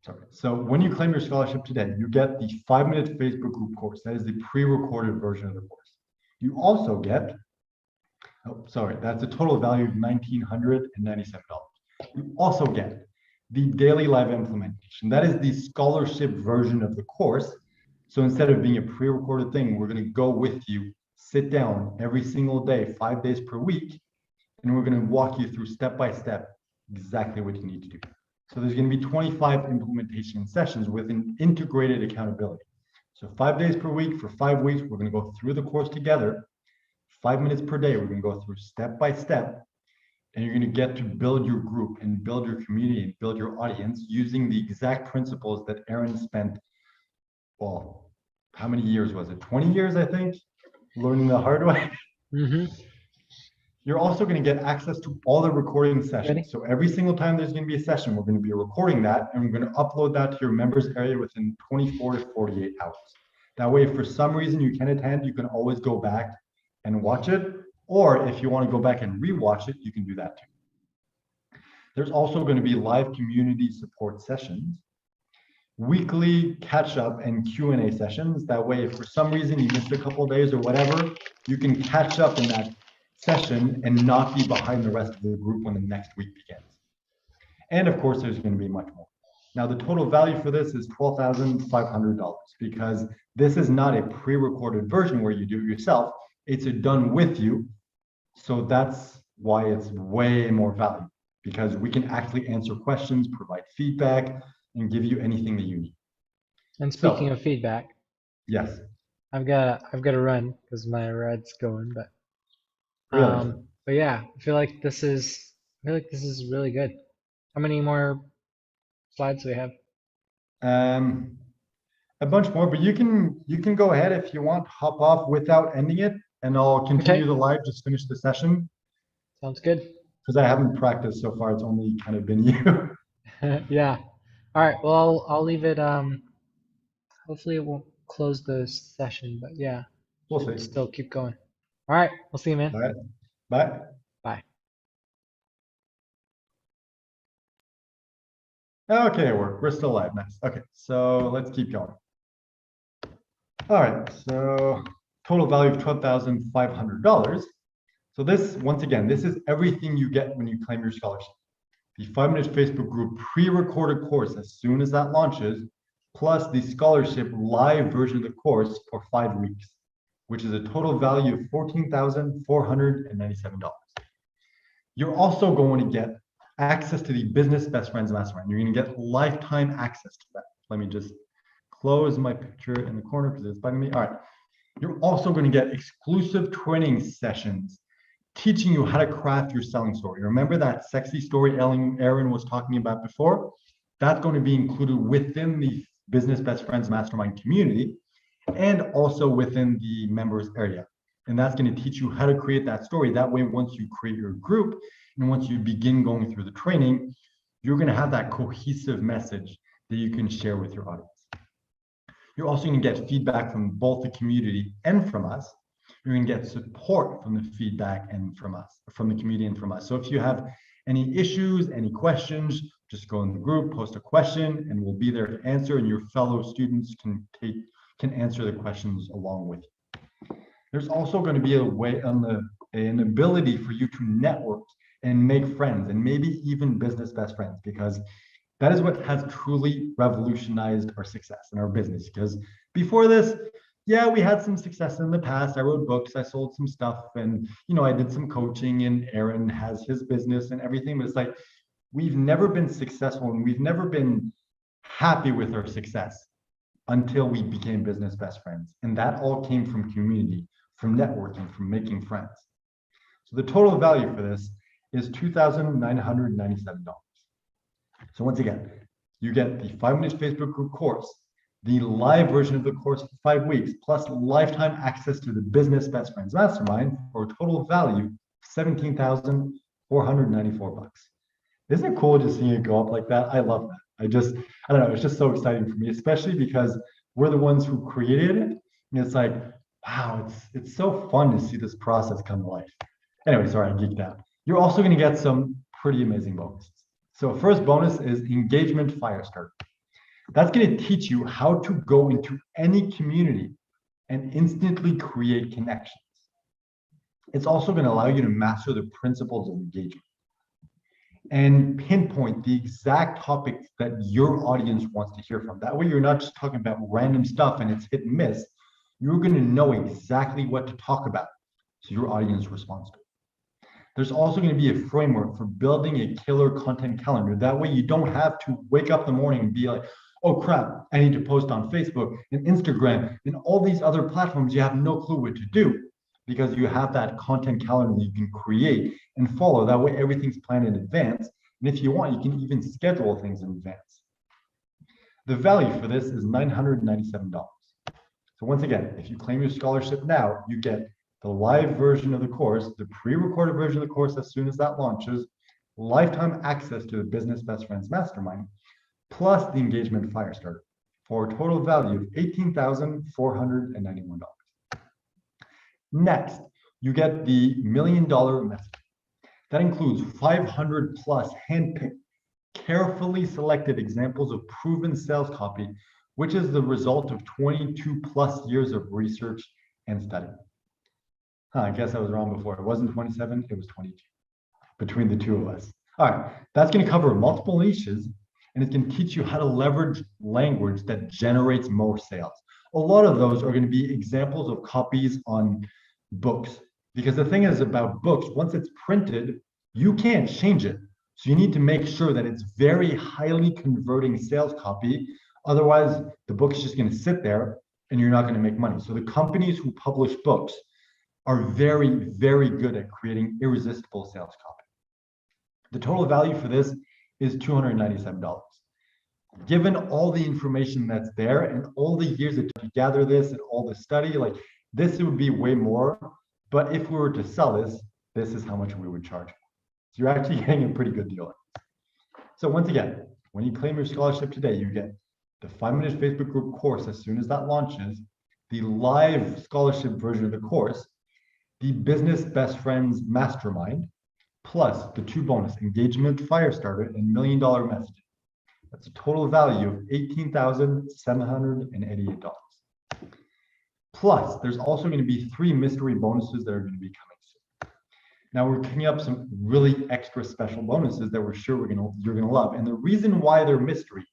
Sorry. So when you claim your scholarship today, you get the 5-minute Facebook group course. That is the pre-recorded version of the course. You also get, oh, sorry, that's a total value of $1,997. You also get the daily live implementation. That is the scholarship version of the course. So instead of being a pre-recorded thing, we're going to go with you, sit down every single day, 5 days per week, and we're going to walk you through step by step exactly what you need to do. So there's going to be 25 implementation sessions with an integrated accountability. So 5 days per week for 5 weeks, we're going to go through the course together. 5 minutes per day, we're going to go through step by step, and you're going to get to build your group and build your community and build your audience using the exact principles that Aaron spent, well, how many years was it? 20 years, I think, learning the hard way.
Mm-hmm.
You're also going to get access to all the recording sessions.
Ready?
So every single time there's going to be a session, we're going to be recording that, and we're going to upload that to your members area within 24 to 48 hours. That way, if for some reason you can't attend, you can always go back and watch it. Or if you want to go back and rewatch it, you can do that too. There's also going to be live community support sessions, weekly catch up and Q&A sessions. That way, if for some reason you missed a couple of days or whatever, you can catch up in that session and not be behind the rest of the group when the next week begins. And of course, there's going to be much more. Now, the total value for this is $12,500 because this is not a pre-recorded version where you do it yourself. It's a done with you. So that's why it's way more value, because we can actually answer questions, provide feedback, and give you anything that you need.
And speaking of feedback,
yes,
I've got to run because my ride's going, but
really.
but yeah, I feel like this is really good. How many more slides do we have?
A bunch more, but you can go ahead if you want, hop off without ending it, and I'll continue
Okay.
the live, just finish the session.
Sounds good.
Because I haven't practiced so far, it's only kind of been you.
Yeah. All right. Well, I'll leave it. Hopefully it won't close the session, but yeah,
We'll
should
see.
still keep going. All right. We'll see you, man.
All right, bye.
Bye.
Okay, we're still live. Nice. Okay, so let's keep going. All right, so total value of $12,500. So this, once again, this is everything you get when you claim your scholarship. the 5-minute Facebook group pre-recorded course as soon as that launches, plus the scholarship live version of the course for 5 weeks, which is a total value of $14,497. You're also going to get access to the Business Best Friends Mastermind. You're going to get lifetime access to that. Let me just close my picture in the corner because it's bugging me. All right. You're also going to get exclusive training sessions teaching you how to craft your selling story. Remember that sexy story Aaron was talking about before? That's going to be included within the Business Best Friends Mastermind community and also within the members area. And that's going to teach you how to create that story. That way, once you create your group and once you begin going through the training, you're going to have that cohesive message that you can share with your audience. You're also going to get feedback from both the community and from us. You're going to get support from the feedback and from us, from the community and from us. So if you have any issues, any questions, just go in the group, post a question, and we'll be there to answer, and your fellow students can answer the questions along with you. There's also going to be an ability for you to network and make friends and maybe even business best friends, because that is what has truly revolutionized our success in our business. Because before this, yeah, we had some success in the past. I wrote books, I sold some stuff, and I did some coaching, and Aaron has his business and everything. But it's like we've never been successful and we've never been happy with our success until we became business best friends. And that all came from community, from networking, from making friends. So the total value for this is $2,997. So once again, you get the 5-minute Facebook group course, the live version of the course for 5 weeks, plus lifetime access to the Business Best Friends Mastermind for a total value of $17,494. Isn't it cool just seeing it go up like that? I love that. I don't know, it's just so exciting for me, especially because we're the ones who created it. And it's like, wow, it's so fun to see this process come to life. Anyway, sorry, I geeked out. You're also going to get some pretty amazing bonuses. So first bonus is Engagement Firestarter. That's going to teach you how to go into any community and instantly create connections. It's also going to allow you to master the principles of engagement and pinpoint the exact topics that your audience wants to hear from. That way, you're not just talking about random stuff and it's hit and miss. You're going to know exactly what to talk about so your audience responds to it. There's also going to be a framework for building a killer content calendar. That way, you don't have to wake up in the morning and be like, oh crap, I need to post on Facebook and Instagram and all these other platforms. You have no clue what to do because you have that content calendar that you can create and follow. That way, everything's planned in advance. And if you want, you can even schedule things in advance. The value for this is $997. So once again, if you claim your scholarship now, you get the live version of the course, the pre-recorded version of the course as soon as that launches, lifetime access to the Business Best Friends Mastermind, plus the Engagement Firestarter for a total value of $18,491. Next, you get the $1 Million Method. That includes 500 plus handpicked, carefully selected examples of proven sales copy, which is the result of 22 plus years of research and study. I guess I was wrong before. It wasn't 27, it was 22 between the two of us. All right, that's going to cover multiple niches, and it's going to teach you how to leverage language that generates more sales. A lot of those are going to be examples of copies on books, because the thing is about books, once it's printed, you can't change it. So you need to make sure that it's very highly converting sales copy. Otherwise, the book is just going to sit there and you're not going to make money. So the companies who publish books are very, very good at creating irresistible sales copy. The total value for this is $297. Given all the information that's there and all the years that you gather this and all the study, like this would be way more. But if we were to sell this, this is how much we would charge. So you're actually getting a pretty good deal. So once again, when you claim your scholarship today, you get the 5-minute Facebook group course as soon as that launches, the live scholarship version of the course, the Business Best Friends Mastermind, plus the 2 bonus, Engagement Firestarter and $1 Million Method. That's a total value of $18,788. Plus, there's also going to be 3 mystery bonuses that are going to be coming soon. Now we're cooking up some really extra special bonuses that we're sure you're gonna love. And the reason why they're mysteries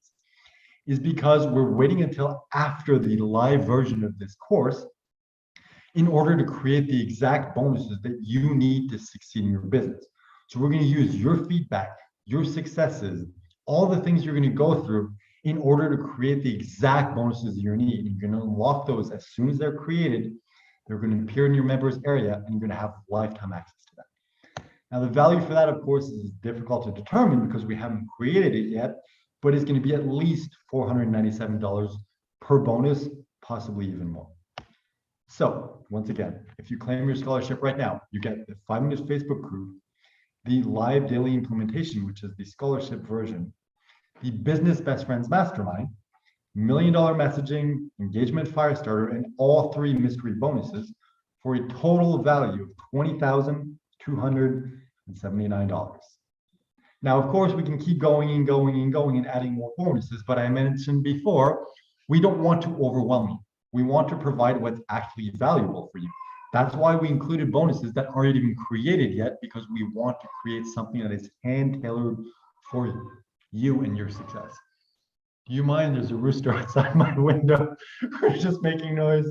is because we're waiting until after the live version of this course in order to create the exact bonuses that you need to succeed in your business. So we're going to use your feedback, your successes, all the things you're going to go through in order to create the exact bonuses you need. You're going to unlock those as soon as they're created. They're going to appear in your members area, and you're going to have lifetime access to that. Now, the value for that, of course, is difficult to determine because we haven't created it yet, but it's going to be at least $497 per bonus, possibly even more. So once again, if you claim your scholarship right now, you get the 5 Minutes Facebook group, the live daily implementation, which is the scholarship version, the Business Best Friends Mastermind, $1 Million Messaging, Engagement Firestarter, and all 3 mystery bonuses for a total value of $20,279. Now, of course, we can keep going and going and going and adding more bonuses, but I mentioned before, we don't want to overwhelm you. We want to provide what's actually valuable for you. That's why we included bonuses that aren't even created yet, because we want to create something that is hand-tailored for you and your success. Do you mind? There's a rooster outside my window. We're just making noise.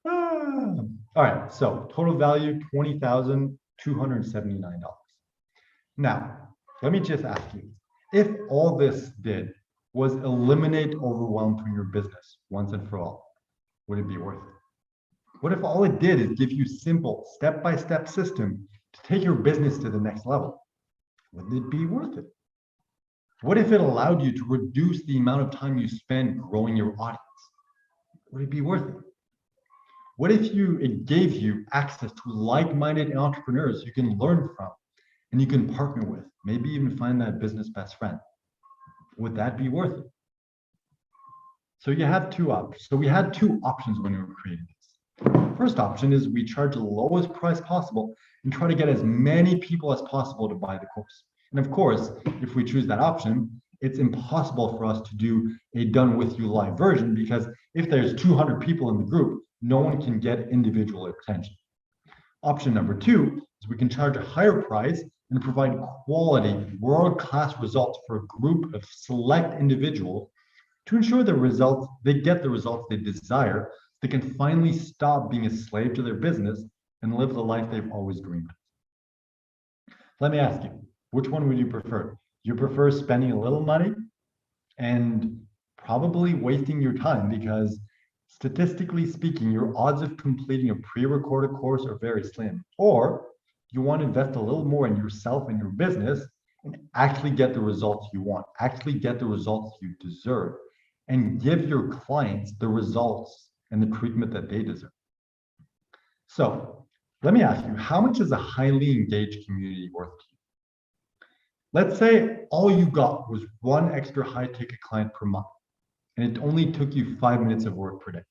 All right, so total value, $20,279. Now, let me just ask you, if all this did was eliminate overwhelm from your business once and for all, would it be worth it? What if all it did is give you simple step-by-step system to take your business to the next level? Would it be worth it? What if it allowed you to reduce the amount of time you spend growing your audience? Would it be worth it? What if it gave you access to like-minded entrepreneurs you can learn from and you can partner with, maybe even find that business best friend? Would that be worth it? So you have 2 options. So we had 2 options when we were creating this. First option is we charge the lowest price possible and try to get as many people as possible to buy the course. And of course, if we choose that option, it's impossible for us to do a done with you live version, because if there's 200 people in the group, no one can get individual attention. Option number 2 is we can charge a higher price and provide quality, world-class results for a group of select individuals to ensure they get the results they desire. They can finally stop being a slave to their business and live the life they've always dreamed of. Let me ask you, which one would you prefer? You prefer spending a little money and probably wasting your time, because statistically speaking, your odds of completing a pre-recorded course are very slim. Or you want to invest a little more in yourself and your business and actually get the results you want, actually get the results you deserve, and give your clients the results and the treatment that they deserve. So let me ask you, how much is a highly engaged community worth to you? Let's say all you got was 1 extra high ticket client per month, and it only took you 5 minutes of work per day.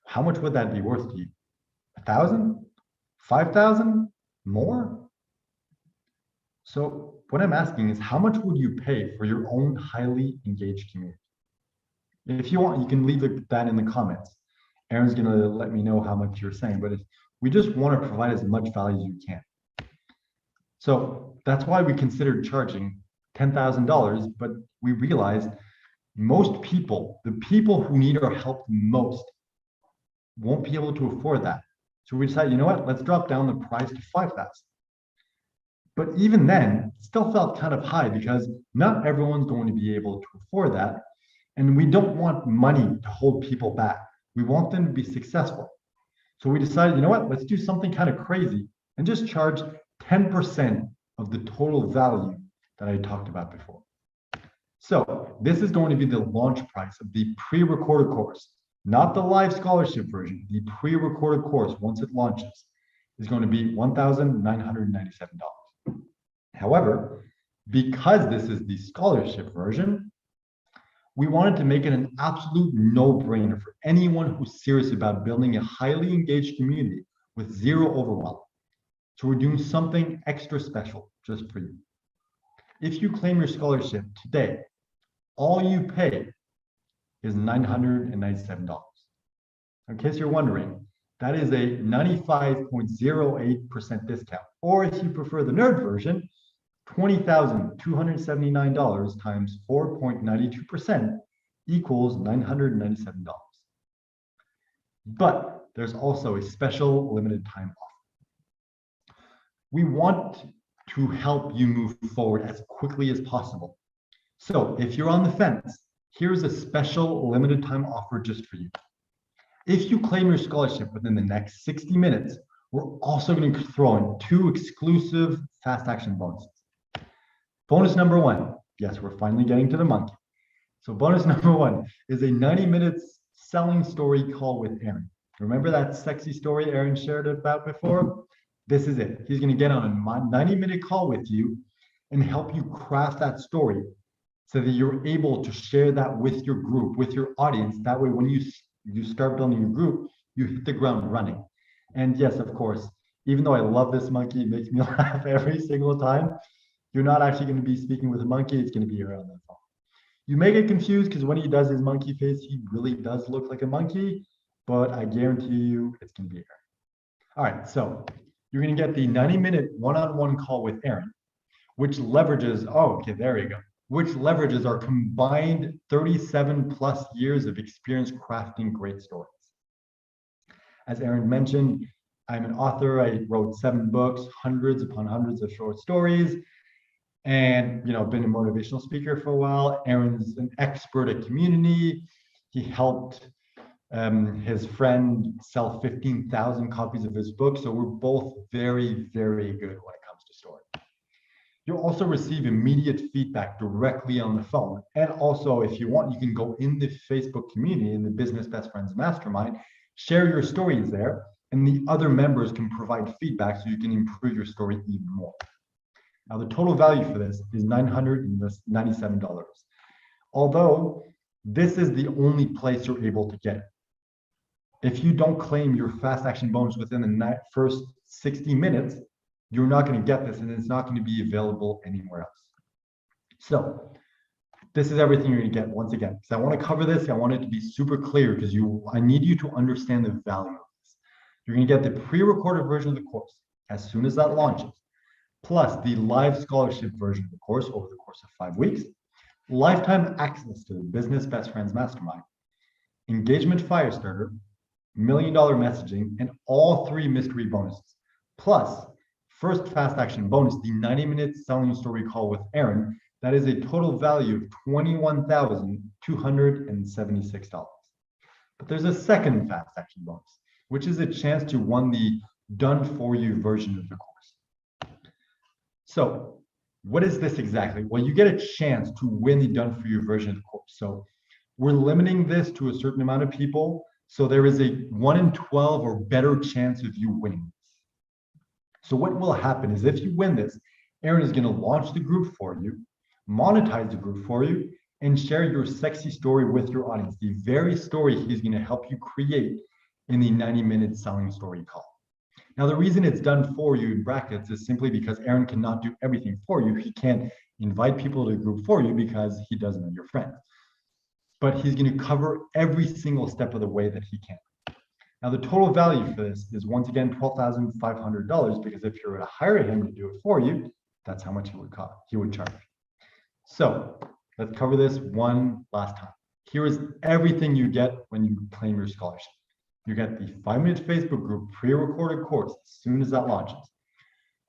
How much would that be worth to you? 1,000? 5,000? More? So what I'm asking is, how much would you pay for your own highly engaged community? If you want, you can leave that in the comments. Aaron's going to let me know how much you're saying, but we just want to provide as much value as you can. So that's why we considered charging $10,000, but we realized most people, the people who need our help most, won't be able to afford that. So we decided, you know what, let's drop down the price to 5,000. But even then, it still felt kind of high, because not everyone's going to be able to afford that. And we don't want money to hold people back. We want them to be successful. So we decided, you know what, let's do something kind of crazy and just charge 10% of the total value that I talked about before. So this is going to be the launch price of the pre-recorded course, not the live scholarship version. The pre-recorded course, once it launches, is going to be $1,997. However, because this is the scholarship version, we wanted to make it an absolute no-brainer for anyone who's serious about building a highly engaged community with zero overwhelm. So we're doing something extra special just for you. If you claim your scholarship today, all you pay is $997. In case you're wondering, That is a 95.08% discount. Or if you prefer the nerd version, $20,279 times 4.92% equals $997. But there's also a special limited time offer. We want to help you move forward as quickly as possible. So if you're on the fence, here's a special limited time offer just for you. If you claim your scholarship within the next 60 minutes, we're also going to throw in 2 exclusive fast action bonuses. Bonus number 1, yes, we're finally getting to the monkey. So bonus number 1 is a 90 minutes selling story call with Aaron. Remember that sexy story Aaron shared about before? This is it. He's going to get on a 90-minute call with you and help you craft that story so that you're able to share that with your group, with your audience. That way, when you start building your group, you hit the ground running. And yes, of course, even though I love this monkey, it makes me laugh every single time, you're not actually going to be speaking with a monkey. It's going to be around the phone. You may get confused because when he does his monkey face, he really does look like a monkey, but I guarantee you it's going to be Aaron. All right, so you're going to get the 90-minute one-on-one call with Aaron, which leverages, which leverages our combined 37 plus years of experience crafting great stories. As Aaron mentioned, I'm an author. I wrote 7 books, hundreds upon hundreds of short stories, and been a motivational speaker for a while. Aaron's an expert at community. He helped his friend sell 15,000 copies of his book. So we're both very, very good when it comes to story. You'll also receive immediate feedback directly on the phone. And also, if you want, you can go in the Facebook community, in the Business Best Friends Mastermind, share your stories there, and the other members can provide feedback so you can improve your story even more. Now, the total value for this is $997. Although this is the only place you're able to get it. If you don't claim your fast action bonus within the first 60 minutes, you're not going to get this, and it's not going to be available anywhere else. So this is everything you're going to get once again. Because I want to cover this, I want it to be super clear because I need you to understand the value of this. You're going to get the pre-recorded version of the course as soon as that launches, plus the live scholarship version of the course over the course of 5 weeks, lifetime access to the Business Best Friends Mastermind, engagement Firestarter, $1 million messaging, and all 3 mystery bonuses. Plus, first fast action bonus, the 90-minute selling story call with Aaron. That is a total value of $21,276. But there's a second fast action bonus, which is a chance to win the done for you version of the course. So what is this exactly? Well, you get a chance to win the done for you version of the course. So we're limiting this to a certain amount of people. So there is a 1 in 12 or better chance of you winning this. So what will happen is if you win this, Aaron is going to launch the group for you, monetize the group for you, and share your sexy story with your audience. The very story he's going to help you create in the 90-minute selling story call. Now, the reason it's done for you in brackets is simply because Aaron cannot do everything for you. He can't invite people to the group for you because he doesn't know your friends. But he's going to cover every single step of the way that he can. Now, the total value for this is once again $12,500 because if you were to hire him to do it for you, that's how much he would charge. So let's cover this one last time. Here is everything you get when you claim your scholarship. You get the 5-minute Facebook group pre-recorded course as soon as that launches.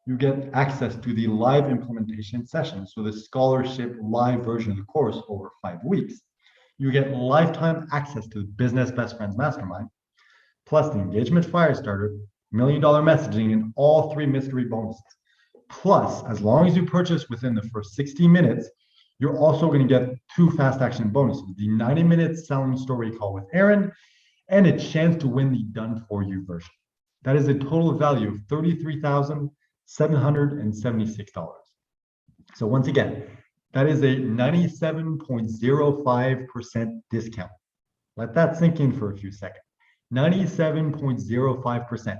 You get access to the live implementation session, so the scholarship live version of the course over 5 weeks. You get lifetime access to the Business Best Friends Mastermind, plus the Engagement Firestarter, $1 million messaging, and all 3 mystery bonuses. Plus, as long as you purchase within the first 60 minutes, you're also going to get 2 fast action bonuses, the 90-minute selling story call with Aaron, and a chance to win the done for you version. That is a total value of $33,776. So once again, that is a 97.05% discount. Let that sink in for a few seconds. 97.05%.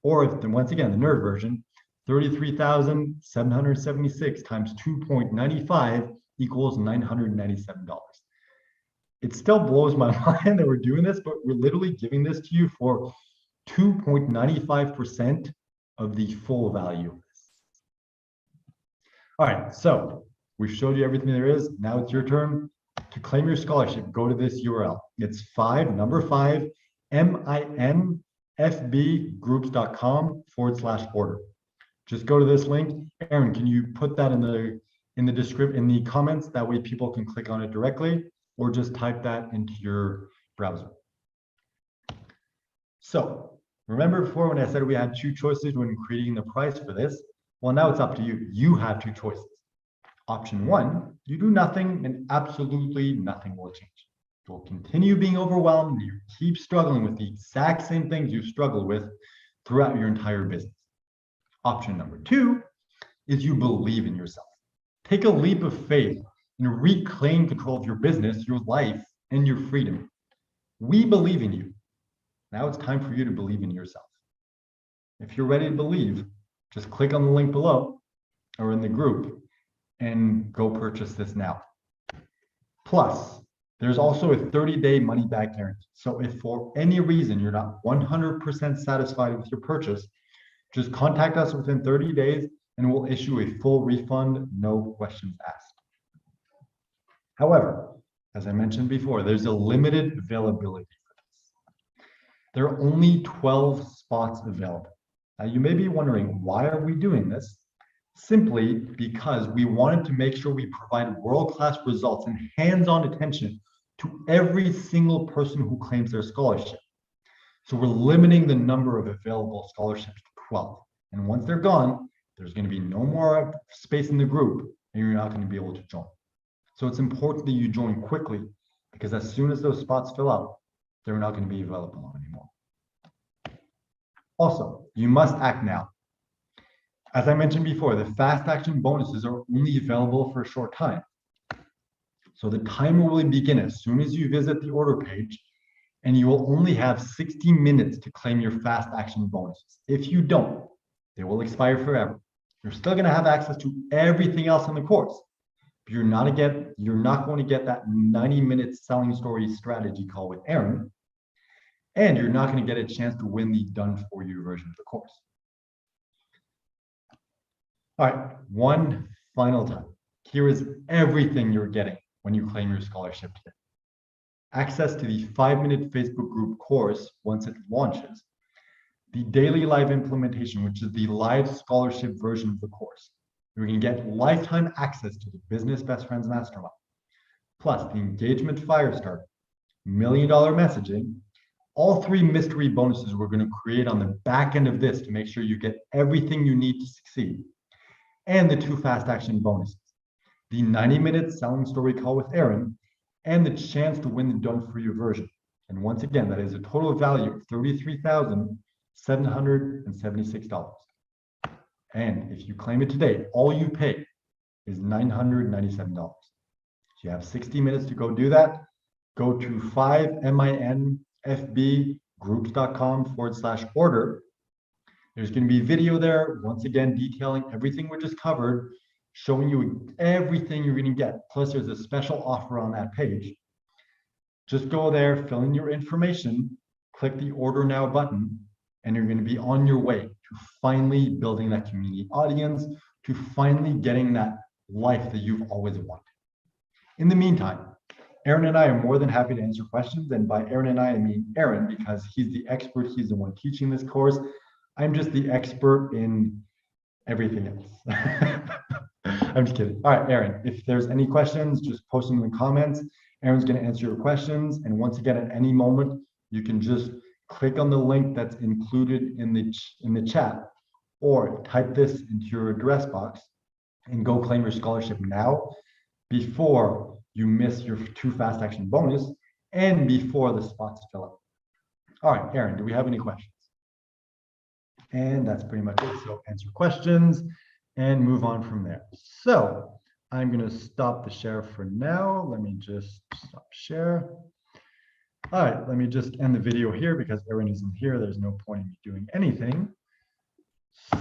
Or once again, the nerd version, 33,776 times 2.95 equals $997. It still blows my mind that we're doing this, but we're literally giving this to you for 2.95% of the full value of this. All right, so we've showed you everything there is. Now it's your turn to claim your scholarship. Go to this URL. It's 5, number 5, minfbgroups.com/order. Just go to this link. Aaron, can you put that in the comments? That way people can click on it directly, or just type that into your browser. So remember before when I said we had 2 choices when creating the price for this? Well, now it's up to you. You have 2 choices. Option 1, you do nothing and absolutely nothing will change. You'll continue being overwhelmed and you keep struggling with the exact same things you've struggled with throughout your entire business. Option number 2 is you believe in yourself. Take a leap of faith and reclaim control of your business, your life, and your freedom. We believe in you. Now it's time for you to believe in yourself. If you're ready to believe, just click on the link below or in the group and go purchase this now. Plus, there's also a 30-day money-back guarantee. So if for any reason you're not 100% satisfied with your purchase, just contact us within 30 days and we'll issue a full refund, no questions asked. However, as I mentioned before, there's a limited availability for this. There are only 12 spots available. Now you may be wondering, why are we doing this? Simply because we wanted to make sure we provide world-class results and hands-on attention to every single person who claims their scholarship. So we're limiting the number of available scholarships to 12. And once they're gone, there's going to be no more space in the group and you're not going to be able to join. So it's important that you join quickly because as soon as those spots fill up, they're not going to be available anymore. Also, you must act now. As I mentioned before, the fast action bonuses are only available for a short time. So the timer will begin as soon as you visit the order page, and you will only have 60 minutes to claim your fast action bonuses. If you don't, they will expire forever. You're still going to have access to everything else in the course, but you're not going to get that 90-minute selling story strategy call with Aaron, and you're not going to get a chance to win the done for you version of the course. All right, one final time. Here is everything you're getting when you claim your scholarship today. Access to the 5-minute Facebook group course once it launches, the daily live implementation, which is the live scholarship version of the course. You're going to get lifetime access to the Business Best Friends Mastermind, plus the Engagement Firestarter, $1 Million Messaging, all 3 mystery bonuses we're going to create on the back end of this to make sure you get everything you need to succeed, and the 2 fast action bonuses, the 90-minute selling story call with Aaron, and the chance to win the done for you version. And once again, that is a total value of $33,776. And if you claim it today, all you pay is $997. So you have 60 minutes to go do that. Go to 5minfbgroups.com/order. There's going to be a video there, once again, detailing everything we just covered, showing you everything you're going to get. Plus, there's a special offer on that page. Just go there, fill in your information, click the Order Now button, and you're going to be on your way to finally building that community audience, to finally getting that life that you've always wanted. In the meantime, Aaron and I are more than happy to answer questions. And by Aaron and I mean Aaron, because he's the expert. He's the one teaching this course. I'm just the expert in everything else. I'm just kidding. All right, Aaron, if there's any questions, just post them in the comments. Aaron's going to answer your questions. And once again, at any moment, you can just click on the link that's included in the chat, or type this into your address box and go claim your scholarship now before you miss your 2 fast action bonus and before the spots fill up. All right, Aaron, do we have any questions? And that's pretty much it. So answer questions and move on from there. So I'm going to stop the share for now. Let me just stop share. All right, let me just end the video here because Aaron isn't here. There's no point in me doing anything.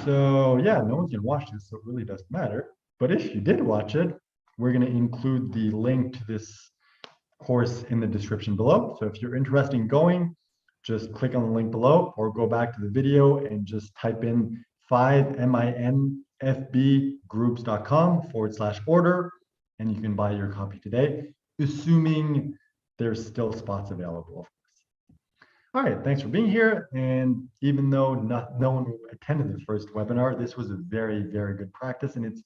So yeah, no one's going to watch this, so it really doesn't matter. But if you did watch it, we're going to include the link to this course in the description below. So if you're interested in going, just click on the link below or go back to the video and just type in 5minfbgroups.com/order, and you can buy your copy today, assuming there's still spots available. All right, thanks for being here. And even though no one attended the first webinar, this was a very, very good practice, and it's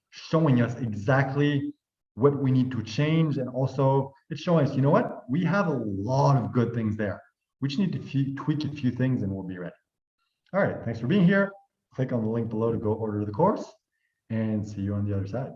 showing us exactly what we need to change. And also it's showing us, you know what, we have a lot of good things there. We just need to tweak a few things and we'll be ready. All right, thanks for being here. Click on the link below to go order the course, and see you on the other side.